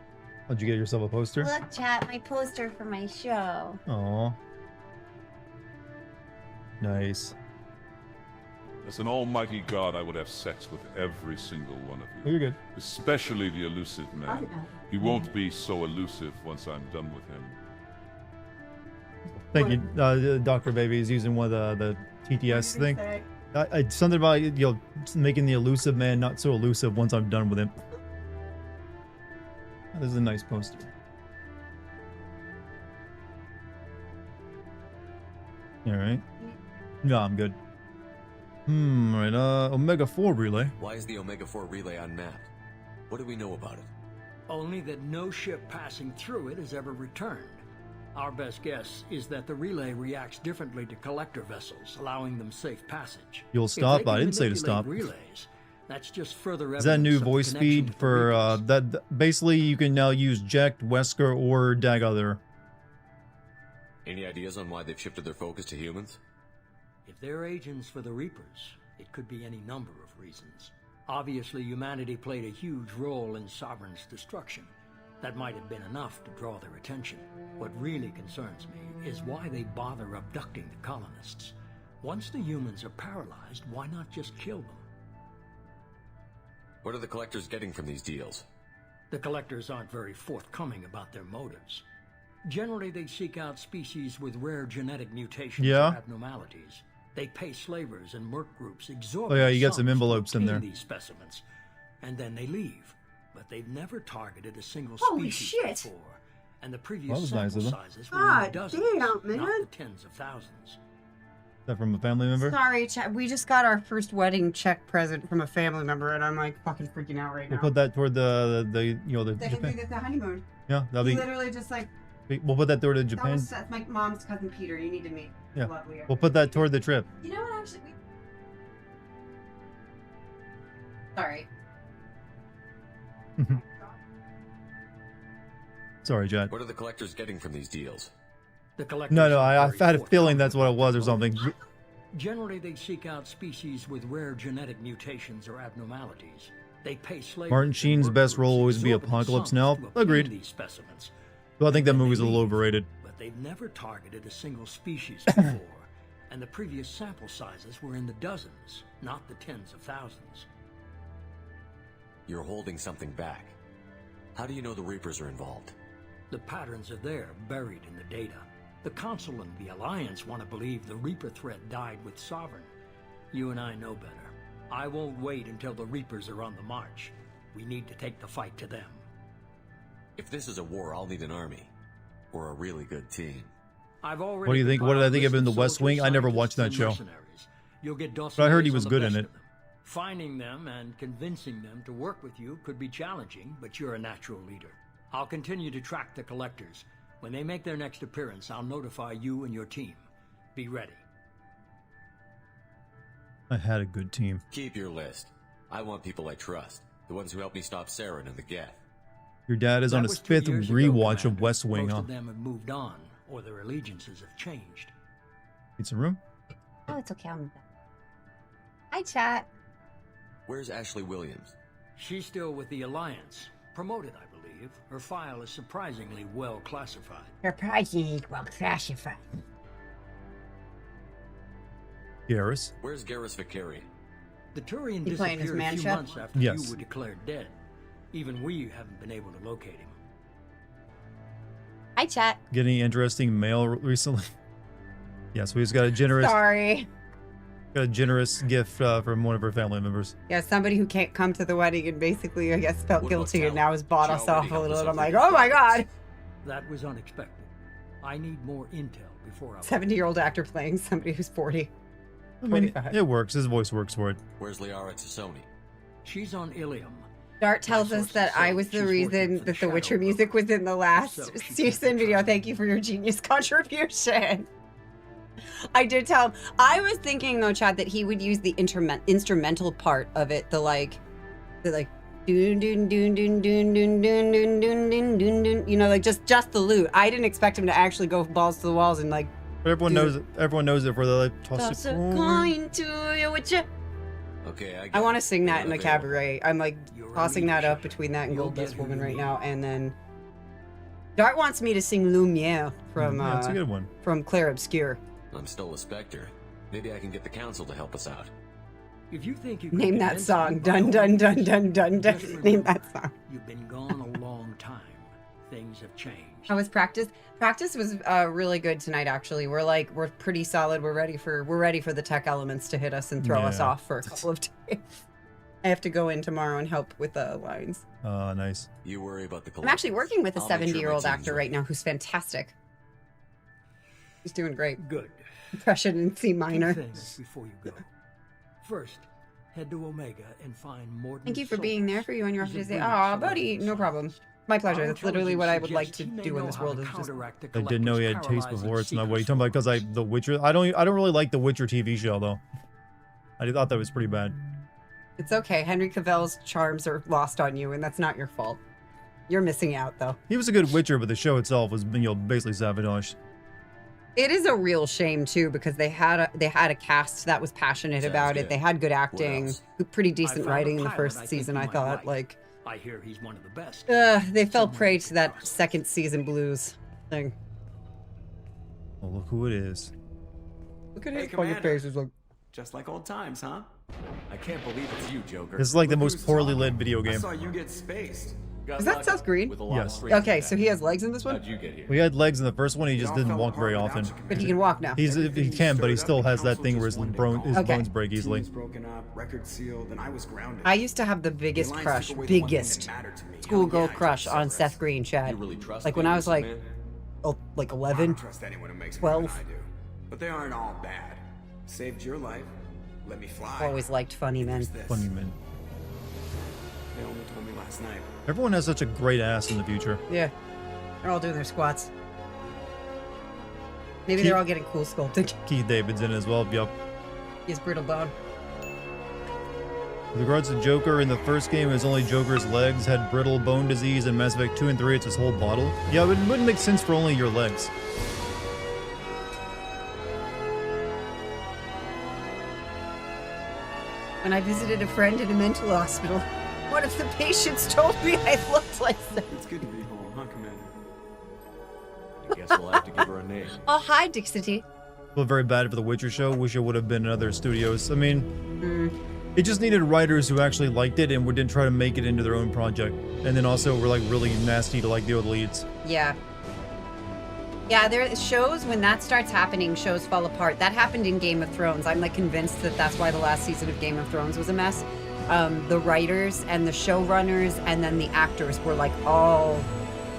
How'd you get yourself a poster? Look, chat, my poster for my show. Aw. Nice. As an almighty god, I would have sex with every single one of you. You're good. Especially the elusive man. He won't be so elusive once I'm done with him. Thank you, Dr. Baby is using one of the TTS thing. Something about, you know, making the elusive man not so elusive once I'm done with him. This is a nice poster. Alright. No, I'm good. Right, Omega-4 relay. Why is the Omega-4 relay unmapped? What do we know about it? Only that no ship passing through it has ever returned. Our best guess is that the relay reacts differently to collector vessels, allowing them safe passage. You'll stop? I didn't say to stop. Relays, that's just further Is that new evidence of voice the connection feed for, basically you can now use Jekt, Wesker, or Dagather. Any ideas on why they've shifted their focus to humans? If they're agents for the Reapers, it could be any number of reasons. Obviously, humanity played a huge role in Sovereign's destruction. That might have been enough to draw their attention. What really concerns me is why they bother abducting the colonists. Once the humans are paralyzed, why not just kill them? What are the collectors getting from these deals? The collectors aren't very forthcoming about their motives. Generally, they seek out species with rare genetic mutations or abnormalities. They pay slavers and merc groups exorbitant Oh yeah, you got some sums envelopes to in obtain there. these specimens, and then they leave. But they've never targeted a single Holy species shit. before, and the previous Well, that was nice sample of them. sizes were in the God dozens, damn, not man. the tens of thousands. Is that from a family member? Sorry, we just got our first wedding check present from a family member, and I'm like fucking freaking out right now. We'll put that toward the you know, the Japan. The honeymoon. Yeah, that'll be. Literally just like. We'll put that toward the That Japan. was that's my mom's cousin Peter. You need to meet. Yeah, Lovely. we'll put that toward the trip. You know what? Actually, sorry. Sorry, Jet. What are the collectors getting from these deals? The collectors No, are I very had a feeling that's what it was or something. Generally, they seek out species with rare genetic mutations or abnormalities. They pay slavers. Martin Sheen's best role will always be Apocalypse Now. Agreed. These specimens, Well, I think that movie's a little overrated. but they've never targeted a single species before, and the previous sample sizes were in the dozens, not the tens of thousands. You're holding something back. How do you know the Reapers are involved? The patterns are there, buried in the data. The Council and the Alliance want to believe the Reaper threat died with Sovereign. You and I know better. I won't wait until the Reapers are on the march. We need to take the fight to them. If this is a war, I'll need an army. Or a really good team. I've already What do you think? What did I think of in The West Wing? I never watched that show. You'll get But I heard he was dossiers on the good in best it. of them. Finding them and convincing them to work with you could be challenging, but you're a natural leader. I'll continue to track the collectors. When they make their next appearance, I'll notify you and your team. Be ready. I had a good team. Keep your list. I want people I trust. The ones who helped me stop Saren and the Geth. Your dad is That on was his 2 fifth years ago, rewatch of Commander. West Wing, Most huh? of them have moved on, or their allegiances have changed. Need some room? Oh, it's okay. I'll move that. Hi, chat. Where's Ashley Williams? She's still with the Alliance. Promoted, I believe. Her file is surprisingly well classified. Surprisingly well classified. Garrus? Where's Garrus Vicari? The Turian He playing his disappeared a few manship? months after Yes. you were declared dead. Even we haven't been able to locate him. Hi, chat. Get any interesting mail recently? Yes, we just got a generous Sorry. gift from one of our family members. Yeah, somebody who can't come to the wedding and basically, I guess, felt What about guilty and talent? now has bought She us already off a helped little. us And I'm with like, the oh my god. That was unexpected. I need more intel before I... 70-year-old actor playing somebody who's 40. I mean, 45. it works. His voice works for it. Where's Liara Tassoni? She's on Ilium. Dart tells us that I was the reason that the Witcher music was in the last season video. Thank you for your genius contribution. I did tell him. I was thinking though, Chad, that he would use the instrumental part of it, the doon doon doon doon doon doon doon doon doon doon doon doon, you know, like just the loot. I didn't expect him to actually go balls to the walls and like. But everyone knows it. Everyone knows it for the like, Toss a coin to you, Witcher. Okay, I want to sing that in a cabaret. I'm like You're tossing that up between that and Gold Dust Woman right now, and then Dart wants me to sing Lumiere from Yeah, that's a good one. from Claire Obscure. I'm still a Spectre. Maybe I can get the Council to help us out. If you think you can Name that convince song. me, Dun dun dun dun dun dun. just Name remember, that song. You've been gone a long time. Things have changed. How was practice? Practice was really good tonight. Actually, we're pretty solid. We're ready for the tech elements to hit us and throw us Yeah. off for a couple of days. I have to go in tomorrow and help with the lines. Nice. You worry about the I'm actually working with a I'll make sure my 70-year-old team's actor right now who's fantastic. He's doing great. Good. Impression in C minor. Two things before you go. First, head to Omega and find Morton. Thank you for being there for you and your He's a office today. brilliant Aw, buddy, no problem. My pleasure. Our That's literally what I would like intelligence to suggests he do may in know this how world. to Is just counteract the I didn't know he had Collector's taste before. paralyzing It's not what secret you talking about because The Witcher. I don't really like The Witcher TV show though. I thought that was pretty bad. It's okay. Henry Cavill's charms are lost on you, and that's not your fault. You're missing out, though. He was a good Witcher, but the show itself was basically sabotaged. It is a real shame too, because they had a cast that was passionate Sounds about good. it. They had good acting, else? pretty I decent found a writing in the pilot first I think season. you I might thought, like. I hear he's one of the best. they fell prey to that second season blues thing. Oh, look who it is. Look at Hey, his fucking Commander. face. It's like, Just like old times, huh? I can't believe it's you, Joker. This is like the Look most who's poorly talking. led video I game. saw you get spaced. Got is that lucky Seth Green? with a lot of Yes. strings Okay, attached. so he has legs in this one, How'd you get here? We had legs in the first one. He It just all didn't fell walk very apart without often. you, but he Commander. can walk now. He can, but he Showed still up, has the that thing where his, council just one day his Okay. bones break easily. Teams broken up, record sealed, and I was grounded. I used to have the The biggest Alliance crush, took away the one thing that biggest mattered to me. Hell schoolgirl yeah, I took crush on Cerberus. Seth Green, Chad. You really trust Like me, when I was like, man? like I 11. don't trust anyone who makes 12. more than I do. But they aren't all bad. Saved your life. Let me fly. Always liked funny men. There's this. Funny man. They only told me last night. Everyone has such a great ass in the future. Yeah, they're all doing their squats. Maybe Keith- they're all getting cool sculpted. Keith David's in it as well. Yup. He's brittle bone. With regards to Joker, in the first game, it was only Joker's legs, had brittle bone disease, and Mass Effect 2 and 3, it's his whole bottle. Yeah, it wouldn't make sense for only your legs. When I visited a friend in a mental hospital, one of the patients told me I looked like that. It's good to be home, huh, Commander? I guess we'll have to give her a name. Oh, hi, Dixity. Feel very bad for the Witcher show. Wish it would have been in other studios. I mean, Mm. it just needed writers who actually liked it and didn't try to make it into their own project. And then also were like really nasty to like the other leads. Yeah. Yeah, there shows when that starts happening, shows fall apart. That happened in Game of Thrones. I'm like convinced that that's why the last season of Game of Thrones was a mess. The writers and the showrunners and then the actors were like all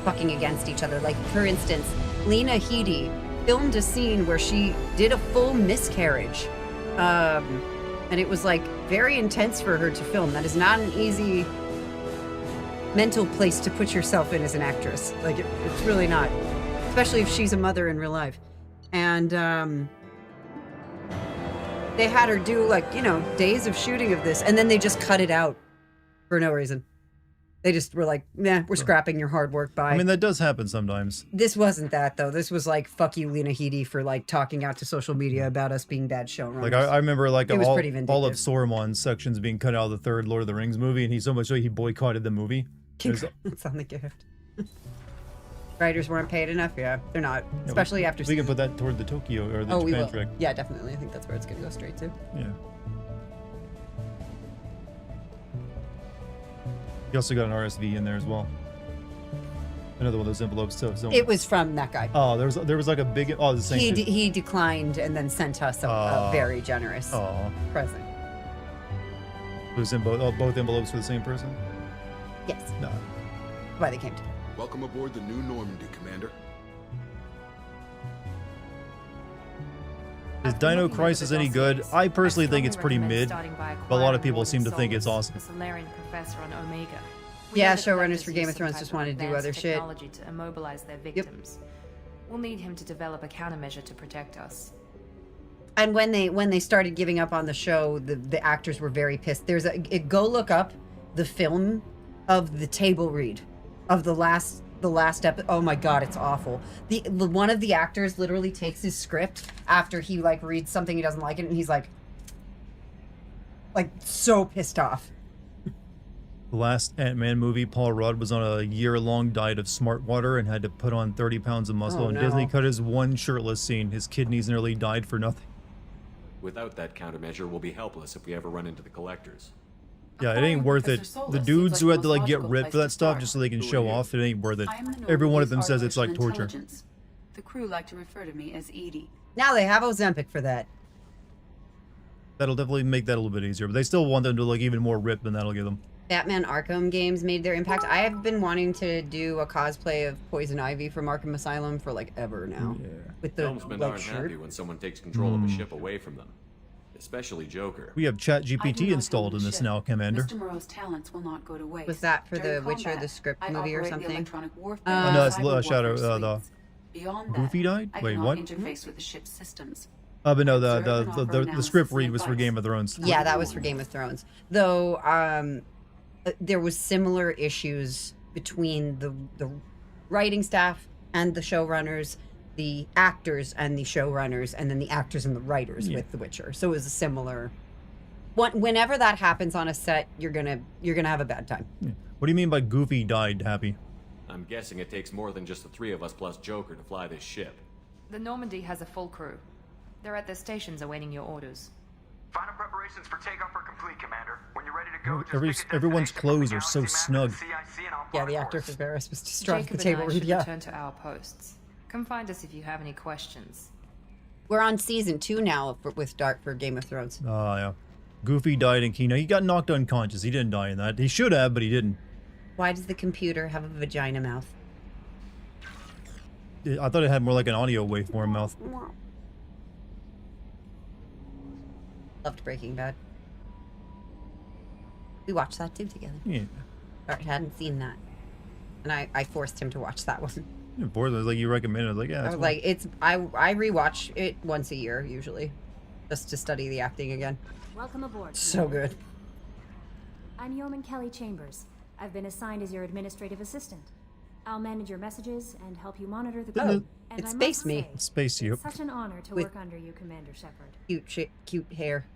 fucking against each other. Like for instance, Lena Headey filmed a scene where she did a full miscarriage. And it was like very intense for her to film. That is not an easy mental place to put yourself in as an actress. Like it's really not. Especially if she's a mother in real life. And they had her do like, days of shooting of this, and then they just cut it out for no reason. They just were like, nah, we're scrapping your hard work by. I mean, that does happen sometimes. This wasn't that though. This was like, fuck you, Lena Headey, for like talking out to social media about us being bad showrunners. Like, I remember like It was all pretty of vindictive. Sauron's sections being cut out of the third Lord of the Rings movie, and he so much so he boycotted the movie. There's- It's on the gift. Writers weren't paid enough. Yeah, they're not. Yeah, Especially after. we can put that toward the Tokyo or the Oh, we Japan will. track. Yeah, definitely. I think that's where it's gonna go straight to. Yeah. You also got an RSV in there as well. Another one of those envelopes. So It was from that guy. Oh, there was like a big. Oh, the same. He declined and then sent us a very generous present. It was in both envelopes for the same person. Yes. No. Why they came together. Welcome aboard the New Normandy, Commander. Is Dino Crisis any good? I personally think it's pretty mid, but a lot of people seem to think it's awesome. Solarian professor on Omega. Yeah, showrunners for Game of Thrones just wanted to do other shit. Technology to immobilize their victims. We'll need him to develop a countermeasure to protect us. And when they started giving up on the show, the actors were very pissed. There's go look up the film of the table read of the last episode. Oh my god, it's awful. The one of the actors literally takes his script after he like reads something he doesn't like it, and he's like so pissed off. The last Ant-Man movie, Paul Rudd was on a year-long diet of smart water and had to put on 30 pounds of muscle. Oh, and no. Disney cut his one shirtless scene. His kidneys nearly died for nothing. Without that countermeasure, we'll be helpless if we ever run into the collectors. Yeah, it ain't worth it. The dudes who had to like get ripped for that stuff just so they can show off, it ain't worth it. Every one of them says it's like torture. The crew like to refer to me as Edie. Now they have Ozempic for that. That'll definitely make that a little bit easier, but they still want them to look even more ripped than that'll give them. Batman Arkham games made their impact. I have been wanting to do a cosplay of Poison Ivy from Arkham Asylum for like ever now. Yeah. With the Helmsmen white aren't shirt. happy when someone takes control of a ship away from them. Especially Joker. We have ChatGPT installed in this now, Commander. Mr. Moreau's talents will not go to waste. Was that for During The Witcher, combat, the script I movie or operate the something? electronic warfare Oh, no, it's cyber Shadow, warfare the suites. Beyond Goofy that, died? I Wait, cannot what? interface with the ship's systems. But no, Observe and offer the analysis script and read was for advice. Game of Thrones. Yeah, that was for Game of Thrones. Though there was similar issues between the writing staff and the showrunners, the actors and the showrunners, and then the actors and the writers with The Witcher. So it was a similar. Whenever that happens on a set, you're gonna have a bad time. Yeah. What do you mean by Goofy died, Happy? I'm guessing it takes more than just the three of us plus Joker to fly this ship. The Normandy has a full crew. They're at their stations awaiting your orders. Final preparations for takeoff are complete, Commander. When you're ready to go, just Everyone's clothes are so snug. Yeah, the actor for Varys was distraught at Jacob the table and I read. should Yeah, return to our posts. Come find us if you have any questions. we're on season 2 now with Dark for Game of Thrones. Oh, yeah. Goofy died in Kino. He got knocked unconscious. He didn't die in that. He should have, but he didn't. Why does the computer have a vagina mouth? I thought it had more like an audio waveform mouth. Loved Breaking Bad. We watched that too together. Yeah. Art hadn't seen that, and I forced him to watch that one. Yeah, it was like you recommended. I was like, yeah. I That's was like, it's I rewatch it once a year usually, just to study the acting again. Welcome aboard. So Commander. good. I'm Yeoman Kelly Chambers. I've been assigned as your administrative assistant. I'll manage your messages and help you monitor the crew. And It's I Space must Me. say, It's Space You. It's such an honor to With- work under you, Commander Sheppard. Cute hair.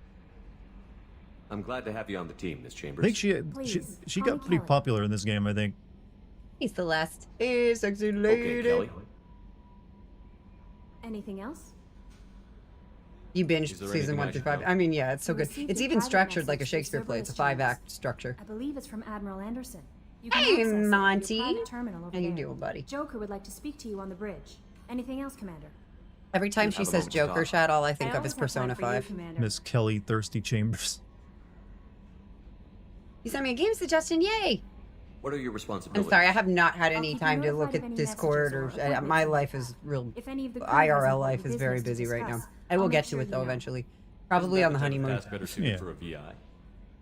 I'm glad to have you on the team, Miss I Chambers. think she Please, got call me pretty Kelly. popular in this game, I think. He's the last. Hey, sexy lady. Okay, Kelly. Anything else? You binged Is there season anything 1 I through should 5. know? I mean, yeah, it's so We good. received It's a even private structured like a message through Shakespeare play. It's a Cerberus 5-act channels. structure. I believe it's from Admiral Anderson. You can Hey, access it through your Monty. private terminal over How you there. doing, buddy? Joker would like to speak to you on the bridge. Anything else, Commander? Every time You she have a says moment to Joker talk. shot, all I think I of is always have time Persona for you, 5. Commander. Miss Kelly Thirsty Chambers. You sent me a game suggestion, yay! What are your I'm responsibilities? sorry, I have not had I'll any keep time you to look notified at of any Discord messages or or my appointments life you is have. real. If any of the crew has IRL important life is very business to busy right now. discuss, I will I'll get make to sure it you though know. eventually. Probably on the honeymoon. That's better suited Yeah. for a VI.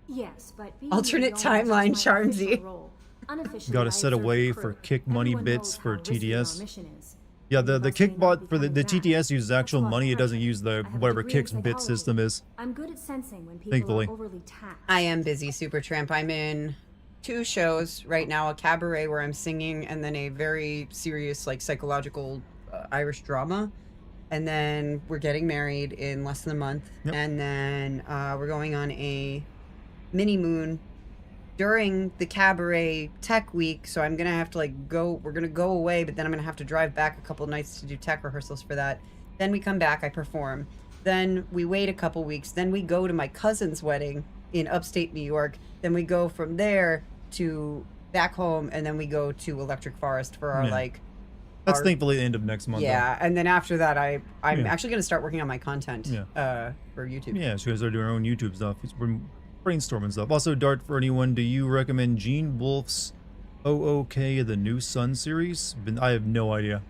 Yes, but being Alternate the only timeline, just my Charmsy. official role. Unofficially, Got I to set observe away the for crew. kick money Everyone bits knows for how risky our TDS. mission is. Yeah, Any the of us may kick not bot be for the coming back. TTS uses actual That's money. It why doesn't use the I have a whatever degree in kicks bit psychology. system is. I'm good at sensing when people Thankfully. are overly taxed. I am busy, Supertramp. I'm in 2 shows right now, a cabaret where I'm singing, and then a very serious, like, psychological Irish drama. And then we're getting married in less than a month. Yep. And then we're going on a mini moon during the cabaret tech week. So I'm going to have to, like, we're going to go away, but then I'm going to have to drive back a couple nights to do tech rehearsals for that. Then we come back, I perform. Then we wait a couple weeks. Then we go to my cousin's wedding in upstate New York. Then we go from there to back home, and then we go to Electric Forest for our Yeah. like. That's our- thankfully the end of next month. though. Yeah, and then after that, I'm Yeah. actually going to start working on my content. Yeah. For YouTube. Yeah, she guys are doing her own YouTube stuff. It's been brainstorming stuff. Also, Dart, for anyone, do you recommend Gene Wolfe's OOK, the New Sun series? I have no idea.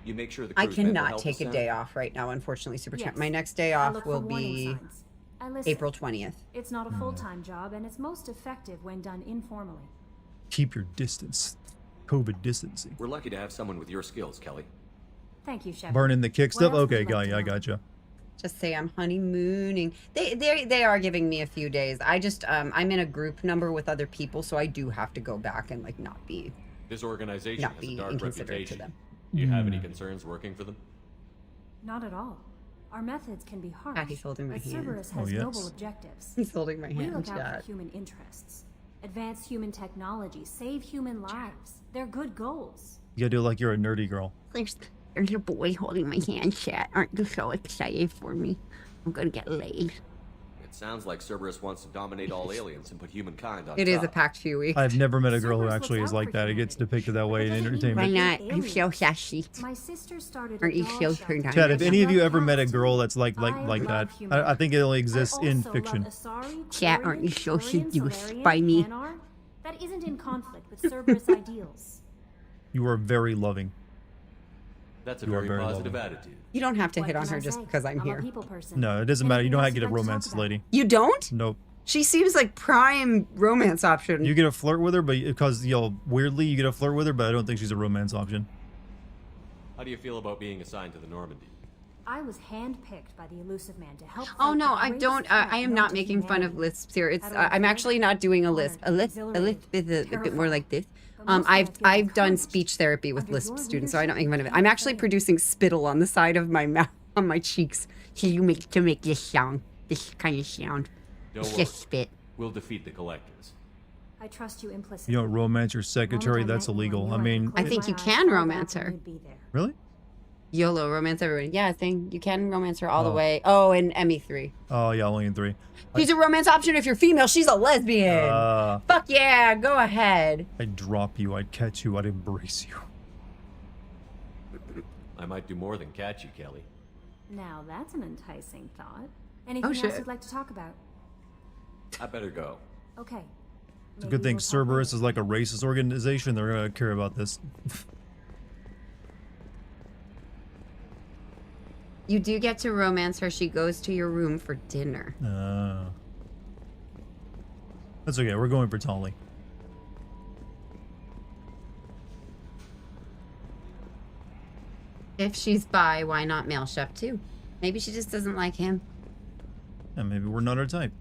You make sure the I crew's mental cannot health take is a sound? day off right now, unfortunately, Superchamp. Yes. My next day I off look for will warning be signs. I listen. April 20th. It's not a full-time job, and it's most effective when done informally. Keep your distance. COVID distancing. We're lucky to have someone with your skills, Kelly. Thank you, Sheppard. Burning the kick What stuff? else would Okay, you like got to you. I know? gotcha. Just say I'm honeymooning. They are giving me a few days. I just I'm in a group number with other people, so I do have to go back and like not be This organization Not has be a dark inconsiderate to reputation. them. Do you have any concerns working for them? Not at all. Our methods can be harsh, Patty's holding my but hand. Cerberus Oh, has yes. noble objectives. He's holding my We hand, look out chat. for human interests, advance human technology, save human lives. They're good goals. You gotta do it like you're a nerdy girl. There's a boy holding my hand, chat. Aren't you so excited for me? I'm gonna get laid. It sounds like Cerberus wants to dominate all aliens and put humankind on It top. is a packed few weeks. I've never met a girl who actually is like that. It gets depicted that way in Why entertainment. not? I'm so sassy. My sister started Aren't you so turned on? Chad, if any of you ever met a girl that's like that, I think it only exists in fiction. Chat, aren't you so seduced by me? That isn't in conflict with Cerberus ideals. You are very loving. That's a You are very very positive loving. attitude. You don't have to hit on her just because I'm here. No, it doesn't matter. You don't have to get a romance, lady. You don't? Nope. She seems like prime romance option. You get a flirt with her, but because weirdly you get a flirt with her, but I don't think she's a romance option. How do you feel about being assigned to the Normandy? I was handpicked by the elusive man to help. Oh fight no, the I greatest don't. threat I am known not to making fun of humanity. lisps here. It's. I don't I'm feel actually not doing a lisp. A lisp is a bit more like this. I've done speech therapy with lisp students, so I don't make fun of it. I'm actually producing spittle on the side of my mouth, on my cheeks. So you make this sound, this kind of sound. Don't It's worry. just spit. We'll defeat the Collectors. I trust you implicitly. You don't romance your secretary. That's illegal. I mean, I think you can romance her. really? YOLO, romance everyone. Yeah, I think you can romance her all the Oh. way. Oh, and ME3. Oh yeah, only in 3. She's a romance option if you're female. She's a lesbian. Fuck yeah, go ahead. I'd drop you. I'd catch you. I'd embrace you. I might do more than catch you, Kelly. Now that's an enticing thought. Anything else shit. you'd like to talk about? I better go. Okay. It's a good thing Cerberus is like a racist organization. They're gonna care about this. You do get to romance her. She goes to your room for dinner. That's okay. We're going for Tolly. If she's bi, why not male Shep too? Maybe she just doesn't like him. And maybe we're not her type.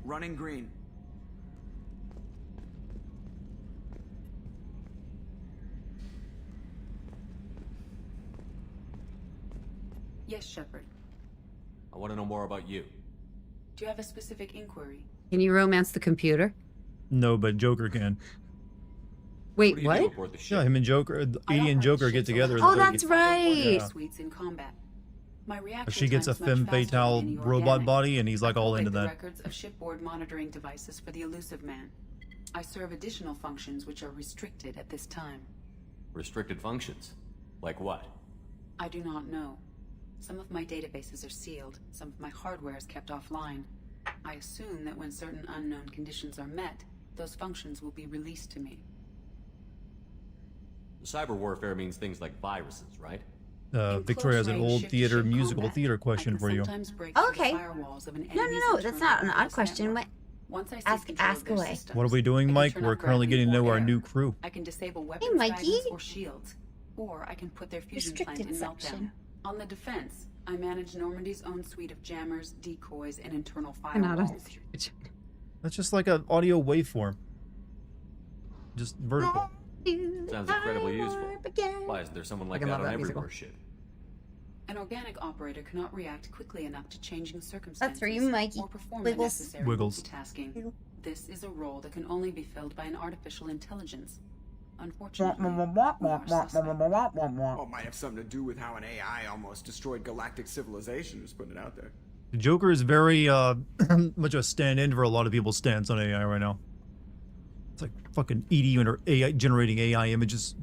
Running green. Yes, Sheppard. I want to know more about you. Do you have a specific inquiry? Can you romance the computer? No, but Joker can. Wait, What do you do what? aboard the ship? Yeah, him and Joker, Edie and Joker get together. Oh, that's right. Yeah. Suites in combat. My reaction She gets a time's much femme faster fatale than any robot organic. body, and he's like all into Collect the that. records of shipboard monitoring devices for the elusive man. I serve additional functions which are restricted at this time. Restricted functions? Like what? I do not know. Some of my databases are sealed, some of my hardware is kept offline. I assume that when certain unknown conditions are met, those functions will be released to me. Cyber warfare means things like viruses, right? Victoria has an old musical theater question for you. Okay. No, that's not an odd question. What? Ask away. What are we doing, Mike? We're currently getting to know our new crew. I can disable weapons, Mikey. guidance, or shields, or I can put their fusion plant in meltdown. section. On the defense, I manage Normandy's own suite of jammers, decoys, and internal Not a- firewalls. That's just like an audio waveform. Just vertical. Sounds incredibly useful. Why isn't there someone like I that love on that every musical. warship? An organic operator cannot react quickly enough to changing circumstances for you, Mikey. or perform Wiggles. the necessary Wiggles. multitasking. This is a role that can only be filled by an artificial intelligence. Unfortunately, we are suspect. Well, might have something to do with how an AI almost destroyed galactic civilization, just putting it out there. The Joker is very much a stand-in for a lot of people's stance on AI right now. It's like fucking Edie and her AI generating AI images.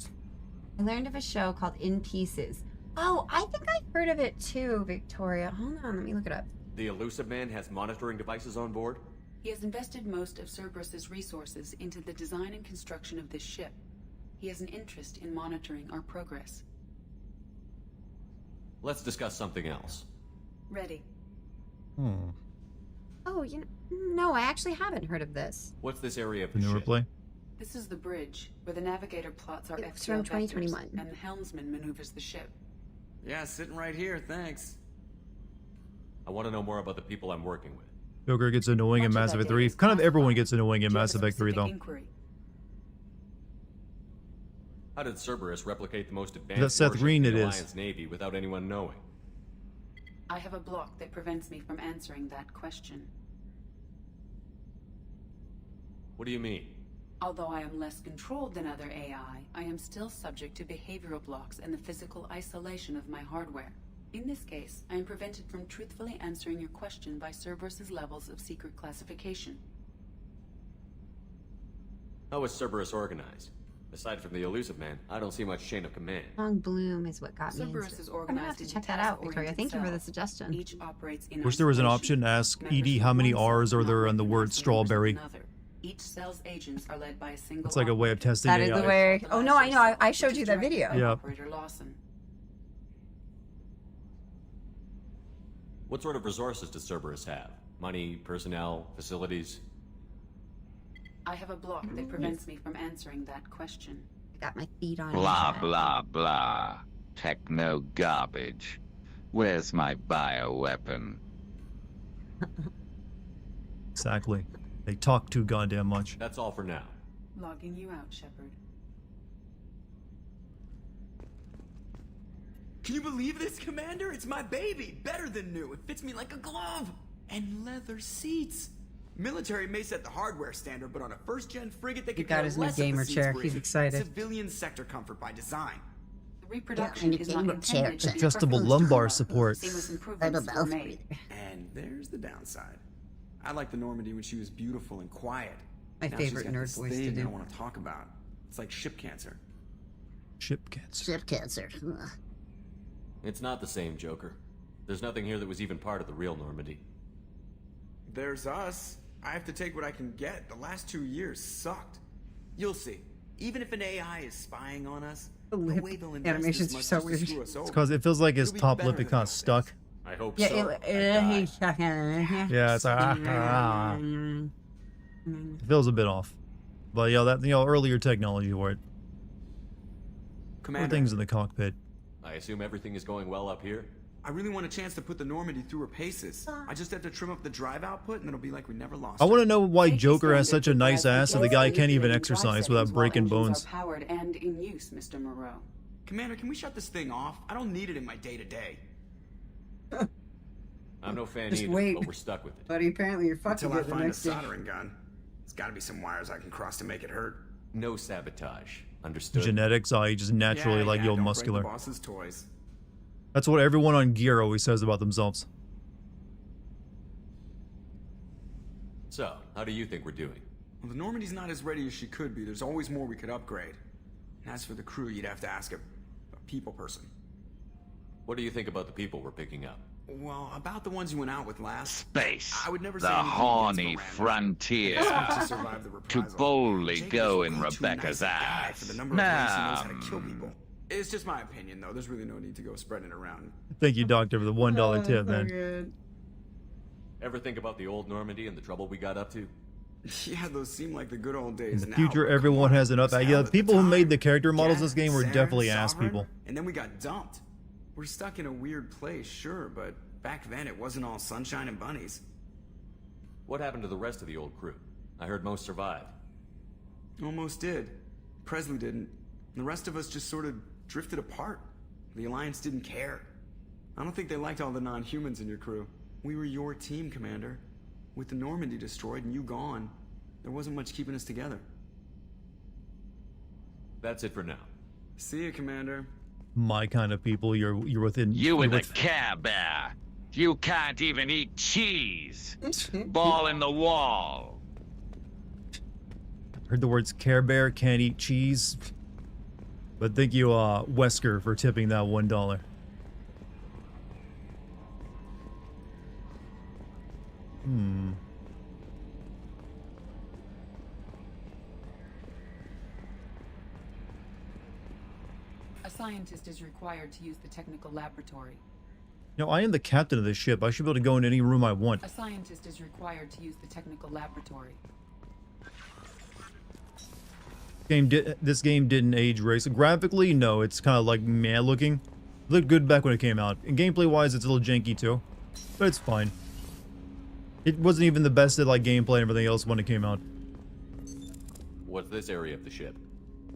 I learned of a show called In Pieces. Oh, I think I've heard of it too, Victoria. Hold on, let me look it up. The elusive man has monitoring devices on board? He has invested most of Cerberus's resources into the design and construction of this ship. He has an interest in monitoring our progress. Let's discuss something else. Ready. Oh, no, I actually haven't heard of this. What's this area of the Newer ship? play. This is the bridge, where the navigator plots our It's from FTL vectors, 2021. and the helmsman maneuvers the ship. Yeah, sitting right here, thanks. I want to know more about the people I'm working with. Joker gets annoying in Much of Mass that Effect data 3. is Kind of everyone classified. gets annoying in Do you have Mass a Effect 3, specific though. inquiry? How did Cerberus replicate the most advanced Seth warship Green in it the is. Alliance Navy without anyone knowing? I have a block that prevents me from answering that question. What do you mean? Although I am less controlled than other AI, I am still subject to behavioral blocks and the physical isolation of my hardware. In this case, I am prevented from truthfully answering your question by Cerberus's levels of secret classification. How is Cerberus organized? Aside from the elusive man, I don't see much chain of command. Long Bloom is what got me Cerberus into is it. I'm gonna have organized to into check that out, Victoria. task-oriented Thank you for the cells. suggestion. Each operates in Wish there was an isolation. option to ask Members Edie of how many one cell R's are cannot there in the recognize word members of strawberry. another. Each cell's agents are led by a single It's like a way of testing That is AI. the way. Oh no, I know. I showed you that video. Yeah. Operator Lawson. What sort of resources does Cerberus have? Money, personnel, facilities? I have a block that prevents me from answering that question. I got my feet on. Blah, blah, blah. Techno garbage. Where's my bioweapon? Exactly. They talk too goddamn much. That's all for now. Logging you out, Sheppard. Can you believe this, Commander? It's my baby. Better than new. It fits me like a glove. And leather seats. Military may set the hardware standard, but on a first-gen frigate, they He could got care his new less if the gamer seats chair. were He's in excited. Civilian sector comfort by design. The reproduction is not intended to be Adjustable for lumbar first support. Seamless improvements were made. And there's the downside. I liked the Normandy when she was beautiful and quiet. My Now she's favorite got nerd this voice to thing do. I want to talk about. It's like ship cancer. Ship cancer. Ship cancer. Ugh. It's not the same, Joker. There's nothing here that was even part of the real Normandy. There's us. I have to take what I can get. The last 2 years sucked. You'll see. Even if an AI is spying on us, the way they'll invest animations this are much so just to weird. screw us It's over. because it feels like his It'll be top better lip is than kind of stuck. I hope Yeah, so. he's talking. Yeah, it's like, it feels a bit off. But yeah, that earlier technology for it. More Commander, things in the cockpit. I assume everything is going well up here? I really want a chance to put the Normandy through her paces. I just have to trim up the drive output and it'll be like we never lost I her. want to know why Joker has such a nice ass and the guy can't even exercise without breaking bones. Powered and in use, Mr. Moreau. Commander, can we shut this thing off? I don't need it in my day-to-day. I'm no fan Just either, wait. but we're stuck with it. Buddy, apparently you're fucking Until I it the find a next day. soldering gun. There's gotta be some wires I can cross to make it hurt. No sabotage. Understood? Genetics, you just naturally Yeah, like yeah, you're don't muscular. break the boss's toys. That's what everyone on Gear always says about themselves. So, how do you think we're doing? Well, the Normandy's not as ready as she could be. There's always more we could upgrade. And as for the crew, you'd have to ask a people person. What do you think about the people we're picking up? Well, about the ones you went out with last. Space. I would never The say anything horny against Miranda. frontier. To survive the To reprisal. boldly Jake go is in way too Rebecca's nice a guy ass. for the number of ways he knows how to kill people. It's just my opinion, though. There's really no need to go spreading it around. Thank you, Doctor, for the $1 tip, man. Good. Ever think about the old Normandy and the trouble we got up to? Yeah, those seem like the good old days. In the now, future, but everyone come on, has enough. it was Yeah, hell the at the people who time. made the character models in this Jack, game were Saren, definitely ass Sovereign, people. And then we got dumped. We're stuck in a weird place, sure, but back then it wasn't all sunshine and bunnies. What happened to the rest of the old crew? I heard most survived. Almost did. Presley didn't. The rest of us just sort of drifted apart. The Alliance didn't care. I don't think they liked all the non-humans in your crew. We were your team, Commander. With the Normandy destroyed and you gone, there wasn't much keeping us together. That's it for now. See ya, Commander. My kind of people, you're within. You you're and the with- Care Bear. You can't even eat cheese. Ball in the wall. Heard the words Care Bear, can't eat cheese. But thank you, Wesker, for tipping that $1. A scientist is required to use the technical laboratory. You know, I am the captain of this ship. I should be able to go in any room I want. A scientist is required to use the technical laboratory. This game didn't age race. Graphically, no, it's kind of like meh looking. Looked good back when it came out. And gameplay wise, it's a little janky too. But it's fine. It wasn't even the best at like gameplay and everything else when it came out. What's this area of the ship?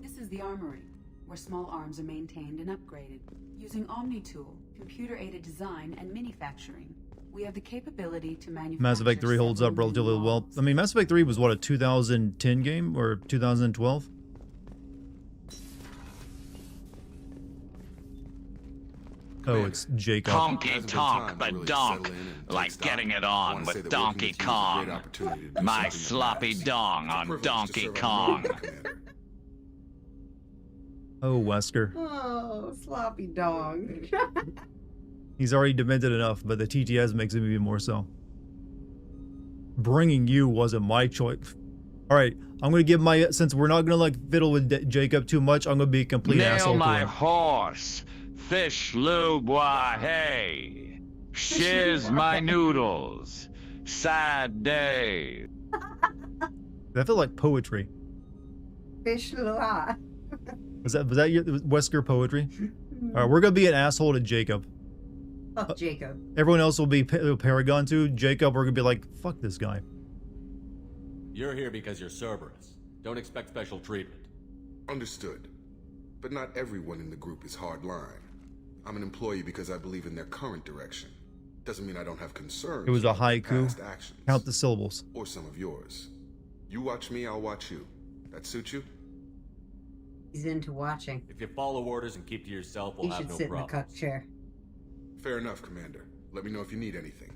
This is the armory, where small arms are maintained and upgraded. Using Omni-Tool, computer-aided design, and manufacturing, We have the capability to manufacture Mass Effect 3 holds up several new relatively well. models. I mean, Mass Effect 3 was what, a 2010 game or 2012? Oh, it's Jacob. Honky tonk badonk, like getting it on with Donkey Kong. My sloppy dong on Donkey Kong. Oh, Wesker. Oh, sloppy dog. He's already demented enough, but the TTS makes him even more so. Bringing you wasn't my choice. Alright, I'm gonna give my... Since we're not gonna, like, fiddle with Jacob too much, I'm gonna be a complete asshole to my him. horse. Fish lube hey. Shiz my noodles. Sad day. I feel like poetry. Fish Lua. Was that your Wesker poetry? Alright, we're gonna be an asshole to Jacob. Fuck Jacob. Everyone else will be Paragon too. Jacob, we're gonna be like, fuck this guy. You're here because you're Cerberus. Don't expect special treatment. Understood. But not everyone in the group is hardline. I'm an employee because I believe in their current direction. Doesn't mean I don't have concerns. It was a about haiku. past actions. Count the syllables. Or some of yours. You watch me, I'll watch you. That suit you? He's into watching. If you follow orders and keep to yourself, we'll He have should no sit in the problem. cuck chair. Fair enough, Commander. Let me know if you need anything.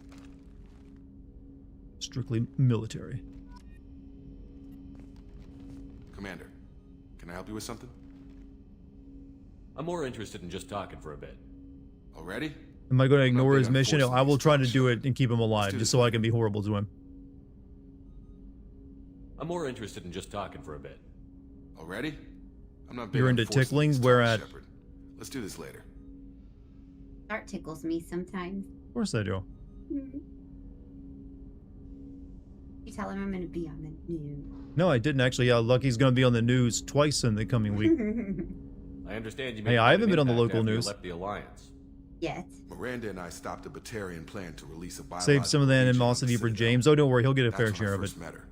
Strictly military. Commander, can I help you with something? I'm more interested in just talking for a bit. Already? Am I going to ignore his mission? No, unfortunately I will try to do it and keep him alive, just so I can be horrible to him. I'm more interested in just talking for a bit. Already? I'm not big You're on into forcing tickling? these Where talks, at? Sheppard. Let's do this later. Art tickles me sometimes. Of course I do. You tell him I'm going to be on the news. No, I didn't actually. Lucky's going to be on the news twice in the coming week. I understand you. Hey, I haven't been on the local after you news. left the Alliance. Yes. Miranda and I stopped a Batarian plan to release a Save some of the animosity for James. Oh, don't worry, he'll get a fair That's when share I of it. first met her.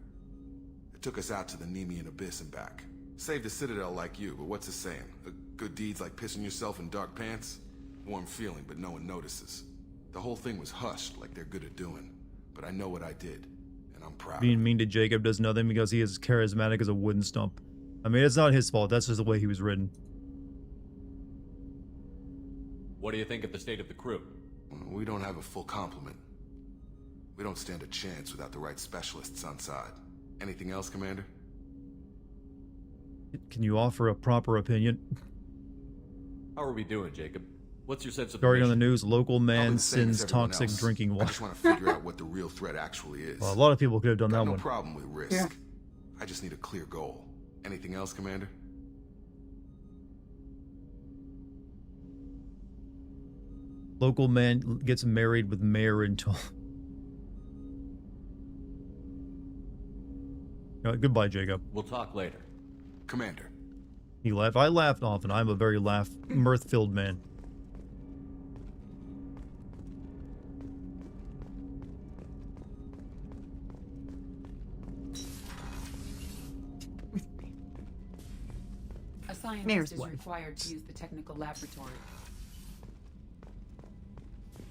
It took us out to the Nemean Abyss and back. Saved the Citadel like you, but what's the saying? A good deed's like pissing yourself in dark pants? Warm feeling, but no one notices. The whole thing was hushed, like they're good at doing. But I know what I did, and I'm proud. Being mean to Jacob does nothing because he is charismatic as a wooden stump. I mean, it's not his fault. That's just the way he was written. What do you think of the state of the crew? We don't have a full complement. We don't stand a chance without the right specialists on side. Anything else, Commander? Can you offer a proper opinion? How are we doing, Jacob? What's your sense of Starting on the mission? news, local man Probably the same as sends everyone toxic else. drinking I water. just want to figure out what the real threat actually is. Well, a lot of people could have done Got that no one. problem with risk. Yeah. I just need a clear goal. Anything else, Commander? Local man gets married with mayor until... Goodbye, Jacob. We'll talk later. Commander. He laughed. I laughed often. I'm a very mirth-filled man. A scientist Mayor's is wife. required to use the technical laboratory.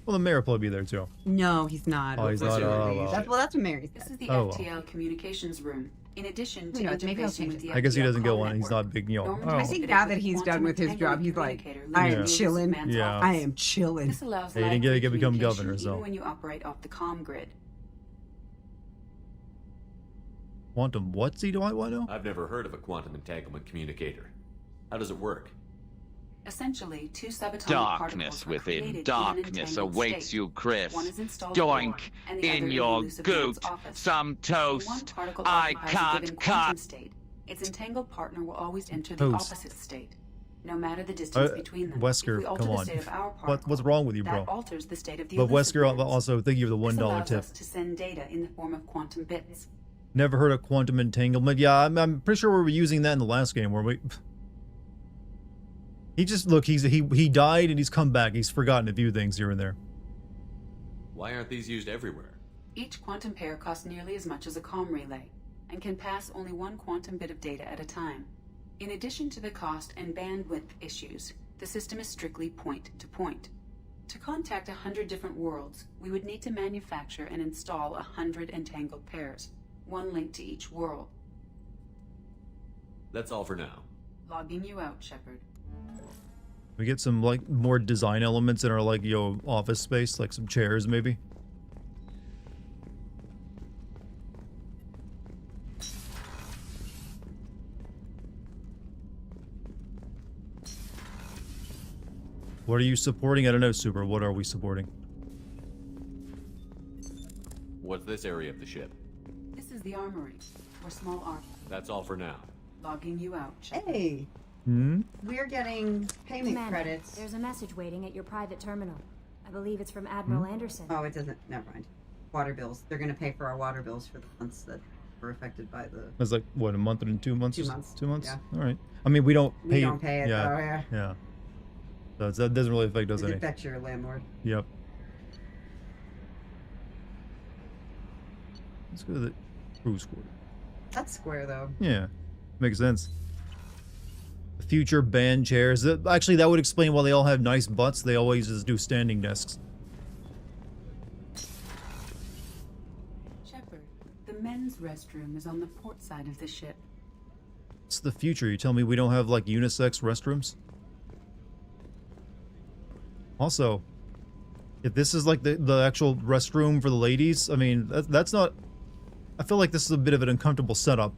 Well, the mayor will probably be there too. No, he's not. Oh, he's not. That's, well, that's what Mary This said. is the Oh, well. FTL communications room. In addition to Who knows, maybe I'll interfacing change with it. the I guess he FTL doesn't go comm on. He's network. not big. You know. Norman Oh. I think now that he's done with his job, he's like, I am chilling. Yeah. I am chilling. This allows Hey, he didn't live get to become communication governor, so. even when you operate off the comm grid. Quantum what's he? Do I want to know? I've never heard of a quantum entanglement communicator. How does it work? Essentially, two subatomic Darkness particles are within created in an darkness entangled awaits state. you, Chris. One is installed Doink before, and the other in in your the elusive goot. node's office. Some When one toast. particle I occupies a can't given quantum cut. state, its entangled partner will always enter the Toast. opposite state, no matter the distance between them. Wesker, if we alter come the on. state of our What's wrong with you, bro? that alters the state of the But elusive Wesker, nodes. also thank you for the This $1 allows tip. us to send data in the form of quantum bits. Never heard of quantum entanglement. Yeah, I'm pretty sure we were using that in the last game where we. He just look. He died and he's come back. He's forgotten a few things here and there. Why aren't these used everywhere? Each quantum pair costs nearly as much as a comm relay, and can pass only one quantum bit of data at a time. In addition to the cost and bandwidth issues, the system is strictly point-to-point. To contact 100 different worlds, we would need to manufacture and install 100 entangled pairs. One link to each world. That's all for now. Logging you out, Sheppard. We get some like more design elements in our like office space, like some chairs maybe. What are you supporting? I don't know, Super. What are we supporting? What's this area of the ship? This is the armory, or small arm. That's all for now. Logging you out, Sheppard. Hey. Hmm? We're getting payment Commander, credits. There's a message waiting at your private terminal. I believe it's from Admiral Anderson. Oh, it doesn't. Never mind. Water bills. They're going to pay for our water bills for the months that were affected by the... It's like, what, a month and 2 months? 2 months. 2 months? Yeah. All right. I mean, we don't pay... We don't pay it, yeah, though, yeah. Yeah. So that doesn't really affect us It any. affects your landlord. Yep. Let's go to the cruise quarter. That's square, though. Yeah. Makes sense. The future band chairs. Actually, that would explain why they all have nice butts. They always just do standing desks. Sheppard, the men's restroom is on the port side of the ship. It's the future. You tell me we don't have, like, unisex restrooms? Also, if this is, like, the actual restroom for the ladies, I mean, that's not... I feel like this is a bit of an uncomfortable setup.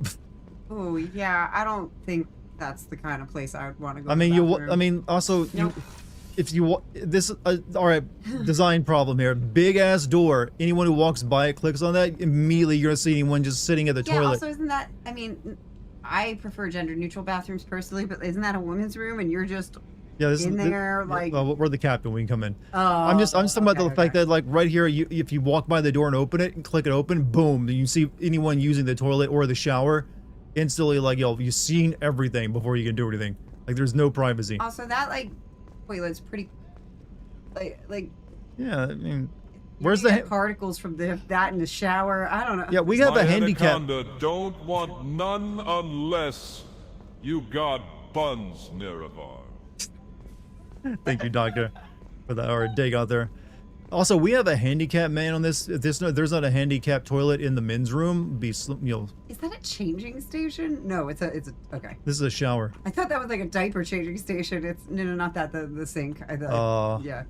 Oh, yeah. I don't think that's the kind of place I would want to go. I mean, to the bathroom. also, Nope. if you this, all right, design problem here. Big ass door. Anyone who walks by it clicks on that, immediately you're gonna see anyone just sitting at the Yeah, toilet. also, isn't that... I mean, I prefer gender-neutral bathrooms personally, but isn't that a women's room and you're just this in is there, like... Well, we're the captain. We can come in. Oh, I'm just talking about the okay, fact that, like, right here, if you walk by the door and open it and click it open, boom, you see anyone using the toilet or the shower, instantly, like, you've seen everything before you can do anything. Like, there's no privacy. Also, that, like, toilet's pretty... Like... Yeah, I mean... you Where's get the... particles from that in the shower? I don't know. Yeah, we have a handicap. Anaconda don't want none unless you got buns, Nerevar. Thank you, Doctor, for that, or dig out there. Also, we have a handicap man on this. If there's not a handicap toilet in the men's room, Is that a changing station? No, it's a okay. This is a shower. I thought that was like a diaper changing station. It's no, not that, the sink. Yeah.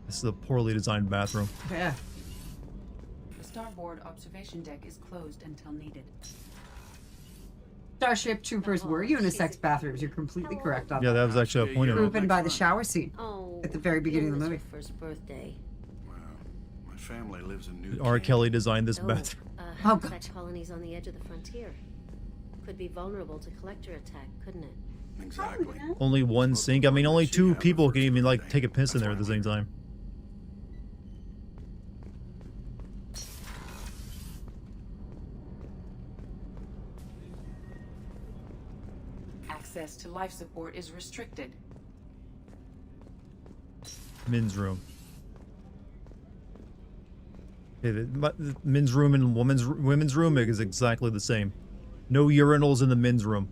This is a poorly designed bathroom. Yeah. The starboard observation deck is closed until needed. Starship Troopers were unisex bathrooms. You're completely correct on that. Yeah, that was actually a point of it. Proven by the shower scene at the very beginning of the movie. First birthday. My family lives in New R. Kelly designed this bathroom. Such colonies on the edge of the frontier. Could be vulnerable to collector attack, couldn't it? Exactly. Only one sink. I mean, only 2 people can even like take a piss in there at the same time. Access to life support is restricted. Men's room. Okay, the men's room and women's room is exactly the same. No urinals in the men's room.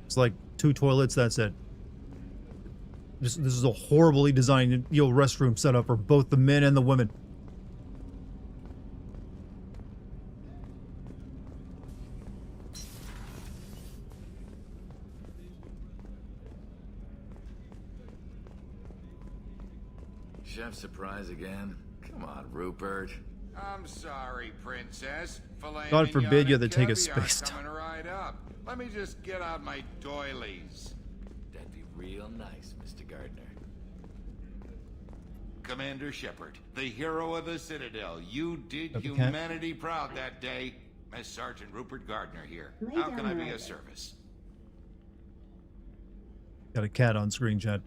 It's like 2 toilets. That's it. This is a horribly designed restroom setup for both the men and the women. Chef surprise again? Come on, Rupert. I'm sorry, Princess. Filet God forbid you mignon have to take a and caviar space coming right up. Let me just get out my doilies. That'd be real nice, Mr. Gardner. Commander Sheppard, the hero of the Citadel. You did Okay. humanity proud that day. Miss Sergeant Rupert Gardner here. How can I be of service? Got a cat on screen, chat.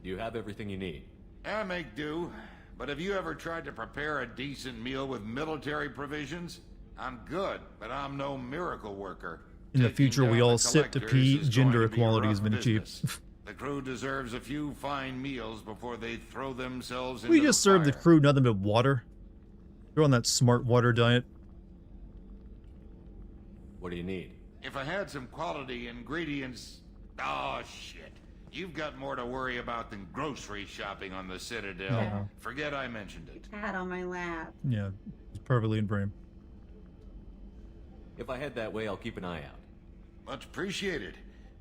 You have everything you need. I make do. But have you ever tried to prepare a decent meal with military provisions? I'm good, but I'm no miracle worker. In the Taking future, we down all the sit to collectors pee. is Gender going to be a equality has rough been achieved. business. The crew deserves a few fine meals before they throw themselves into We just served the fire. crew nothing but water. They're on that smart water diet. What do you need? If I had some quality ingredients... Oh, shit. You've got more to worry about than grocery shopping on the Citadel. Yeah. Forget I mentioned it. Cat on my lap. Yeah, it's perfectly in frame. If I head that way, I'll keep an eye out. Much appreciated.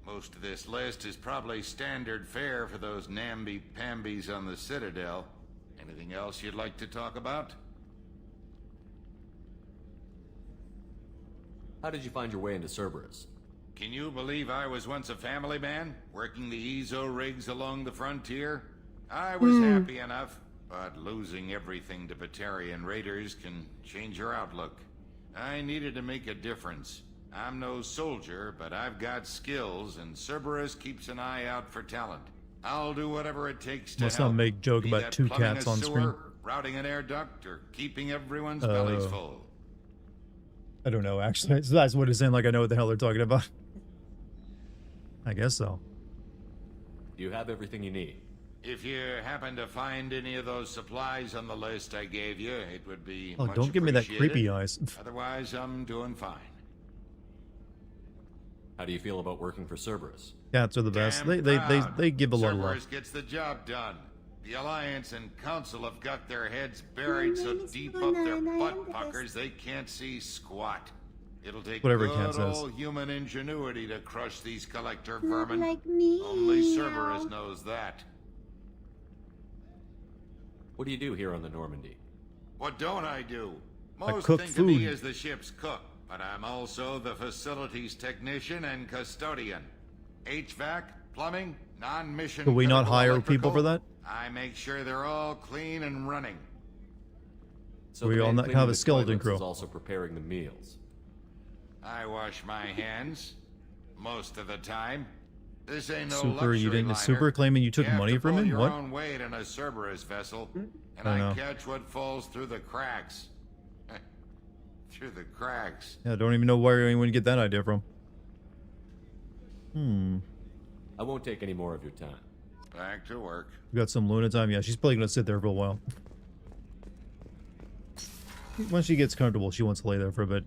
Most of this list is probably standard fare for those namby-pambies on the Citadel. Anything else you'd like to talk about? How did you find your way into Cerberus? Can you believe I was once a family man, working the EZO rigs along the frontier? I was happy enough, but losing everything to Batarian raiders can change your outlook. I needed to make a difference. I'm no soldier, but I've got skills, and Cerberus keeps an eye out for talent. I'll do whatever it takes to Let's help. not make joke Be about that two plumbing cats a on sewer, screen. routing an air duct, or keeping everyone's bellies full. I don't know, actually. That's what it's in, like I know what the hell they're talking about. I guess so. Do you have everything you need? If you happen to find any of those supplies on the list I gave you, it would be Oh, much don't give me that appreciated. creepy eyes. Otherwise, I'm doing fine. How do you feel about working for Cerberus? Cats are the best. Damn They proud. give a lot of Cerberus love. gets the job done. The Alliance and Council have got their heads buried so deep up their butt puckers they can't see squat. It'll take Whatever good Cat says. old human ingenuity to crush these collector vermin. like me. Only Cerberus knows that. What do you do here on the Normandy? What don't I do? I Most cook think of me food. as the ship's cook, but I'm also the facilities technician and custodian. HVAC, plumbing, non-mission. Could we not critical hire electrical. people for that? I make sure they're all clean and running. So We the all man not cleaning have a the skeleton toilets crew. is also preparing the meals. I wash my hands most of the time. This ain't no Super, luxury you didn't. liner. Super claiming you took have money to from pull him? your What? own weight in a Cerberus vessel, and I I know. catch what falls through the cracks. Through the cracks. Yeah, I don't even know where anyone would get that idea from. I won't take any more of your time. Back to work. We got some Luna time. Yeah, she's probably gonna sit there for a while. Once she gets comfortable, she wants to lay there for a bit.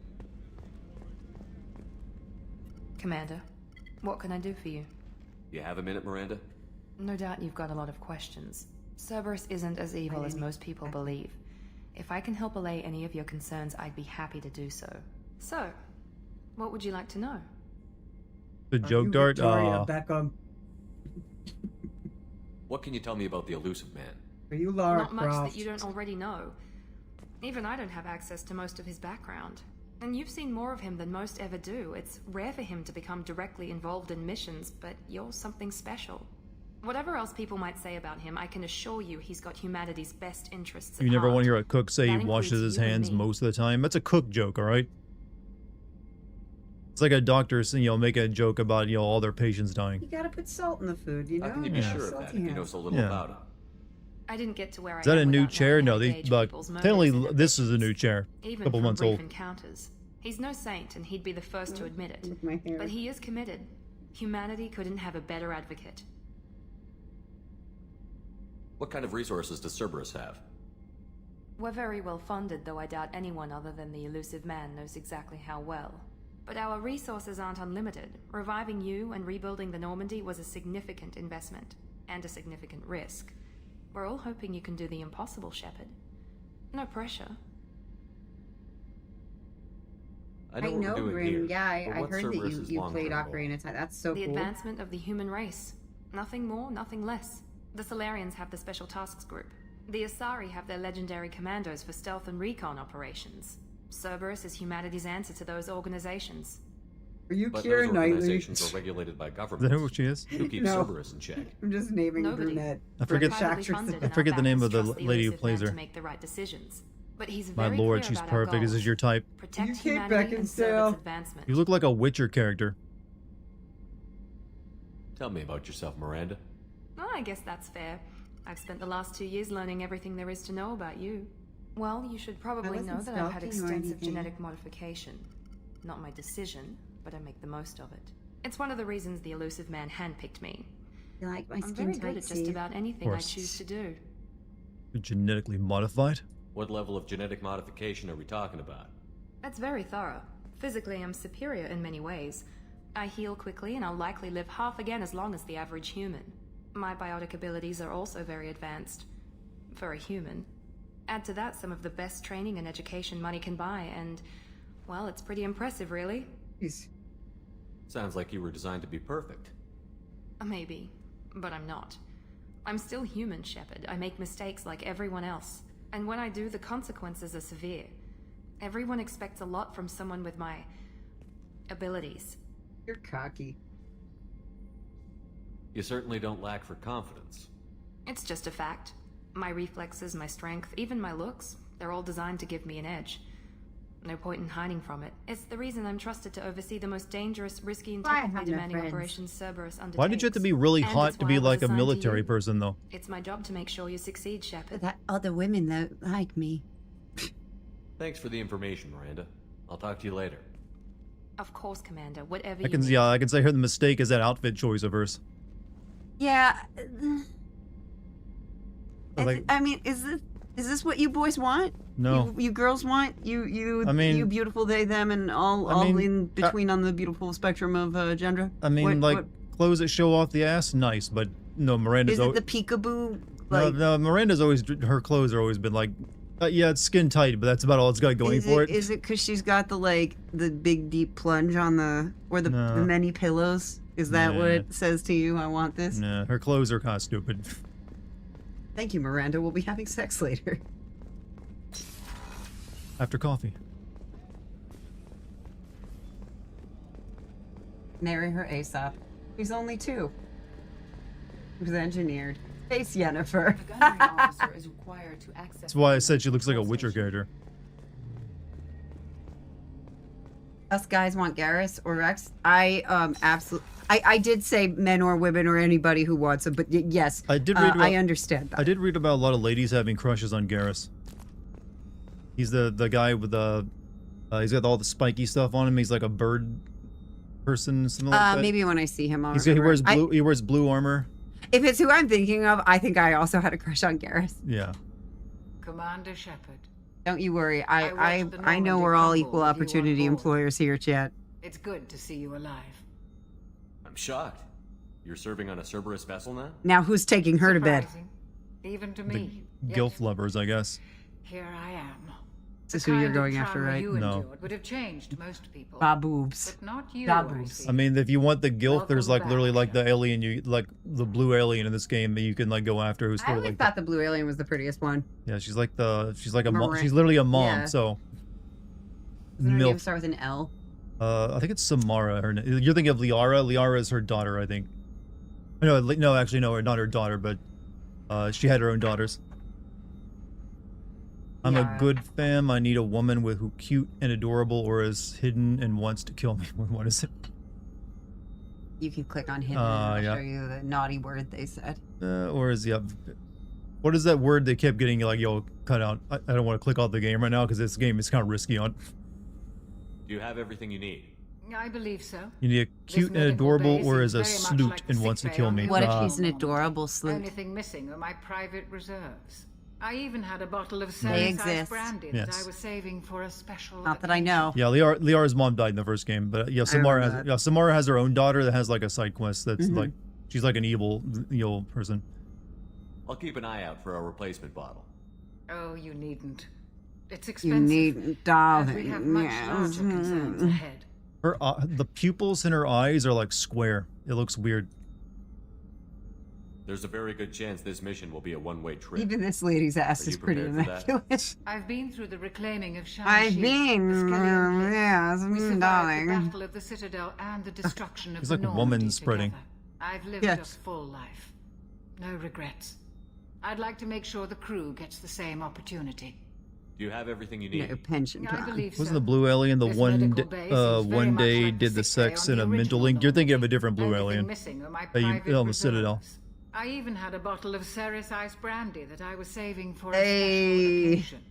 Commander, what can I do for you? You have a minute, Miranda? No doubt you've got a lot of questions. Cerberus isn't as evil as most people believe. If I can help allay any of your concerns, I'd be happy to do so. So, what would you like to know? The joke dart? Beckham? What can you tell me about the elusive man? Are you Lara Not much Croft? that you don't already know. Even I don't have access to most of his background. And you've seen more of him than most ever do. It's rare for him to become directly involved in missions, but you're something special. Whatever else people might say about him, I can assure you he's got humanity's best interests at You never heart. want to hear a cook say he That washes includes his you and hands me. most of the time. That's a cook joke, alright? It's like a doctor, making a joke about, all their patients dying. You gotta put salt in the food, you know? How can you be Yeah. sure of that if you know so little Yeah. about him? I didn't get to where Is I that a am new without chair? knowing No, how to they, gauge but people's motives technically and this is a new chair. Even A couple from months brief old. encounters. He's no saint, and he'd be the first to admit it. My hair. But he is committed. Humanity couldn't have a better advocate. What kind of resources does Cerberus have? We're very well funded, though I doubt anyone other than the elusive man knows exactly how well. But our resources aren't unlimited. Reviving you and rebuilding the Normandy was a significant investment, and a significant risk. We're all hoping you can do the impossible, Sheppard. No pressure. I what know, we're doing Grim. here, Yeah, but I what's heard that Cerberus's you long-term played goal? Ocarina of Time. That's so The cool. advancement of the human race. Nothing more, nothing less. The Solarians have the Special Tasks Group. The Asari have their legendary commandos for stealth and recon operations. Cerberus is humanity's answer to those organizations. Are you But Keira those Knightley? organizations are regulated by Is governments. that who she is? Who keeps No. Cerberus in check? I'm just naming Nobody. brunette. I forget- We're privately actress. funded, I and our forget the name of backers the trust lady who elusive plays man her. to make the right decisions. But he's My very lord, clear she's about our perfect. This is goals. your type. Protect You keep humanity and serve Beckinsale. its advancement. You look like a Witcher character. Tell me about yourself, Miranda. Well, I guess that's fair. I've spent the last 2 years learning everything there is to know about you. Well, you should probably wasn't know that I've had stalking or extensive anything. genetic modification. Not my decision, but I make the most of it. It's one of the reasons the elusive man handpicked me. You like my I'm skin very tight, good at just Steve? about anything I course. choose to do. You're genetically modified? What level of genetic modification are we talking about? That's very thorough. Physically, I'm superior in many ways. I heal quickly, and I'll likely live half again as long as the average human. My biotic abilities are also very advanced. For a human. Add to that some of the best training and education money can buy, and, well, it's pretty impressive, really. Sounds like you were designed to be perfect. Maybe, but I'm not. I'm still human, Sheppard. I make mistakes like everyone else. And when I do, the consequences are severe. Everyone expects a lot from someone with my abilities. You're cocky. You certainly don't lack for confidence. It's just a fact. My reflexes, my strength, even my looks, they're all designed to give me an edge. No point in hiding from it. It's the reason I'm trusted to oversee the most dangerous, risky, and technically demanding operations Cerberus undertakes. Why did you have to be really hot to be like a military person, though? It's my job to make sure you succeed, Sheppard. That other women that like me. Thanks for the information, Miranda. I'll talk to you later. Of course, Commander. Whatever I can, you yeah, I can say here the mistake is that outfit choice of hers. Yeah. Like, I mean, is this what you boys want? No. You girls want? I mean, you beautiful they, them, and all in between on the beautiful spectrum of gender? I mean, what, clothes that show off the ass, nice, but no, Miranda's... Is it the peekaboo? No, Miranda's always... Her clothes are always been like... yeah, it's skin tight, but that's about all it's got going for it. Is it because she's got the big deep plunge on the... Or the many pillows? Is that what it says to you? I want this? Nah, her clothes are kind of stupid. Thank you, Miranda. We'll be having sex later. After coffee. Marry her ASAP. He's only 2. He was engineered. Face Yennefer. The gunnery officer is required to access. That's why I said she looks like a Witcher character. Us guys want Garrus or Rex. I absolutely. I did say men or women or anybody who wants them, but yes, I did read about, I understand that. I did read about a lot of ladies having crushes on Garrus. He's the guy with the he's got all the spiky stuff on him. He's like a bird person, something like that. Maybe when I see him, he wears blue. He wears blue armor. If it's who I'm thinking of, I think I also had a crush on Garrus. Yeah. Commander Sheppard. Don't you worry. I know we're all equal opportunity employers here, chat. It's good to see you alive. I'm shocked. You're serving on a Cerberus vessel now? Now who's taking her to bed? Even to me. The gilf lovers, I guess. Here I am. This is who you're going after, right? No. Would have changed most people. Baboobs. But not you. Baboobs. I mean, if you want the gilf, there's like literally like the alien, like the blue alien in this game that you can like go after. Who's I sort of always like thought the blue alien was the prettiest one. Yeah, she's like a mom. She's literally a mom. Yeah. So. Doesn't her name start with an L? I think it's Samara. You're thinking of Liara. Liara is her daughter, I think. No, actually, no, not her daughter, but she had her own daughters. I'm a good fam. I need a woman who cute and adorable, or is hidden and wants to kill me. What is it? You can click on hidden and I'll show you the naughty word they said. Or is what is that word they kept getting like, yo, cut out? I don't want to click off the game right now because this game is kind of risky on. Do you have everything you need? I believe so. You need a cute and adorable, or is a snoot and wants to kill me? What if she's an adorable snoot? Only thing missing are my private reserves. I even had a bottle of Ceres brandy that I was saving for a special. Not that I know. Yeah, Liara's mom died in the first game, but yeah, Samara has her own daughter that has like a side quest that's like she's like an evil person. I'll keep an eye out for a replacement bottle. Oh, you needn't. It's expensive. You needn't, darling. We have much larger concerns ahead. Her the pupils in her eyes are like square. It looks weird. There's a very good chance this mission will be a one-way trip. Even this lady's ass is pretty immaculate. I've been through the reclaiming of Shanxi. Yes, darling. The battle of the Citadel and the destruction of it's the like a woman spreading. I've lived a full life. No regrets. I'd like to make sure the crew gets the same opportunity. Do you have everything you need? No pension plan. I believe Wasn't the blue alien the one day did the sex in a mental link? You're thinking of a different blue alien. On the Citadel. I even had a bottle of Ceres ice brandy that I was saving for a special occasion.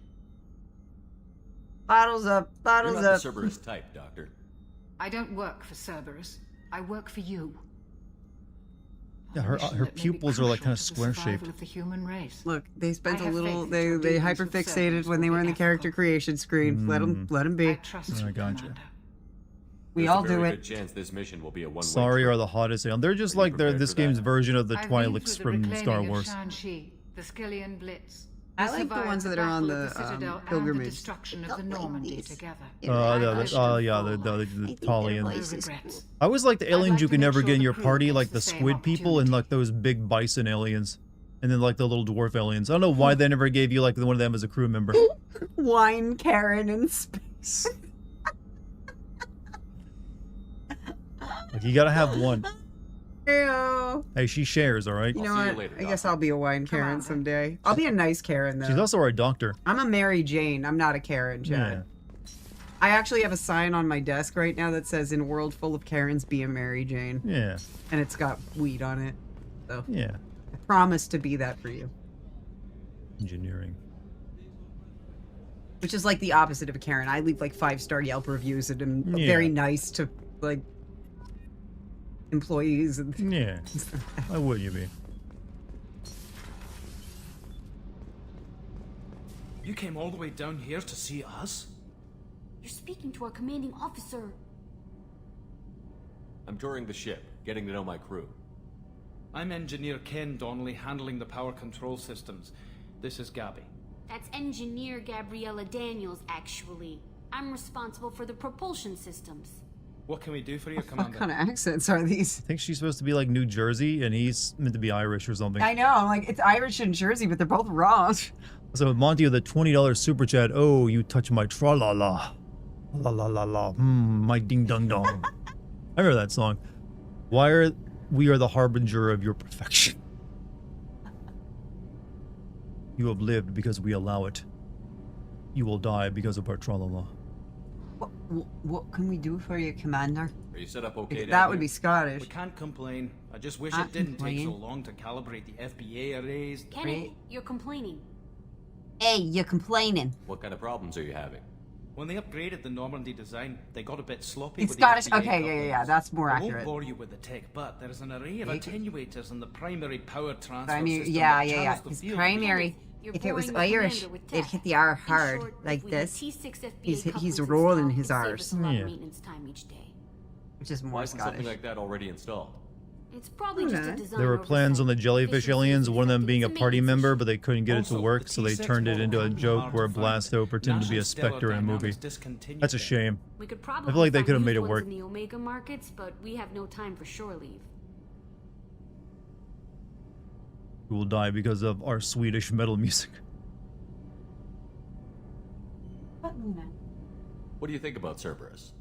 Bottles up, bottles You're not up. the Cerberus type, Doctor. I don't work for Cerberus. I work for you. Yeah, her pupils are like kind of square shaped. Of the human race. Look, they spent a little. They hyperfixated when they were in the character creation screen. Let them be. I trust you, I gotcha. We There's all a do very it. good chance this mission will be a one-way Sorry trip. are the hottest alien. They're just Are you like prepared this for that? game's version of the I've been Twi'leks through the from Star reclaiming Wars. of Shan-Chi, the Skillian Blitz. I We like the survived ones that are on Battle of the, Citadel and pilgrimage. the destruction of the Normandy together. Yeah, the Talians. I always like the aliens you can never get in your party, like the squid people and like those big bison aliens. And then like the little dwarf aliens. I don't know why they never gave you like one of them as a crew member. Wine Karen in space. Like you gotta have one. Ew. Hey, she shares, all right? You know what? I guess I'll be a wine Karen someday. I'll be a nice Karen though. She's also our doctor. I'm a Mary Jane. I'm not a Karen, Chad. Yeah. I actually have a sign on my desk right now that says, "In a world full of Karens, be a Mary Jane." Yeah. And it's got weed on it. So yeah. I promise to be that for you. Engineering. Which is like the opposite of a Karen. I leave like 5-star Yelp reviews and am very nice to like employees and yeah. Why would you be? You came all the way down here to see us? You're speaking to our commanding officer. I'm touring the ship, getting to know my crew. I'm Engineer Ken Donnelly, handling the power control systems. This is Gabby. That's Engineer Gabriella Daniels, actually. I'm responsible for the propulsion systems. What can we do for you, What Commander? kind of accents are these? I think she's supposed to be like New Jersey and he's meant to be Irish or something. I know, I'm like, it's Irish and Jersey, but they're both wrong. So Monty with the $20 super chat. Oh, you touch my tra-la-la. La-la-la-la. My ding-dong-dong. I remember that song. We are the harbinger of your perfection. You have lived because we allow it. You will die because of our tra-la-la. What can we do for you, Commander? Are you set up okay? That would be Scottish. We can't complain. I just wish Can't it didn't take so complain. long to calibrate the FBA arrays. Kenny, you're complaining. Hey, you're complaining. What kind of problems are you having? When they upgraded the Normandy design, they got a bit sloppy It's with Scottish. the FBA Okay, yeah, that's more I accurate. won't bore you with the tech, but there is an array of attenuators in the primary power transfer Primary, system yeah. that channels the His field. primary, You're if it was boring the Irish, commander with it'd tech. hit the R In hard, short, like if we had this. T6 FBA He's couplings rolling installed, his it'd save R's. us a lot of Yeah. maintenance time each day. Which is Why more isn't something Scottish. like that already installed? It's probably just a design There were plans on the jellyfish aliens, one of them being a party maintenance member, but they couldn't get it to Also, work, the so they T6 turned it model into a hadn't joke hard where to find. Blasto pretended to be a National Stellar specter in a movie. Dynamics discontinued That's a them. shame. We could I probably feel like they find could have made used it ones work. in the Omega markets, but we have no time for shore leave. We will die because of our Swedish metal music. What do you think about Cerberus?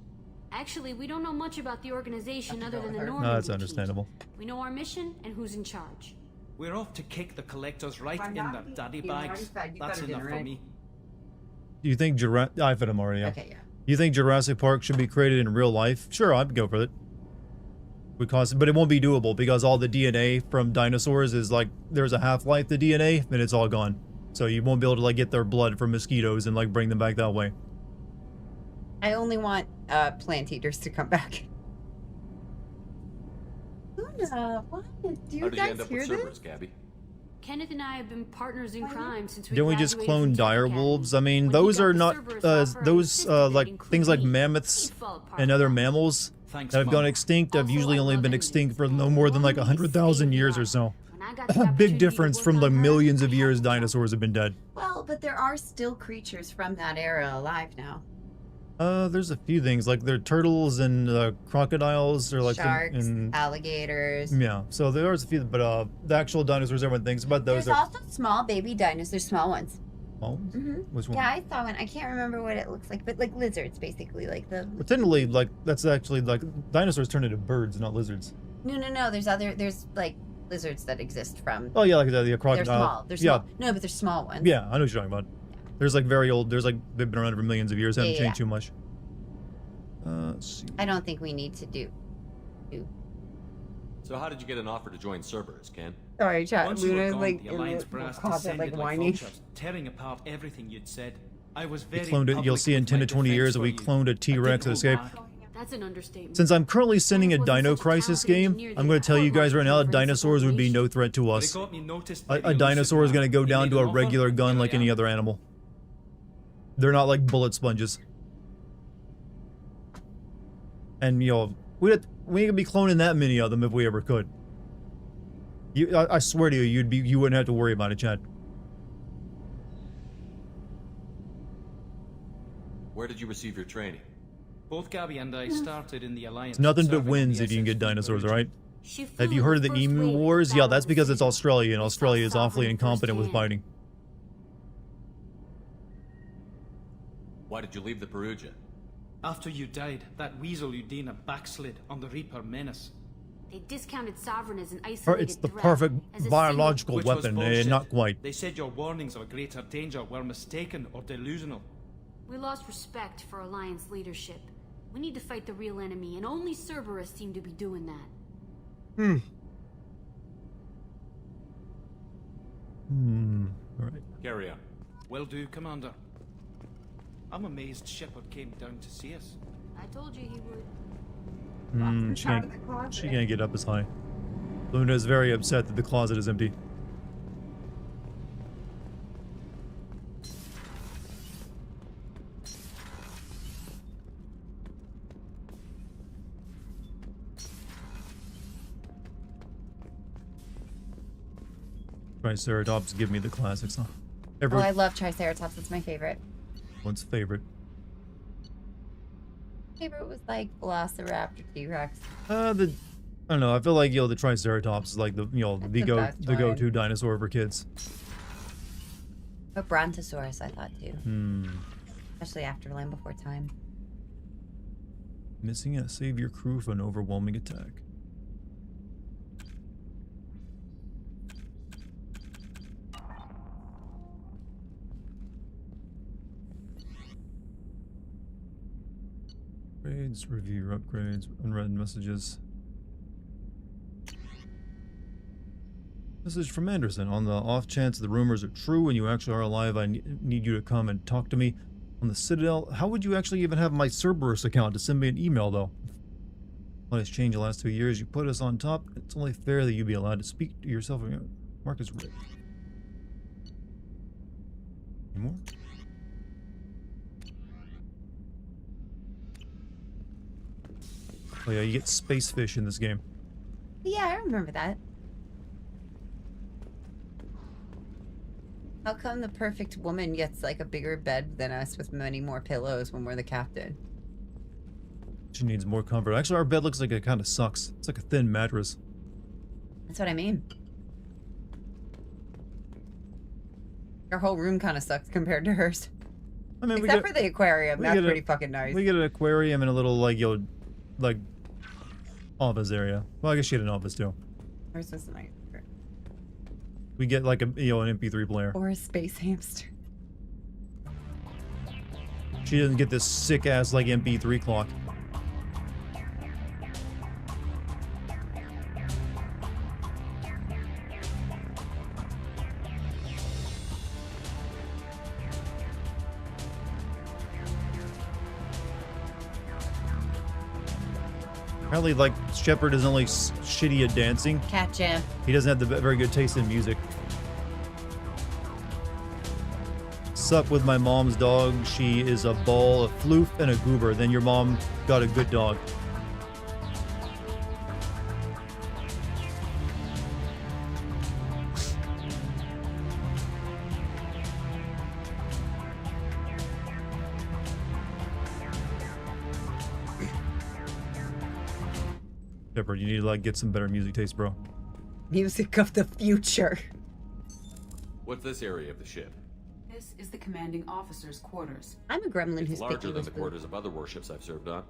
Actually, we don't know much about the organization other than the Normandy No, that's team. understandable. We know our mission and who's in charge. We're off to kick the collectors right I'm in not their being- daddy you already bags. fed- you That's got a enough dinner, for right? me. Do you think Jurassic... I fed him already, yeah. Okay, yeah. You think Jurassic Park should be created in real life? Sure, I'd go for it. But it won't be doable because all the DNA from dinosaurs is like, there's a half-life to DNA and it's all gone. So you won't be able to like get their blood from mosquitoes and like bring them back that way. I only want plant eaters to come back. Luna, what? Do you How did you guys end up hear with this? Cerberus, Gabby? Kenneth and I have been partners in crime since we Didn't we just graduated clone from Tech dire Academy. wolves? I mean, When he those got are the not Cerberus offer, I those insisted they'd like include things like me. mammoths He'd fall apart and other fast. mammals Thanks, that have Mom. gone extinct have usually only been extinct for no more than like 100,000 years or so. When I got the opportunity Big to difference work from on the her, millions I of had years to try. dinosaurs have been dead. Well, but there are still creatures from that era alive now. There's a few things like there are turtles and crocodiles or like Sharks, and alligators. yeah. So there's a few, but the actual dinosaurs everyone thinks about those There's are also small baby dinosaurs, small ones. oh, which one? Yeah, I saw one. I can't remember what it looks like, but like lizards, basically, like the. But technically, like that's actually like dinosaurs turn into birds, not lizards. No. There's like lizards that exist from. Oh yeah, like the They're crocodile. small. They're yeah, small. No, but they're small ones. yeah, I know what you're talking about. There's like very old. There's like they've been around for millions of years. Haven't Yeah, changed too much. Let's see. I don't think we need to do. So how did you get an offer to join Cerberus, Ken? Sorry, chat. Once you were Luna gone, like the in Alliance the brass closet, descended like like whining. vultures, tearing apart everything you'd said. I was We very cloned it. You'll public see in with 10 my to 20 defense years that for we you. cloned a I T-Rex didn't escape. hold back. That's an understatement. Since I'm currently sending a Kenneth wasn't Dino such a Crisis talented game, engineer I'm that going to tell he you guys right now, could dinosaurs would be insubordination. no threat to But us. it got me noticed by A the dinosaur is elusive going to go man. down He to made a an offer, regular gun here like I any am. other animal. They're not like bullet sponges. And, you know, we ain't gonna be cloning that many of them if we ever could. I swear to you, you wouldn't have to worry about it, Chad. Where did you receive your training? Both Gabby and I started in the Alliance. It's nothing but serving on wins the if you can get SS dinosaurs, Perugia. alright? Have you heard of the Emu Wars? Yeah, that's because it's Australia, and Australia is awfully incompetent with fighting. Why did you leave the Perugia? After you died, that weasel Udina backslid on the Reaper menace. They discounted Sovereign as an isolated It's the threat, perfect as a biological Which was weapon, bullshit. not quite. They said your warnings of a greater danger were mistaken or delusional. We lost respect for Alliance leadership. We need to fight the real enemy, and only Cerberus seem to be doing that. Alright. Carry on. Will do, Commander. I'm amazed Sheppard came down to see us. I told you he would. She can't get up as high. Luna is very upset that the closet is empty. Triceratops, give me the classics, huh? Oh, I love Triceratops. It's my favorite. One's favorite. Favorite was like Velociraptor, T-Rex. I don't know. I feel like, you know, the Triceratops is like the, you know, the go-to dinosaur for kids. But Brontosaurus, I thought too. Especially after Land Before Time. Missing a save your crew for an overwhelming attack. Upgrades, review your upgrades, unread messages. Message from Anderson. On the off chance the rumors are true and you actually are alive, I need you to come and talk to me on the Citadel. How would you actually even have my Cerberus account to send me an email, though? What has changed the last 2 years? You put us on top. It's only fair that you be allowed to speak to yourself. Marcus Rick. Any more? Oh yeah, you get space fish in this game. Yeah, I remember that. How come the perfect woman gets like a bigger bed than us with many more pillows when we're the captain? She needs more comfort. Actually, our bed looks like it kind of sucks. It's like a thin mattress. That's what I mean. Our whole room kind of sucks compared to hers. I mean, except for the aquarium. That's pretty fucking nice. We get an aquarium and a little like, you know, like office area. Well, I guess she had an office too. Hers was nice. We get like a, you know, an MP3 player. Or a space hamster. She doesn't get this sick ass like MP3 clock. Apparently, like, Sheppard is only shitty at dancing. Catch him. He doesn't have the very good taste in music. Sup with my mom's dog. She is a ball, a floof, and a goober. Then your mom got a good dog. Sheppard, you need to like get some better music taste, bro. Music of the future. What's this area of the ship? This is the commanding officer's quarters. I'm a gremlin It's who's larger picky than with the food. quarters of other warships I've served on.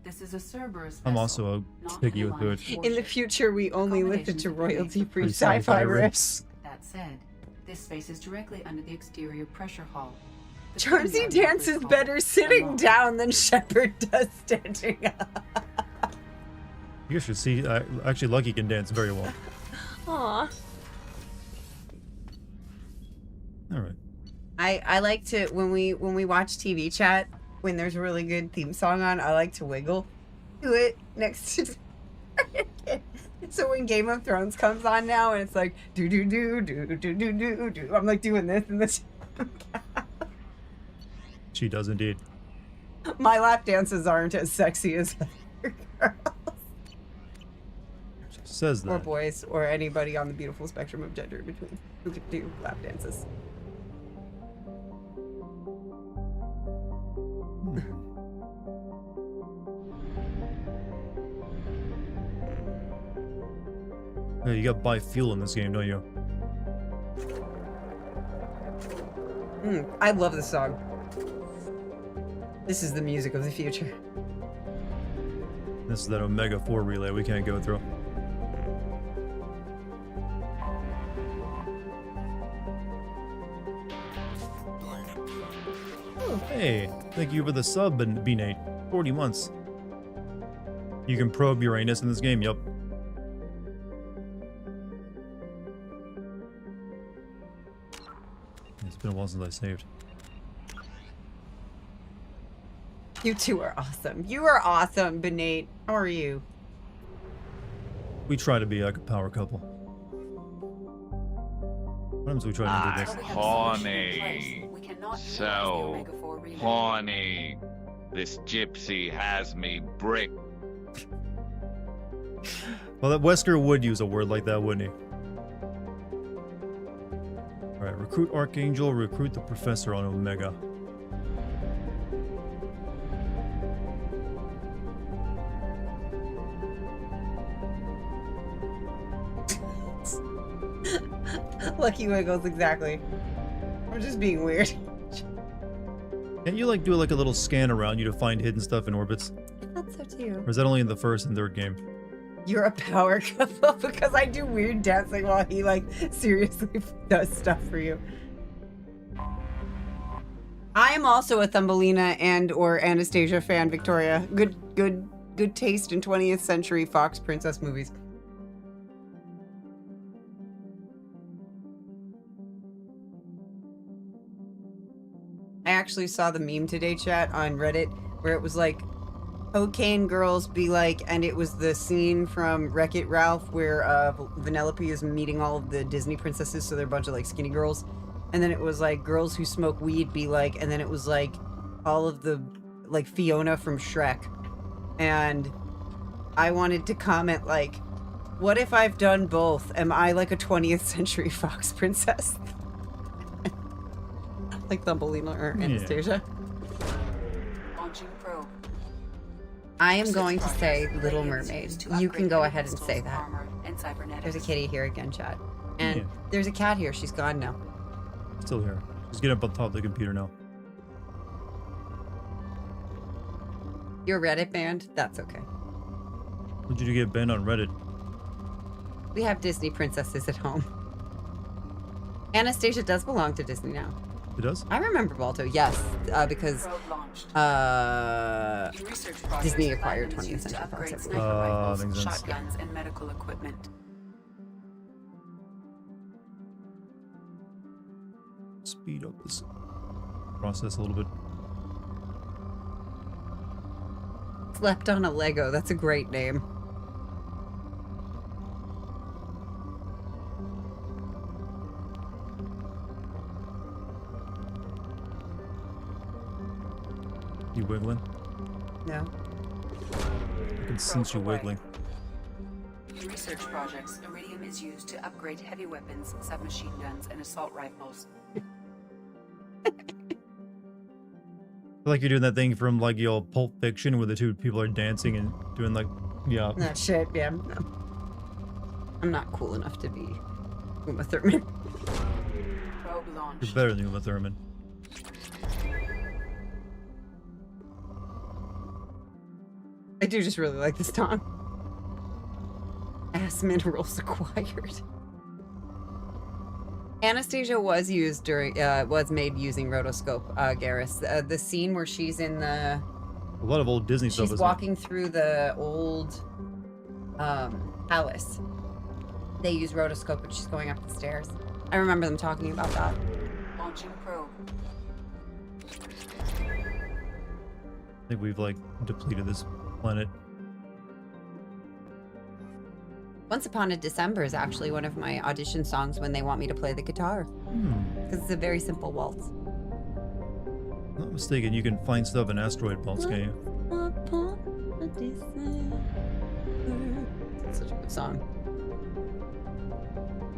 This is a Cerberus I'm vessel, also a not picky an with food. Alliance In the warship. future, we only listen to royalty-free Sci-fi sci-fi riffs. riffs. That said, this space is directly under the exterior pressure hull. The Charmsy Commander dances recalls better sitting alone. down than Sheppard does standing up. You should see. Actually, Lucky can dance very well. Aw. All right. I like to when we watch TV chat, when there's a really good theme song on, I like to wiggle to it next to so when Game of Thrones comes on now and it's like do do do do do do do do, I'm like doing this and this. She does indeed. My lap dances aren't as sexy as Says that. Or boys, or anybody on the beautiful spectrum of gender in between who could do lap dances. Yeah, you got to buy fuel in this game, don't you? I love this song. This is the music of the future. This is that Omega 4 relay we can't go through. Hey, thank you for the sub, B-Nate. 40 months. You can probe Uranus in this game, yup. It's been a while since I saved. You two are awesome. You are awesome, Benate. How are you? We try to be like a power couple. What happens if we try to do this? Horny. So horny. This gypsy has me bricked. Well, that Wesker would use a word like that, wouldn't he? Alright, recruit Archangel, recruit the Professor on Omega. Lucky Wiggles, exactly. I'm just being weird. Can't you like do like a little scan around you to find hidden stuff in orbits? I thought so too. Or is that only in the first and third game? You're a power couple because I do weird dancing while he like seriously does stuff for you. I am also a Thumbelina and or Anastasia fan, Victoria. Good taste in 20th century Fox princess movies. I actually saw the meme today, chat, on Reddit, where it was like, cocaine girls be like, and it was the scene from Wreck-It Ralph where Vanellope is meeting all of the Disney princesses, so they're a bunch of like skinny girls. And then it was like, girls who smoke weed be like, and then it was like, all of the, like Fiona from Shrek. And I wanted to comment like, what if I've done both? Am I like a 20th century Fox princess? Like Thumbelina or Anastasia. Launching probe. I am going to say Little Mermaid. You can go ahead and say that. And cybernetics. There's a kitty here again, chat. And there's a cat here. She's gone now. Still here. She's getting up on top of the computer now. You're Reddit banned? That's okay. What did you get banned on Reddit? We have Disney princesses at home. Anastasia does belong to Disney now. It does? I remember Balto, yes, because Disney acquired 20th Century Fox. Rifles, shotguns, and medical equipment. Speed up this process a little bit. Slept on a Lego. That's a great name. You wiggling? No. I can sense you wiggling. In research projects, iridium is used to upgrade heavy weapons, submachine guns, and assault rifles. Like you're doing that thing from like your Pulp Fiction where the two people are dancing and doing like, yeah. That shit, yeah. No. I'm not cool enough to be Uma Thurman. Probe launched. You're better than Uma Thurman. I do just really like this song. Ass minerals acquired. Anastasia was used during, was made using rotoscope, Garrus. The scene where she's in the... A lot of old Disney stuff. She's walking through the old palace. They use rotoscope when she's going up the stairs. I remember them talking about that. Launching probe. I think we've like depleted this planet. Once Upon a December is actually one of my audition songs when they want me to play the guitar. Because it's a very simple waltz. Not mistaken, you can find stuff in asteroid belts, can you? Such a good song.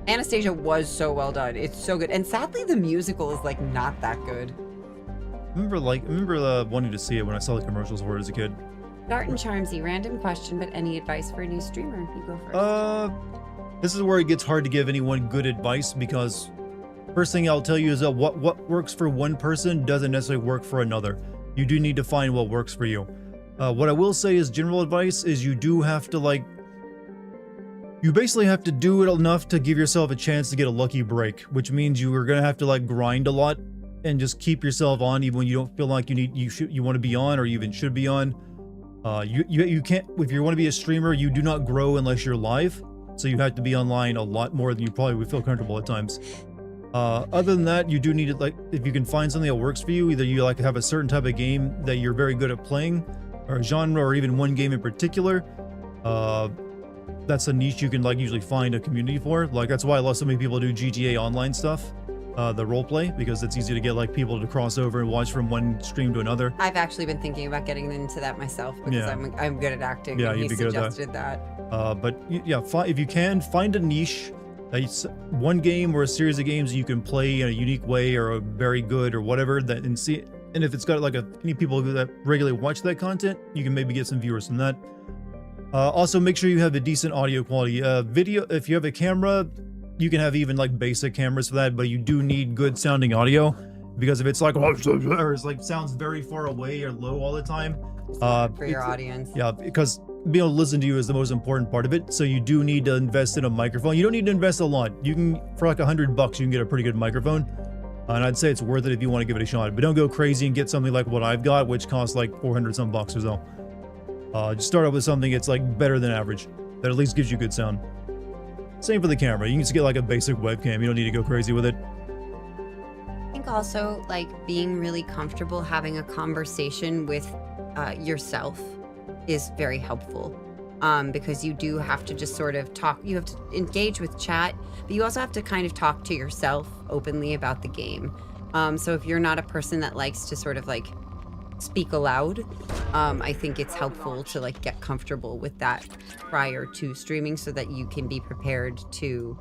Anastasia was so well done. It's so good. And sadly, the musical is like not that good. I remember wanting to see it when I saw the commercials for it as a kid. Dart and Charmsy, random question, but any advice for a new streamer? You go first. This is where it gets hard to give anyone good advice because first thing I'll tell you is that what works for one person doesn't necessarily work for another. You do need to find what works for you. What I will say is general advice is you do have to you basically have to do it enough to give yourself a chance to get a lucky break, which means you are going to have to grind a lot and just keep yourself on even when you don't feel like you want to be on or you even should be on. You can't, if you want to be a streamer, you do not grow unless you're live. So you have to be online a lot more than you probably would feel comfortable at times. Other than that, you do need to if you can find something that works for you, either you have a certain type of game that you're very good at playing or a genre or even one game in particular. That's a niche you can usually find a community for. That's why so many people do GTA online stuff, the roleplay, because it's easy to get people to cross over and watch from one stream to another. I've actually been thinking about getting into that myself because I'm good at acting. Yeah, and you'd he be good at suggested that. But yeah, if you can find a niche, one game or a series of games you can play in a unique way or a very good or whatever and if it's got any people that regularly watch that content, you can maybe get some viewers from that. Also, make sure you have a decent audio quality. Video, if you have a camera, you can have even basic cameras for that, but you do need good sounding audio because if it's or it's sounds very far away or low all the time, for your audience. Yeah, because being able to listen to you is the most important part of it. So you do need to invest in a microphone. You don't need to invest a lot. You can, for $100, you can get a pretty good microphone. And I'd say it's worth it if you want to give it a shot. But don't go crazy and get something like what I've got, which costs $400 some bucks or so. Just start out with something that's better than average, that at least gives you good sound. Same for the camera. You can just get a basic webcam. You don't need to go crazy with it. I think also being really comfortable having a conversation with yourself is very helpful. Because you do have to just sort of talk, you have to engage with chat, but you also have to kind of talk to yourself openly about the game. So if you're not a person that likes to sort of speak aloud, I think it's helpful to get comfortable with that prior to streaming so that you can be prepared to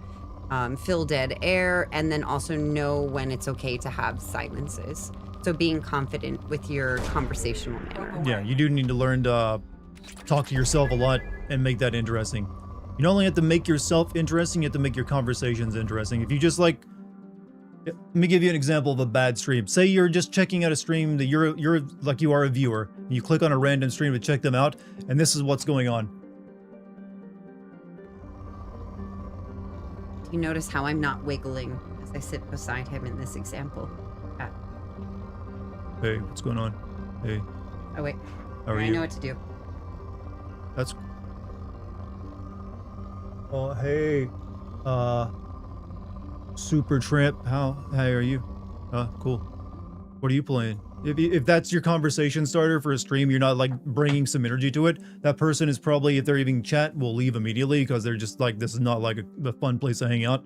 fill dead air and then also know when it's okay to have silences. So being confident with your conversational manner. Yeah, you do need to learn to talk to yourself a lot and make that interesting. You not only have to make yourself interesting, you have to make your conversations interesting. If you just let me give you an example of a bad stream. Say you're just checking out a stream that you're you are a viewer. And you click on a random stream to check them out, and this is what's going on. You notice how I'm not wiggling as I sit beside him in this example. Yeah. Hey, what's going on? Hey. Oh wait. How are you? I know what to do. That's. Oh hey. Super Tramp, how are you? Cool. What are you playing? If that's your conversation starter for a stream, you're not bringing some energy to it. That person is probably, if they're even chat, will leave immediately because they're just this is not a fun place to hang out.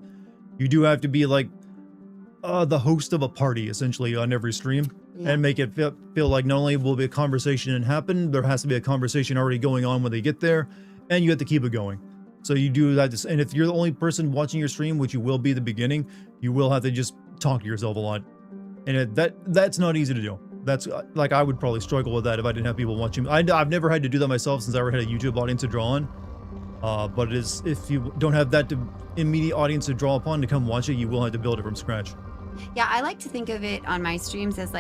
You do have to be the host of a party essentially on every stream, and make it feel like not only will be a conversation happen, there has to be a conversation already going on when they get there, and you have to keep it going. So you do that, and if you're the only person watching your stream, which you will be at the beginning, you will have to just talk to yourself a lot, and that's not easy to do. That's I would probably struggle with that if I didn't have people watching. I've never had to do that myself since I already had a YouTube audience to draw on. But it is, if you don't have that immediate audience to draw upon to come watch it, you will have to build it from scratch. Yeah, I like to think of it on my streams as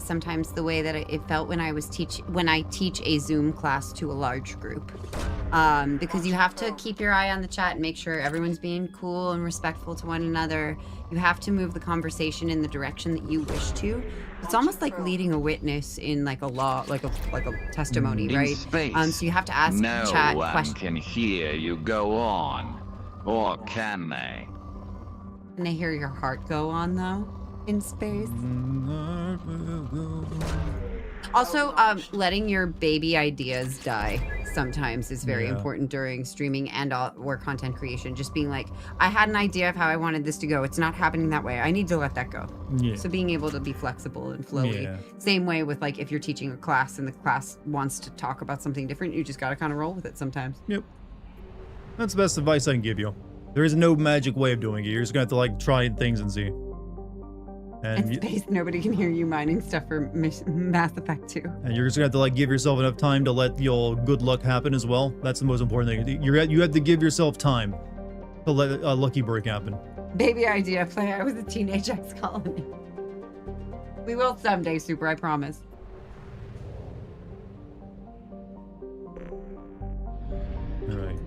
sometimes the way that it felt when I teach a Zoom class to a large group. Because you have to keep your eye on the chat and make sure everyone's being cool and respectful to one another. You have to move the conversation in the direction that you wish to. It's almost like leading a witness in a law, like a testimony, right? Space, so you have to ask chat no one questions. can hear you go on, or can they? Can they hear your heart go on though? In space. Also, letting your baby ideas die sometimes is very Yeah. important during streaming and or content creation. Just being like, I had an idea of how I wanted this to go. It's not happening that way. I need to let that go. Yeah. So being able to be flexible and flowy. Yeah. Same way with like if you're teaching a class and the class wants to talk about something different, you just got to kind of roll with it sometimes. Yep. That's the best advice I can give you. There is no magic way of doing it. You're just gonna have to like try things and see. And space, nobody can hear you mining stuff for Mass Effect 2. And you're just gonna have to like give yourself enough time to let your good luck happen as well. That's the most important thing. You have to give yourself time to let a lucky break happen. Baby idea, play I was a teenage ex-colony. We will someday, Super, I promise. Alright.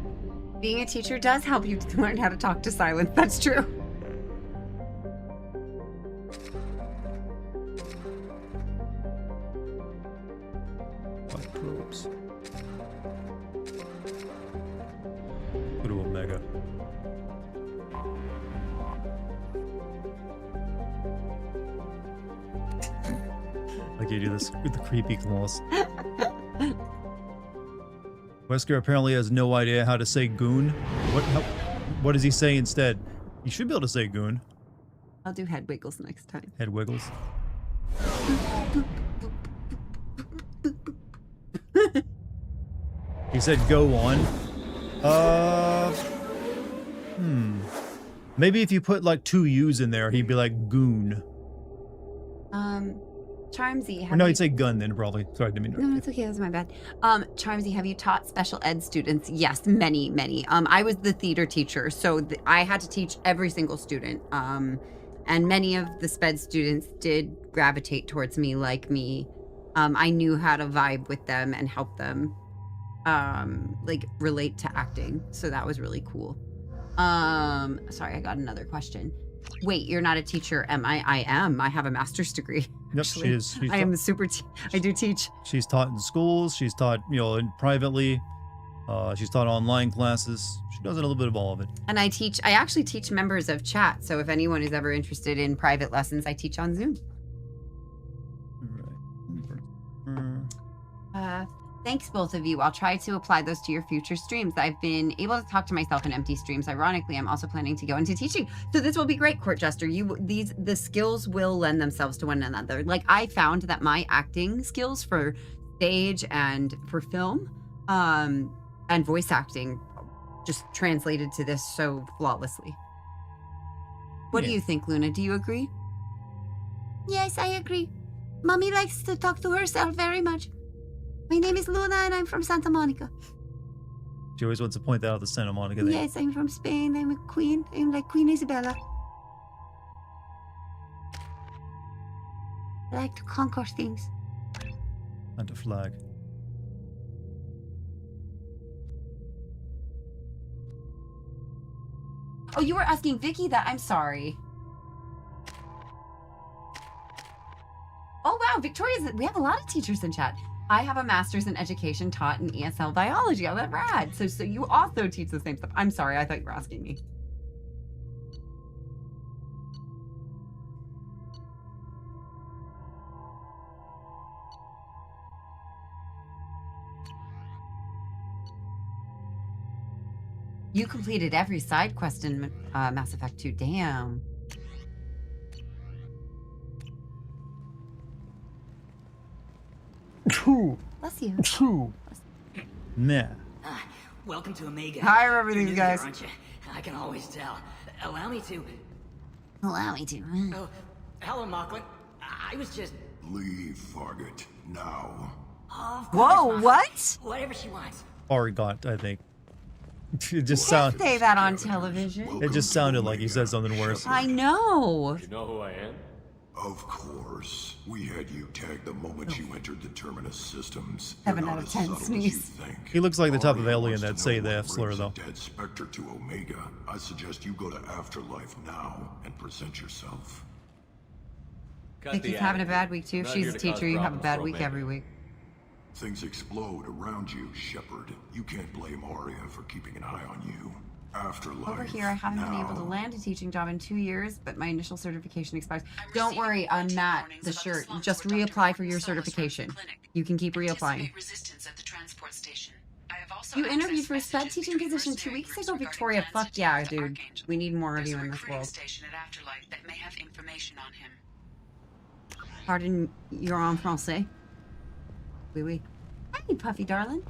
Being a teacher does help you to learn how to talk to silence. That's true. Probes. Go to Omega. Like you do this with the creepy claws. Wesker apparently has no idea how to say goon. What does he say instead? You should be able to say goon. I'll do head wiggles next time. Head wiggles. He said go on. Maybe if you put like 2 U's in there, he'd be like goon. Charmsy. Or no, he'd say gun then probably. Sorry, didn't mean to. No, it's okay. That's my bad. Charmsy, have you taught special ed students? Yes, many. I was the theater teacher, so I had to teach every single student. And many of the sped students did gravitate towards me, like me. I knew how to vibe with them and help them, like relate to acting. So that was really cool. Sorry, I got another question. Wait, you're not a teacher, am I? I am. I have a master's degree. Yep, actually. she is. I am a super. I do teach. She's taught in schools. She's taught, privately. She's taught online classes. She does a little bit of all of it. And I actually teach members of chat. So if anyone is ever interested in private lessons, I teach on Zoom. Thanks, both of you. I'll try to apply those to your future streams. I've been able to talk to myself in empty streams. Ironically, I'm also planning to go into teaching. So this will be great, Court Jester. The skills will lend themselves to one another. Like, I found that my acting skills for stage and for film, and voice acting just translated to this so flawlessly. What do you think, Luna? Do you agree? Yes, I agree. Mommy likes to talk to herself very much. My name is Luna and I'm from Santa Monica. She always wants to point that out, the Santa Monica thing. Yes, I'm from Spain. I'm a queen. I'm like Queen Isabella. I like to conquer things. And a flag. Oh, you were asking Vicky that? I'm sorry. Oh, wow. Victoria's... We have a lot of teachers in chat. I have a master's in education taught in ESL biology. Oh, that's rad. So you also teach the same stuff. I'm sorry. I thought you were asking me. You completed every side quest in Mass Effect 2. Damn. True. Bless you. True. Nah. Welcome to Omega. I remember You're these new guys. here, aren't you? I can always tell. Allow me to. Allow me to. Oh, hello, Mocklin. I was just. Leave, Fargate, now. Oh, of course, Whoa, Mocklin. what? Whatever she wants. Fargot, I think. It just Can't sounded. say that on television. It just sounded like he said something worse. I know. You know who I am? Of course. We had you tagged the moment you entered the Terminus systems. 7 out of 10 sneeze. He looks like the type of alien that'd say the F slur, though. Dead Spectre to Omega. I suggest you go to Afterlife now and present yourself. Vicky's having a bad week too. If she's a teacher, you have a bad week every week. Things explode around you, Sheppard. You can't blame Aria for keeping an eye on you. Afterlife. Over here, I haven't been able to land a teaching job in 2 years, but my initial certification expires. Don't worry, I'm Matt, the shirt. Just reapply for your certification. You can keep reapplying. Resistance at the transport station. I have You interviewed for a sped teaching position 2 weeks ago, Victoria. Fuck yeah, dude. We need more of you in this world. Station at Afterlife that may have information on him. Pardon, you're en français. Oui, oui. Hey, Puffy, darling.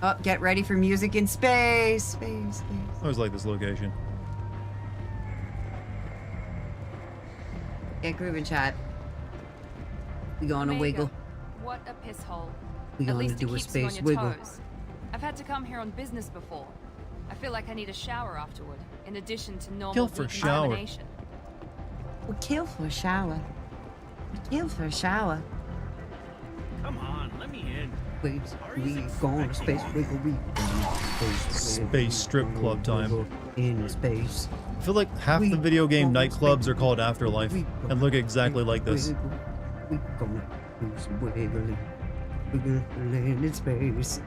Oh, get ready for music in space. Space. I always like this location. Get grooving, chat. We going to Omega, wiggle. What a piss hole. We At going to least it do a keeps you on space your wiggle. toes. I've had to come here on business before. I feel like I need a shower afterward, in addition to normal Kill for shower. decontamination. We kill for a shower. We kill for a shower. Come on, let me in. We going to space wiggle. We Space strip club time. In space. I feel like half the video game nightclubs are called Afterlife and look exactly like this. We gonna do some wiggling. Wiggling in space.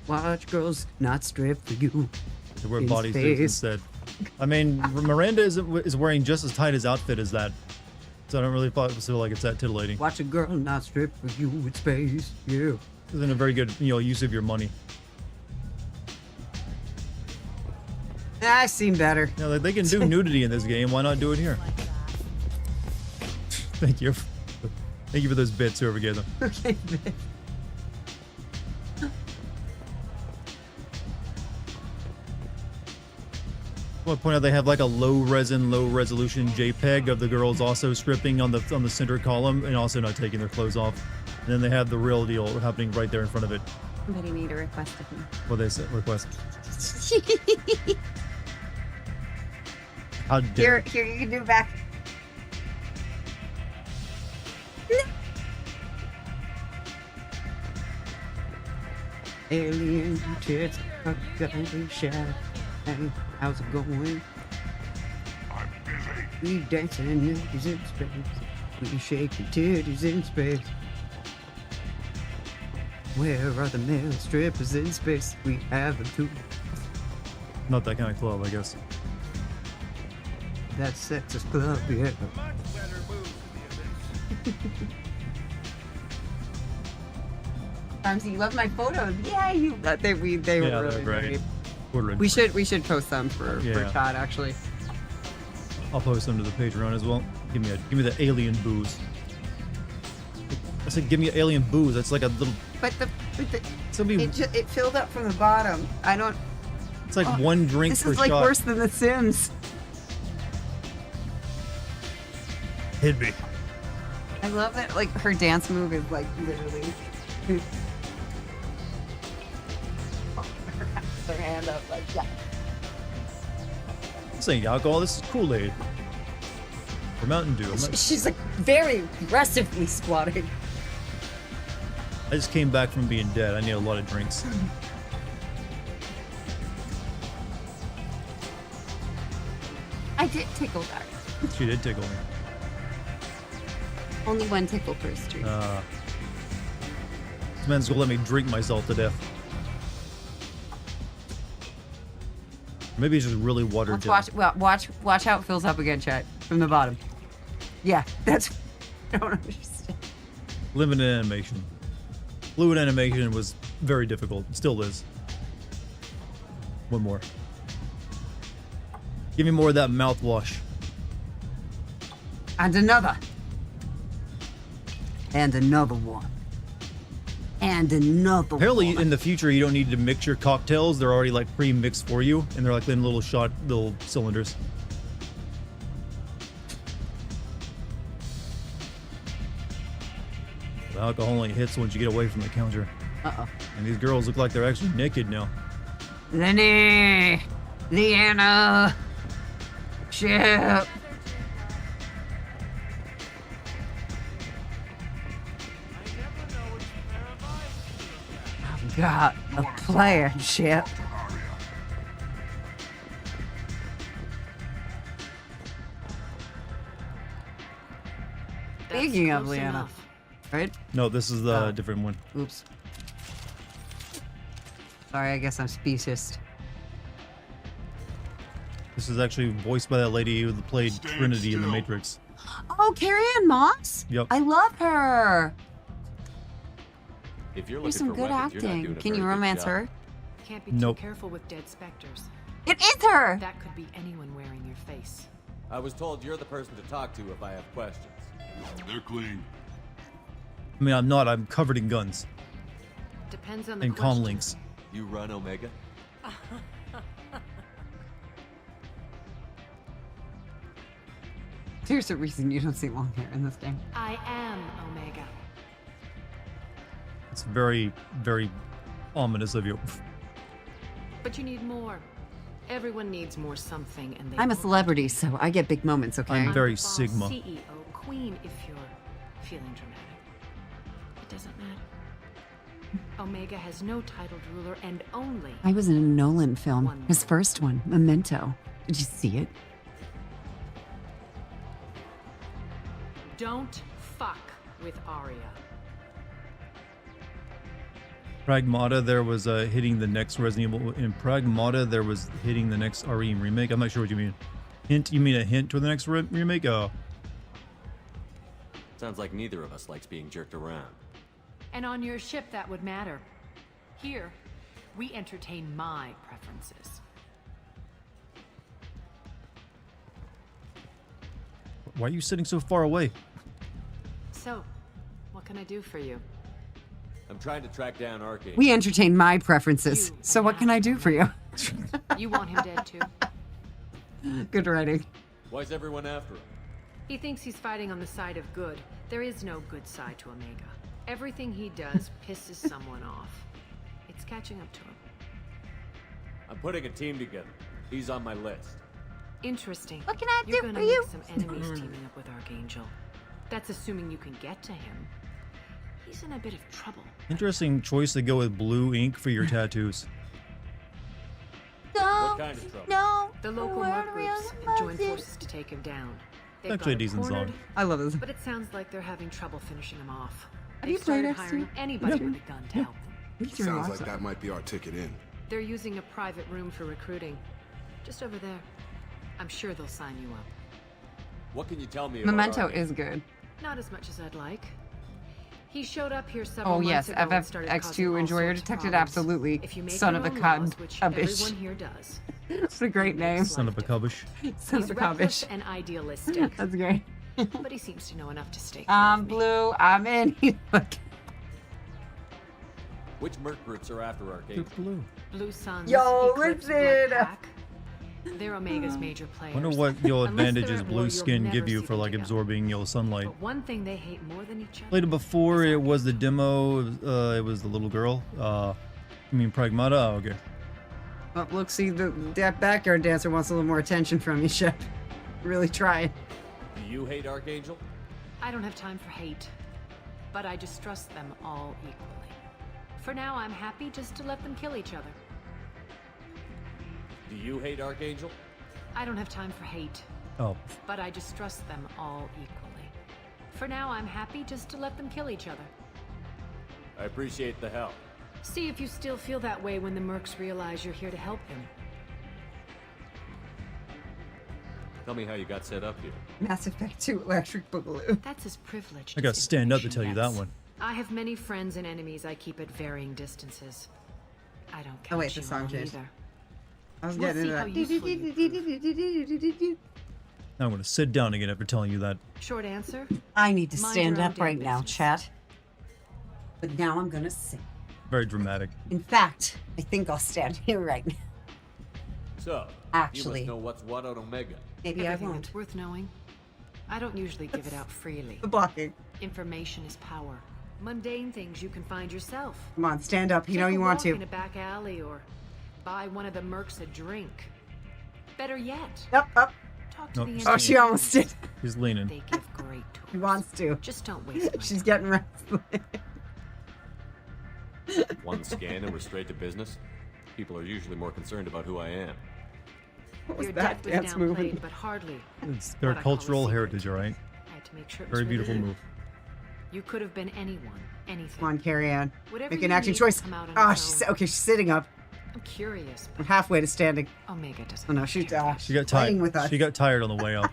Watch girls not strip for you. They wear in bodysuits space. instead. I mean, Miranda is wearing just as tight as outfit as that, so I don't really feel like it's that titillating. Watch a girl not strip for you in space. Yeah. Isn't a very good, use of your money. I've seen better. Yeah, like they can do nudity in this game. Why not do it here? Thank you. Thank you for those bits, whoever gave them. Okay, I want to point out they have like a low resolution JPEG of the girls also stripping on the center column and also not taking their clothes off. And then they have the real deal happening right there in front of it. Somebody made a request of me. What they said, request. How dare Here, you can do it back. Alien tits, I got a shot. Hey, how's it going? I'm busy. We dancing nudies in space. We shaking titties in space. Where are the male strippers in space? We have them too. Not that kind of club, I guess. That's sexist club, yeah. Ramsey, you love my photos. Yeah, you. They were really great. We should post them for chat actually. I'll post them to the Patreon as well. Give me the alien booze. I said, give me alien booze. That's like a little. But Somebody. It filled up from the bottom. I don't. It's like one drink per shot. This is like worse than The Sims. Hit me. I love that. Like her dance move is like literally. Her hand up like yeah. This ain't alcohol. This is Kool-Aid. Or Mountain Dew. She's like very aggressively squatting. I just came back from being dead. I need a lot of drinks. I did tickle that. She did tickle me. Only one tickle per stream. This man's gonna let me drink myself to death. Maybe it's just really watered down. Watch how it fills up again, chat. From the bottom. Yeah, that's. I don't understand. Limited animation. Fluid animation was very difficult. It still is. One more. Give me more of that mouthwash. And another. And another one. And another Apparently, one. in the future, you don't need to mix your cocktails. They're already like pre-mixed for you, and they're like in little cylinders. The alcohol only hits once you get away from the counter. Uh-oh. And these girls look like they're actually naked now. Lenny, Leanna, Shep. I've got a plan, Shep. Speaking of close Leanna, enough. right? No, this is the different one. Oops. Sorry, I guess I'm speciest. This is actually voiced by that lady who played Trinity in The Matrix. Oh, Carrie-Anne Moss? Yep. I love her. If you're There's looking some for good weapons, you're not acting. doing a Can you very good romance job. her? Can't be Nope. too careful with dead specters. It is her. That could be anyone wearing your face. I was told you're the person to talk to if I have questions. They're clean. I mean, I'm not. I'm covered in guns Depends on the and question. comm links. You run Omega? There's a reason you don't see long hair in this game. I am Omega. It's very, very ominous of you. But you need more. Everyone needs more something, and they I'm a want celebrity, so I get big moments, okay? I'm very boss, Sigma. CEO, queen, if you're feeling dramatic. It doesn't matter. Omega has no titled ruler and only. I was in a Nolan film, his first one, Memento. Did you see it? Don't fuck with Arya. Pragmata, there was hitting the next Resident Evil. In Pragmata, there was hitting the next RE remake. I'm not sure what you mean. Hint? You mean a hint to the next remake? Sounds like neither of us likes being jerked around. And on your ship, that would matter. Here, we entertain my preferences. Why are you sitting so far away? So, what can I do for you? I'm trying to track down Archangel. We entertain my preferences. So what can I do for you? You want him dead too? Good writing. Why's everyone after him? He thinks he's fighting on the side of good. There is no good side to Omega. Everything he does pisses someone off. It's catching up to him. I'm putting a team together. He's on my list. Interesting. What can I You're do gonna for you? make some enemies teaming up with Archangel. That's assuming you can get to him. He's in a bit of trouble. Interesting choice to go with blue ink for your tattoos. No. What kind of trouble? No. The local we're merc real groups have joined emotions. forces to take him down. They've Actually, a got him decent cornered, song. I love this. But it sounds like they're having trouble finishing him off. Have you They've played started XC? hiring anybody with a gun to help them. Sounds like that might be our ticket in. They're using a private room for recruiting. Just over there. I'm sure they'll sign you up. What can you tell me about Memento Archangel? is good. Not as much as I'd like. He showed up here several Oh months yes, ago and started causing FFX2 all Enjoyer sorts of Detected, problems. absolutely. If you make Son your of a own cub, laws, which a everyone bitch. here does. It's a great name. Son of a cubbish. Son He's of a reckless cubbish. and idealistic. That's great. But he seems to know enough to stay clear of me. Blue, I'm in. Which merc groups are after Archangel? Blue. Blue Suns, Yo, Eclipse, listen. Blood Pack. They're Omega's major players. Wonder what your Unless they're advantages at war, blue you'll skin never give you see for them like together. absorbing yellow sunlight. But one thing they hate more than each other. Played it before. It was the demo. It was the little girl. I mean Pragmata. Oh, okay. Oh, look, see, that backyard dancer wants a little more attention from you, Shep. Really trying. Do you hate Archangel? I don't have time for hate, but I distrust them all equally. For now, I'm happy just to let them kill each other. Do you hate Archangel? I don't have time for hate, Oh, but I distrust them all equally. For now, I'm happy just to let them kill each other. I appreciate the help. See if you still feel that way when the mercs realize you're here to help him. Tell me how you got set up here. Mass Effect 2 Electric Boogaloo. That's his privilege. I got to stand up to tell you that one. I have many friends and enemies I keep at varying distances. I don't count Oh wait, the you song out changed. either. I was We'll getting see into how that. useful you prove. Now I'm going to sit down again after telling you that. Short answer? I need to Mind stand your own up right damn now, business. chat. But now I'm gonna sing. Very dramatic. In fact, I think I'll stand here right now. So, Actually. you must know what's what on Omega. Maybe I Everything won't. that's worth knowing. I don't usually give it out freely. The blocking. Information is power. Mundane things you can find yourself. Come on, stand up. You know Take a you want walk to. in a back alley or buy one of the mercs a drink. Better yet, Up. talk to Nope. the Oh, she almost did. He's leaning. They give great tools. She wants to. Just don't waste my She's getting restless. One scan and we're straight to business. People are usually more concerned about who I am. What was Your that depth was dance downplayed, movement? but hardly. It's their what I call a cultural secret. heritage, all right? I had to make sure it was Very beautiful really you. move. You could have been anyone, anything. Come on, Carrie Ann. Whatever Make an you acting need choice. to come out on Oh, its own. okay, she's sitting up. I'm curious. I'm halfway to standing. Omega doesn't. Oh no, she's She got playing tired. with us. She got tired on the way up.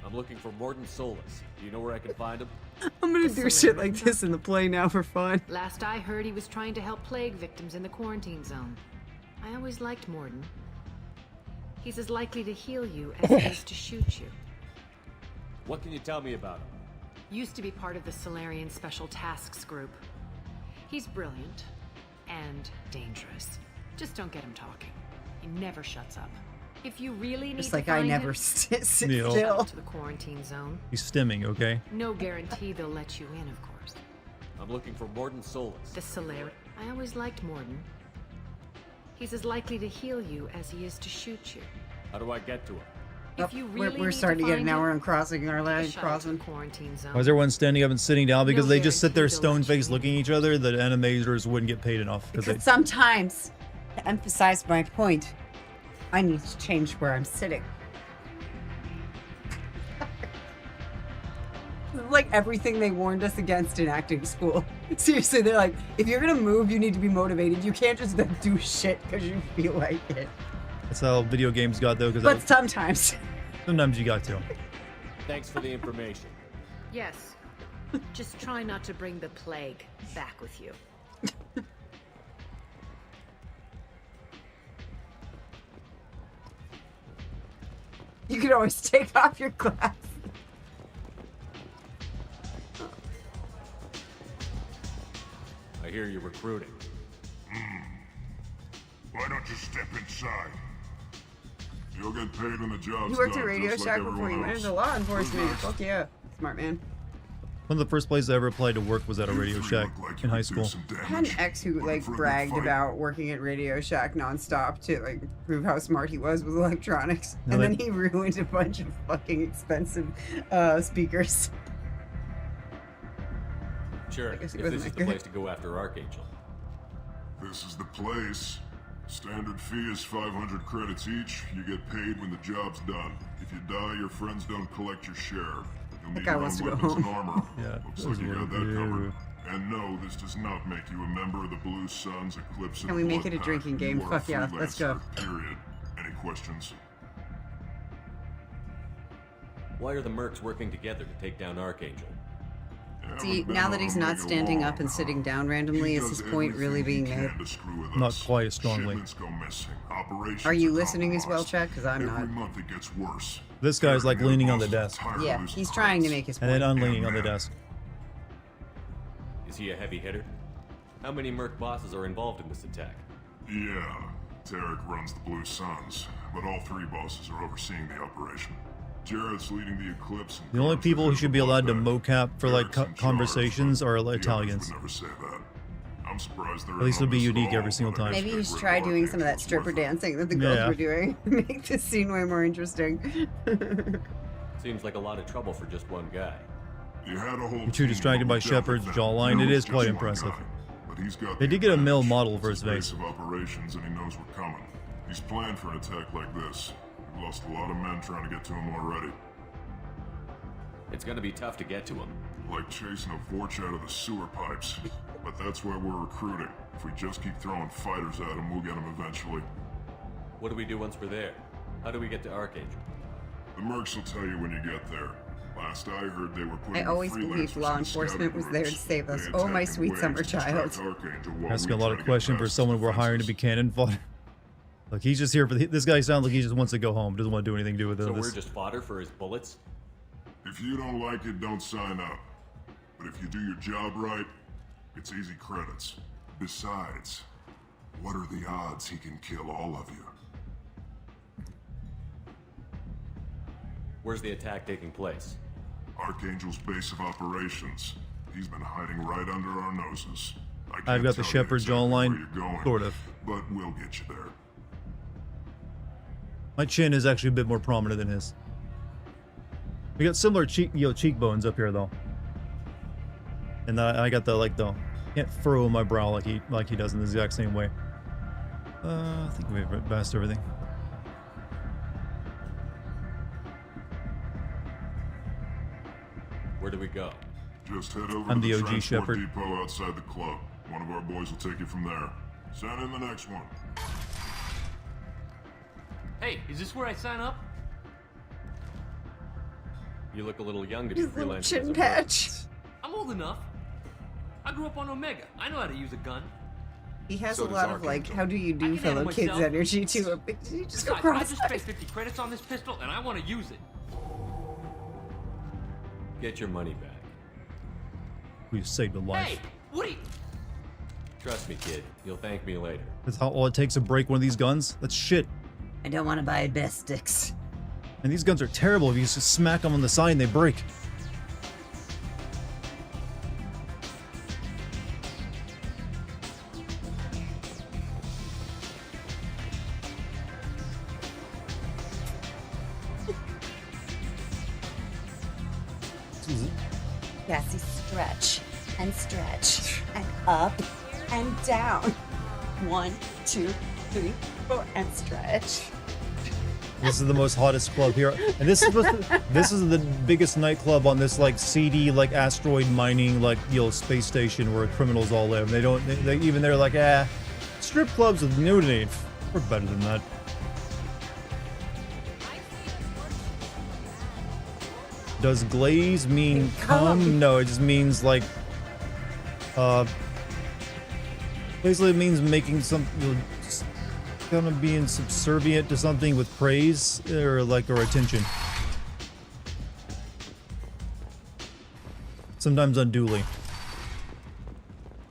I'm looking for Morden Solus. Do you know where I can find him? I'm gonna do shit like this in the play now for fun. Last I heard, he was trying to help plague victims in the quarantine zone. I always liked Morden. He's as likely to heal you as he is to shoot you. What can you tell me about him? Used to be part of the Solarian Special Tasks Group. He's brilliant and dangerous. Just don't get him talking. He never shuts up. If you really need Just to like I find never him, sit Neil. still. to the quarantine zone. He's stimming, okay? No guarantee they'll let you in, of course. I'm looking for Morden Solus. The Solarian. I always liked Morden. He's as likely to heal you as he is to shoot you. How do I get to him? If you really We're need starting to get find now him, we're uncrossing our the line shuttle to crossing. the quarantine zone. Why is everyone standing up and sitting down? Because No they just sit there guarantee they'll let stone-faced looking at each other. The animators wouldn't get paid enough. Because sometimes, to emphasize my point, I need to change where I'm sitting. Like everything they warned us against in acting school. Seriously, they're like, if you're gonna move, you need to be motivated. You can't just do shit because you feel like it. That's how video games got though. But sometimes. Sometimes you got to. Thanks for the information. Yes. Just try not to bring the plague back with you. You can always take off your glasses. I hear you're recruiting. Why don't you step inside? You'll get paid when the job's You worked done, at Radio just Shack like before you everyone went else. into law enforcement. Who's Fuck yeah. Smart man. One of the first places I ever applied to work was at a Radio Shack in high school. I had an ex who like bragged about working at Radio Shack nonstop to like prove how smart he was with electronics, No, and then they- he ruined a bunch of fucking expensive speakers. Sure, guess if it this wasn't is that the good. place to go after Archangel. This is the place. Standard fee is 500 credits each. You get paid when the job's done. If you die, your friends don't collect your share. You'll need guy your own wants to go weapons and home. armor. Yeah, Looks like you those got that were- covered. And no, this does not make you a member of the Blue Suns, Eclipse, and Can we make Blood it a Pact. drinking game? You are Fuck yeah, let's go. freelancer, Period. Any questions? Why are the mercs working together to take down Archangel? See, now that he's not standing up and sitting down randomly, is his point really being made? Not quite as strongly. Shipments go missing. Operations Are you are listening as well, compromised. Chad? Because I'm Every not. month it gets worse. This guy's like leaning on the desk. Yeah, he's trying to make his And point. then unleaning on the desk. Is he a heavy hitter? How many merc bosses are involved in this attack? Yeah, Tarek runs the Blue Suns, but all three bosses are overseeing the operation. Jared's leading the Eclipse. And The only Connor's people who head of should be the allowed to Blood Pact. mocap for like Derek's in charge, conversations but are the others Italians. would never say that. I'm surprised they're At least in it'll be on this at unique all, every single but I time. guess Maybe you should Red try doing some of that Archangel's stripper worth it. dancing that the girls Yeah. were doing. Make this scene way more interesting. Seems like a lot of trouble for just one guy. You had a whole You're too distracted by Shepherd's jawline. It is quite impressive. But he's got They the did get a mill advantage. model for It's his face. base of operations, and he knows we're coming. He's planned for an attack like this. We've lost a lot of men trying to get to him already. It's gonna be tough to get to him. Like chasing a Vorch out of the sewer pipes. But that's why we're recruiting. If we just keep throwing fighters at him, we'll get him eventually. What do we do once we're there? How do we get to Archangel? The mercs will tell you when you get there. Last I heard, they were putting I always freelancers believed law in enforcement was there to scouting save us. groups. Oh, They my attack in sweet summer waves to distract child. Archangel while Asking we a lot try of to get questions for past someone his we're hiring to be cannon fodder. Like he's just here for this guy sounds like he just wants to go home. Doesn't want to do anything to do with So this. we're just fodder for his bullets? If you don't like it, don't sign up. But if you do your job right, it's easy credits. Besides, what are the odds he can kill all of you? Where's the attack taking place? Archangel's base of operations. He's been hiding right under our noses. I can't I've got the tell you Shepherd exactly where jawline, you're going, sort of. but we'll get you there. My chin is actually a bit more prominent than his. We got similar cheekbones up here though. And I got the can't furrow my brow like he does in the exact same way. I think we've passed everything. Where do we go? Just head over I'm to the the OG transport Shepherd. depot outside the club. One of our boys will take you from there. Send in the next one. Hey, is this where I sign up? You look a little young to be His little freelancing. chin as a patch. I'm old enough. I grew up on Omega. I know how to use a gun. He has So a does lot of like, how do you do fellow kids myself. energy to him. You just go Besides, I cross. just spent 50 credits on this pistol, and I want to use it. Get your money back. We saved a life. Hey, what are you... Trust me, kid. You'll thank me later. That's how all it takes to break one of these guns? That's shit. I don't want to buy best sticks. And these guns are terrible. If you just smack them on the side and they break. Cassie, stretch and up and down. 1, 2, 3, 4, and stretch. This is the most hottest club here, and this is this is the biggest nightclub on this like seedy like asteroid mining like space station where criminals all live. They don't they even they're like strip clubs with nudity. We're better than that. Does glaze mean cum? No, it just means like basically it means making some kind of being subservient to something with praise or attention. Sometimes unduly.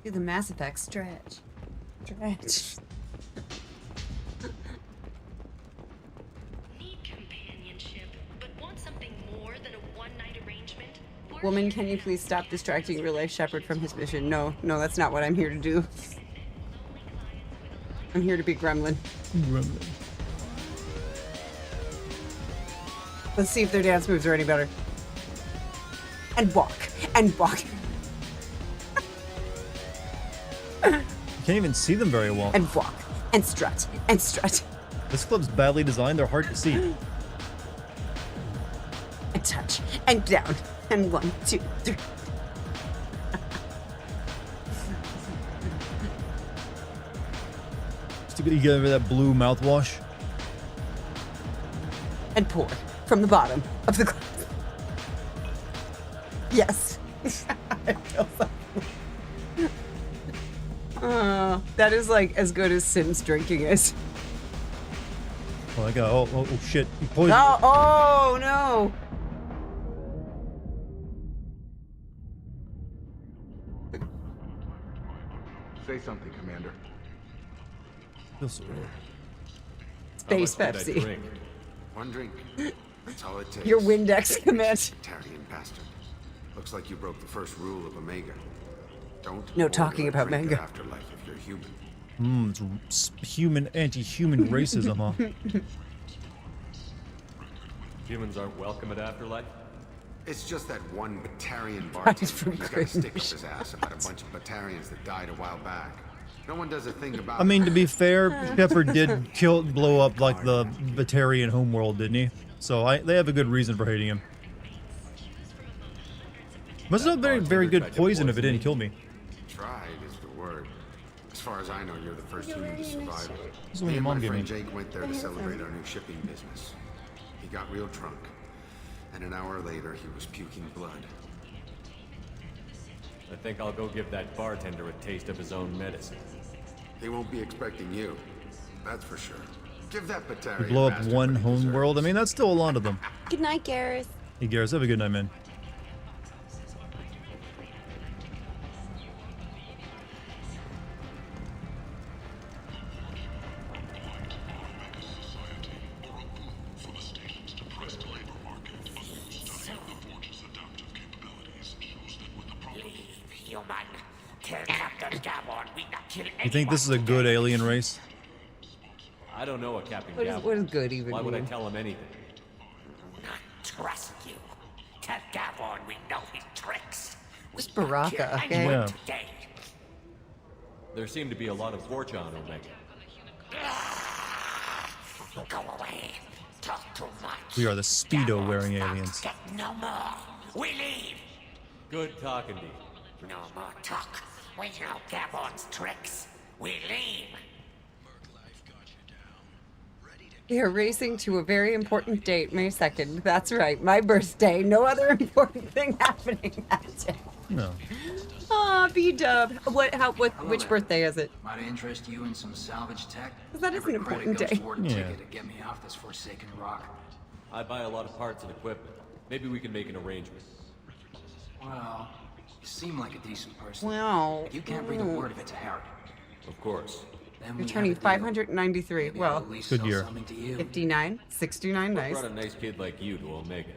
Do the Mass Effect stretch. Stretch. Woman, can you please stop distracting real life Shepherd from his mission? No, that's not what I'm here to do. I'm here to be Gremlin. Gremlin. Let's see if their dance moves are any better. And walk. And walk. You can't even see them very well. And walk. And strut. And strut. This club's badly designed. They're hard to see. And touch. And down. And 1, 2, 3. You get over that blue mouthwash. And pour from the bottom of the glass. Yes. I feel so. That is like as good as Sims drinking is. Oh my god! Oh shit! He poisoned. Oh no! Say something, Commander. Space Pepsi. One drink. That's all it takes. Your Windex command. Dartigan bastard. Looks like you broke the first rule of Omega. Don't. No talking about Manga. Afterlife if you're human. It's human anti-human racism, huh? Humans aren't welcome at Afterlife? It's just that one Batarian bartender. He's got a stick up his ass about a bunch of Batarians that died a while back. No one does a thing about I mean, to be fair, Shepherd did blow up like the Batarian homeworld, didn't he? So they have a good reason for hating him. Must have been very good poison if it didn't kill me. Tried is the word. As far as I know, you're the first human to survive it. This is what Me your and mom my gave friend me. Jake went there to celebrate our new shipping business. He got real drunk, and an hour later he was puking blood. I think I'll go give that bartender a taste of his own medicine. He won't be expecting you. That's for sure. Give that You Batarian blow up bastard one what he home deserves. world. I mean, that's still a lot of them. Good night, Garrus. Hey, Garrus, have a good night, man. You think this is a good alien race? I don't know a Captain What does good even Why would I mean? tell him anything? Trust you. Tell Gavon we know his tricks. Just Baraka, okay? Yeah. Today. There seem to be a lot of torch on Omega. Go away. Talk too much. We are the Speedo-wearing aliens. Get no more. We leave. Good talking to you. No more talk. We know Gabon's tricks. We leave. We are racing to a very important date, May 2nd. That's right, my birthday. No other important thing happening that day. No. Aw, B-dub. Which birthday is it? Might interest you in some salvage tech? Because that is an important day. Ticket to get me off this forsaken rock. I buy a lot of parts and equipment. Maybe we can make an arrangement. Well, you seem like a decent person. Well, You can't breathe a word of it to Harry. Of course. Then You're we turning have a deal. 593. Well, at least good sell year. something to you. 59, 69, What nice. brought a nice kid like you to Omega?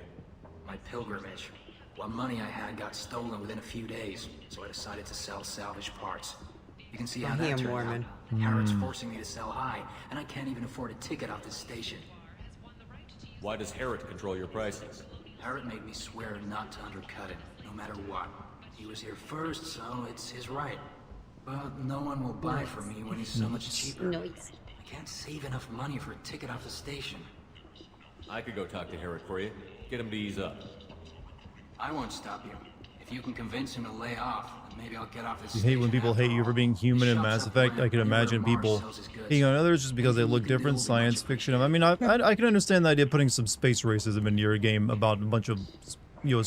My pilgrimage. What money I had got stolen within a few days, so I decided to sell salvage parts. You can see how Oh, he that a turned Mormon. out. Harrod's forcing me to sell high, and I can't even afford a ticket off this station. Why does Harrod control your prices? Harrod made me swear not to undercut him, no matter what. He was here first, so it's his right. But no one will buy from me when he's so much cheaper. I can't save enough money for a ticket off the station. I could go talk to Harrod for you. Get him to ease up. I won't stop you. If you can convince him to lay off, then maybe I'll get off this You hate when people hate you for being human in Mass Effect. I can imagine people hating on others just because they look different. Science fiction. I mean, I can understand the idea of putting some space racism into your game about a bunch of,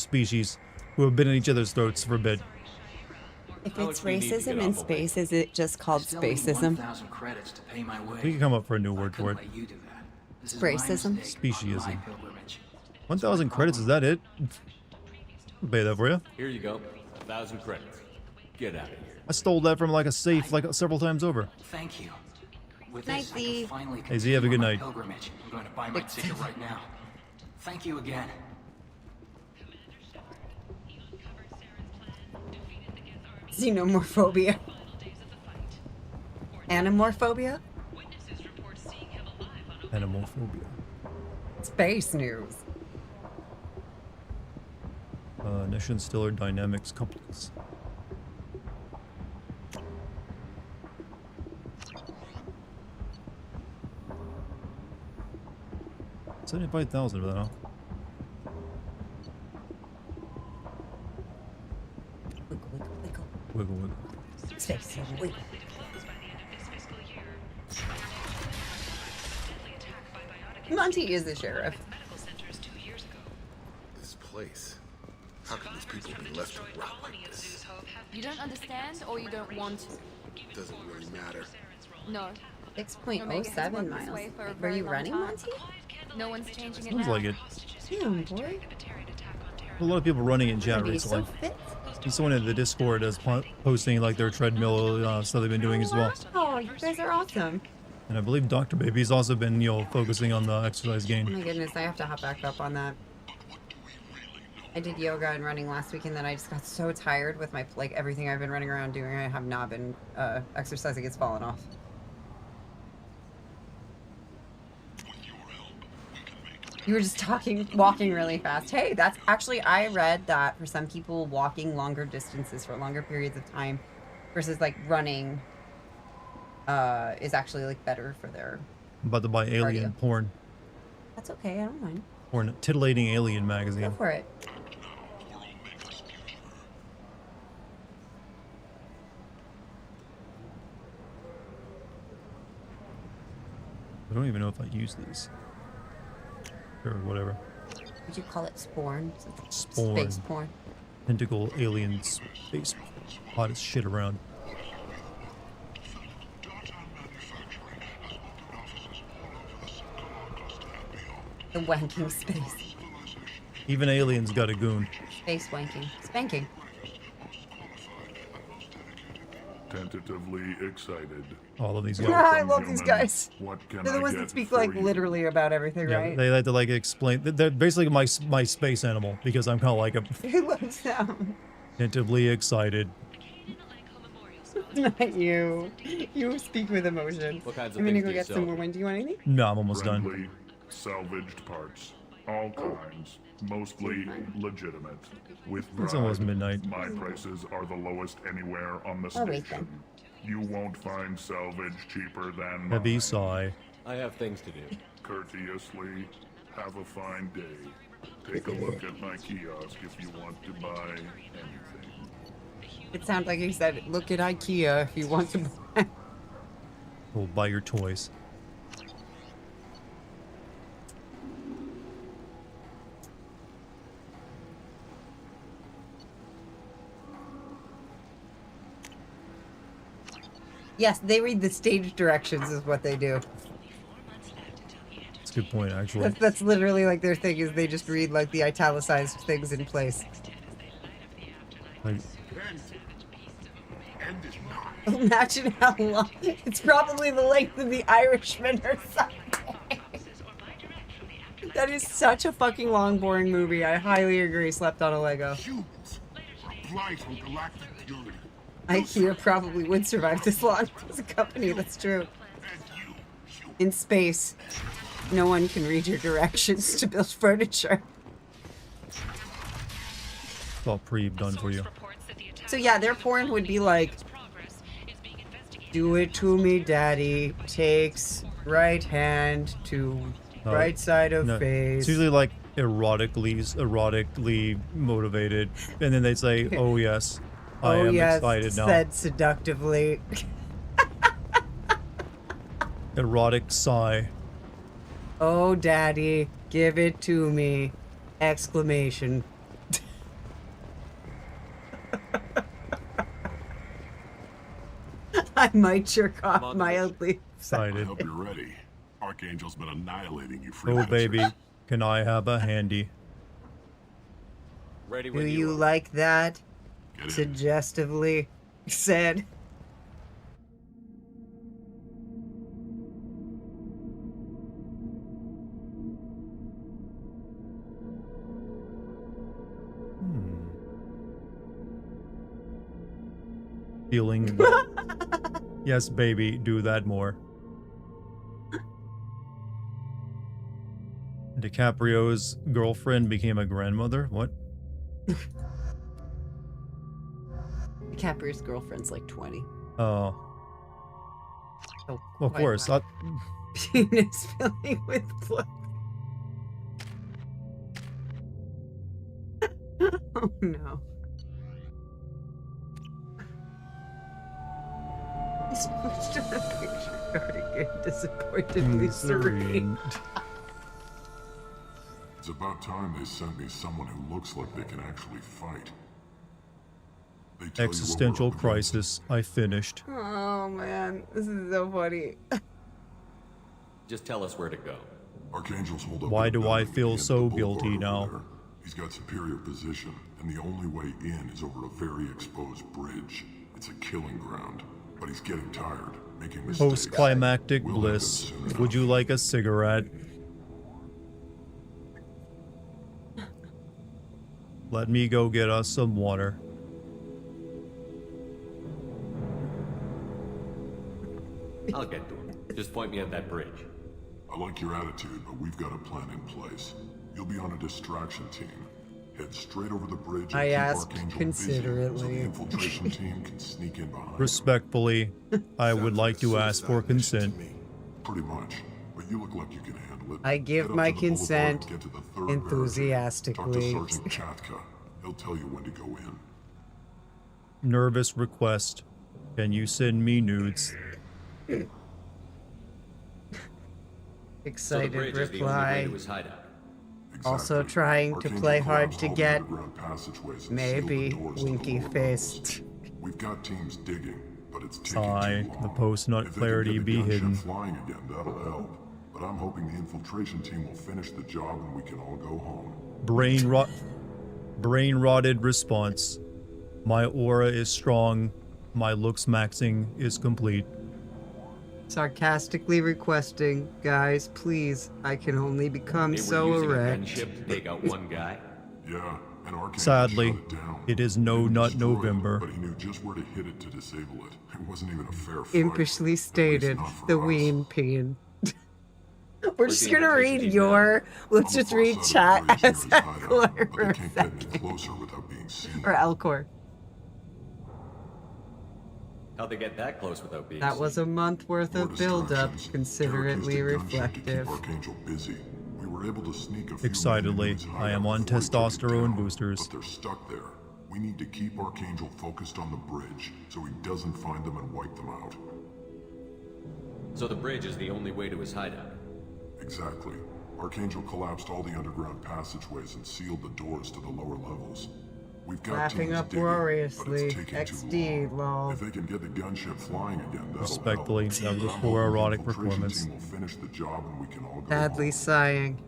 species who have been in each other's throats for a bit. If it's racism in space, is it just called spacism? We can come up for a new word for it. Racism? Speciesism. 1,000 credits, is that it? I'll pay that for you. Here you go. 1,000 credits. Get out of here. I stole that from like a safe like several times over. Thank you. With Night, this, I can Z. finally Hey, Z, have a good continue my night. pilgrimage. I'm going to buy my ticket right now. Thank you again. Xenomorphobia. Anamorphobia? Animalphobia. Space news. Nation Stellar Dynamics couplets. $75,000 for that, huh? Wiggle, wiggle. Space wiggle. Monty is the sheriff. This place. How can these people be left to rot like this? You don't understand, or you don't want to? Doesn't really matter. No. 6.07 miles. Were you running, Monty? No one's changing it Sounds now. like it. Damn, boy. A lot of people running in chat Maybe recently. so fit. And someone in the Discord is posting like their treadmill stuff they've been doing as well. Oh, you guys are awesome. And I believe Dr. Baby's also been, focusing on the exercise Oh gain. my goodness, I have to hop back up on that. I did yoga and running last week, and then I just got so tired with my everything I've been running around doing. I have not been exercising. It's fallen off. You were just walking really fast. Hey, that's actually, I read that for some people, walking longer distances for longer periods of time versus like running is actually like better for their. I'm about to buy alien porn. That's okay, I don't mind. Porn, titillating alien magazine. Go for it. I don't even know if I use these. Or whatever. Would you call it sporn? Spawn. Space porn. Tentacle alien space. Hottest shit around. The wanking space. Even aliens got a goon. Space wanking. Spanking. Tentatively excited. All of these guys. Yeah, I love these guys. What can They're the I ones get that speak for like you? literally about everything, Yeah, right? they like to like explain. They're basically my space animal because I'm kind of like a Who loves them? tentatively excited. Not you. You speak with emotion. What kinds of I'm gonna things go do you get some sell? more wine. Do you want anything? No, I'm almost done. Friendly, salvaged parts. All kinds. Mostly legitimate. With It's almost pride, midnight. My prices are the lowest anywhere on the I'll wait station. You won't find salvage cheaper than Heavy mine. sigh. I have things to do. Courteously, have a fine day. Take a look at my kiosk if you want to buy anything. It sounds like he said, look at IKEA if you want to buy. We'll buy your toys. Yes, they read the stage directions is what they do. That's a good point, actually. That's literally like their thing is they just read like the italicized things in place. Like, Imagine how long. It's probably the length of the Irishman or something. That is such a fucking long, boring movie. I highly agree. Slept on a Lego. IKEA probably would survive this long as a company. That's true. In space, no one can read your directions to build furniture. it's all pre-done for you. So yeah, their porn would be like, do it to me, daddy. Takes right hand to right side of face. It's usually like erotically motivated, and then they say, "Oh yes, I am excited now." Said seductively. Erotic sigh. Oh, daddy, give it to me! Exclamation. I might jerk off mildly. Excited. I hope you're ready. Archangel's been annihilating you Oh baby, can I have a handy? Ready Do when you are. like that? Suggestively said. Feeling. Yes, baby, do that more. DiCaprio's girlfriend became a grandmother? What? DiCaprio's girlfriend's like 20. Oh. Oh, Of course. Penis filling with blood. Oh no. Switched to the picture Dartigan, disappointedly serene. It's about time they sent me someone who looks like they can actually fight. They tell you what Existential crisis. I finished. Oh man, this is so funny. Just tell us where to go. Archangel's hold up. Why do I feel so guilty now? He's got superior position, and the only way in is over a very exposed bridge. It's a killing ground, but he's getting tired, making mistakes. Post-climactic bliss. Would you like a cigarette? Let me go get us some water. I'll get to him. Just point me at that bridge. I like your attitude, but we've got a plan in place. You'll be on a distraction team. Head straight over the bridge and I keep asked Archangel considerately. busy so the infiltration team can sneak in behind. Respectfully, I would like to ask for consent. Pretty much, but you look like you can handle it. I give Head up my to the boulevard consent and get to the third barricade. enthusiastically. Talk to Sergeant Chatka. He'll tell you when to go in. Nervous request. Can you send me nudes? Excited so the bridge is the only way reply. to his hideout. Also trying to play hard to get. Maybe doors to the winky lower faced. We've got teams digging, but it's taking Sigh. too long. The post-nut If they can clarity get the be gunship hidden. flying again, that'll help. But I'm hoping the infiltration team will finish the job and we can all go home. Brain-rotted response. My aura is strong. My looks maxing is complete. Sarcastically requesting, guys, please. I can only become They were so using a erect. gunship to take out one guy. Yeah, and Arcane Sadly, shut it down. it is no Didn't nut destroy it, November. but he knew just where to hit it to disable it. It wasn't even a fair fight. Impishly stated, not for the us. ween peen. We're Where's just the gonna infiltration read team your. Let's On the just far read side chat of the bridge as near his hideout, Elcor but they for a can't get any second. closer without being seen. Or Elcor. How'd they get that close without being That seen? was a month worth More of build-up, distractions. considerately Terror-acoustic gunship to keep reflective. Archangel busy. We were able to sneak a few Excitedly, men into his I am hideout on before he took it testosterone down, boosters. But they're stuck there. We need to keep Archangel focused on the bridge so he doesn't find them and wipe them out. So the bridge is the only way to his hideout? Exactly. Archangel collapsed all the underground passageways and sealed the doors to the lower levels. We've got Laughing teams digging, but uproariously. it's taking too XD, long. lol. If they can get the gunship flying again, that'll Respectfully, help. that was a I'm poor hoping the erotic infiltration performance. team will finish the job and we can all go Sadly home. sighing.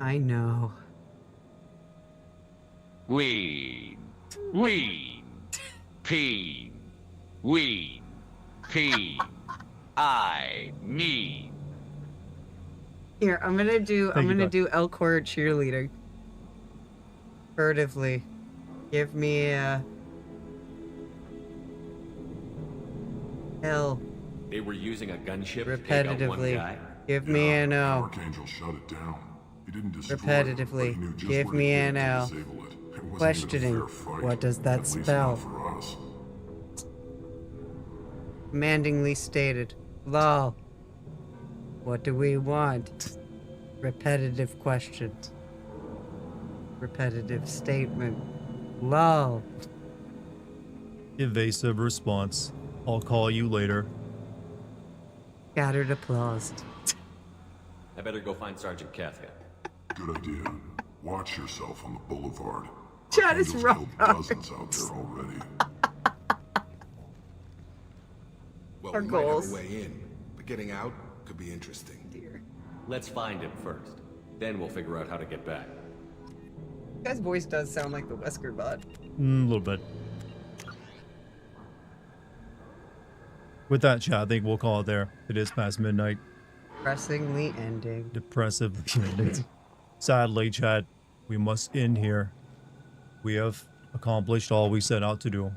I know. Weed. Weed. Peen. Weed. Peen. I need. Here, I'm gonna do Thank you, Doc. Elcor cheerleading. Furtively. Give me a L. They were using a gunship to take out one Repetitively. guy? Give me an O. Archangel shut it down. He didn't destroy it, but Repetitively. he knew just Give where to me get an to L. disable it. It wasn't even a Questioning. fair fight, What does that at least not spell? for us. Commandingly stated. Lol. What do we want? Repetitive question. Repetitive statement. Lol. Evasive response. I'll call you later. Scattered applause. I better go find Sergeant Kathia. Good idea. Watch yourself on the boulevard. Chad is Archangel's wrong. killed dozens out there already. Well, Our we might goals. have a way in, but getting out could be interesting. Let's find him first. Then we'll figure out how to get back. This guy's voice does sound like the Wesker bot. A little bit. With that, chat, I think we'll call it there. It is past midnight. Depressingly ending. Depressive. Sadly, chat, we must end here. We have accomplished all we set out to do.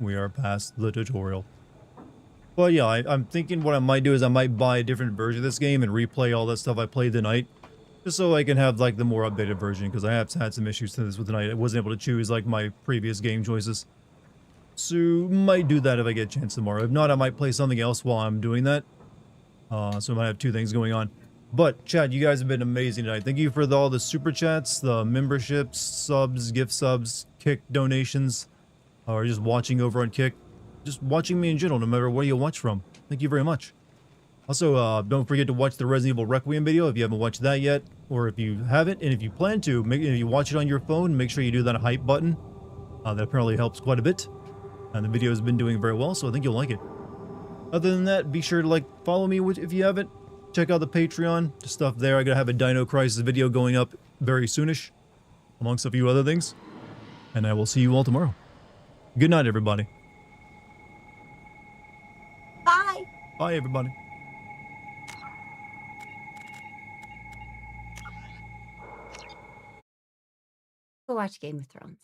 We are past the tutorial. But yeah, I'm thinking what I might do is I might buy a different version of this game and replay all that stuff I played tonight. Just so I can have like the more updated version, because I have had some issues to this with tonight. I wasn't able to choose like my previous game choices. So might do that if I get a chance tomorrow. If not, I might play something else while I'm doing that. So I might have two things going on. But chat, you guys have been amazing tonight. Thank you for all the super chats, the memberships, subs, gift subs, Kick donations, or just watching over on Kick. Just watching me in general, no matter where you watch from. Thank you very much. Also, don't forget to watch the Resident Evil Requiem video if you haven't watched that yet, or if you haven't, and if you plan to, if you watch it on your phone, make sure you do that hype button. That apparently helps quite a bit, and the video has been doing very well, so I think you'll like it. Other than that, be sure to follow me if you haven't. Check out the Patreon, stuff there. I gotta have a Dino Crisis video going up very soonish, amongst a few other things, and I will see you all tomorrow. Good night, everybody. Bye. Bye, everybody. Go watch Game of Thrones.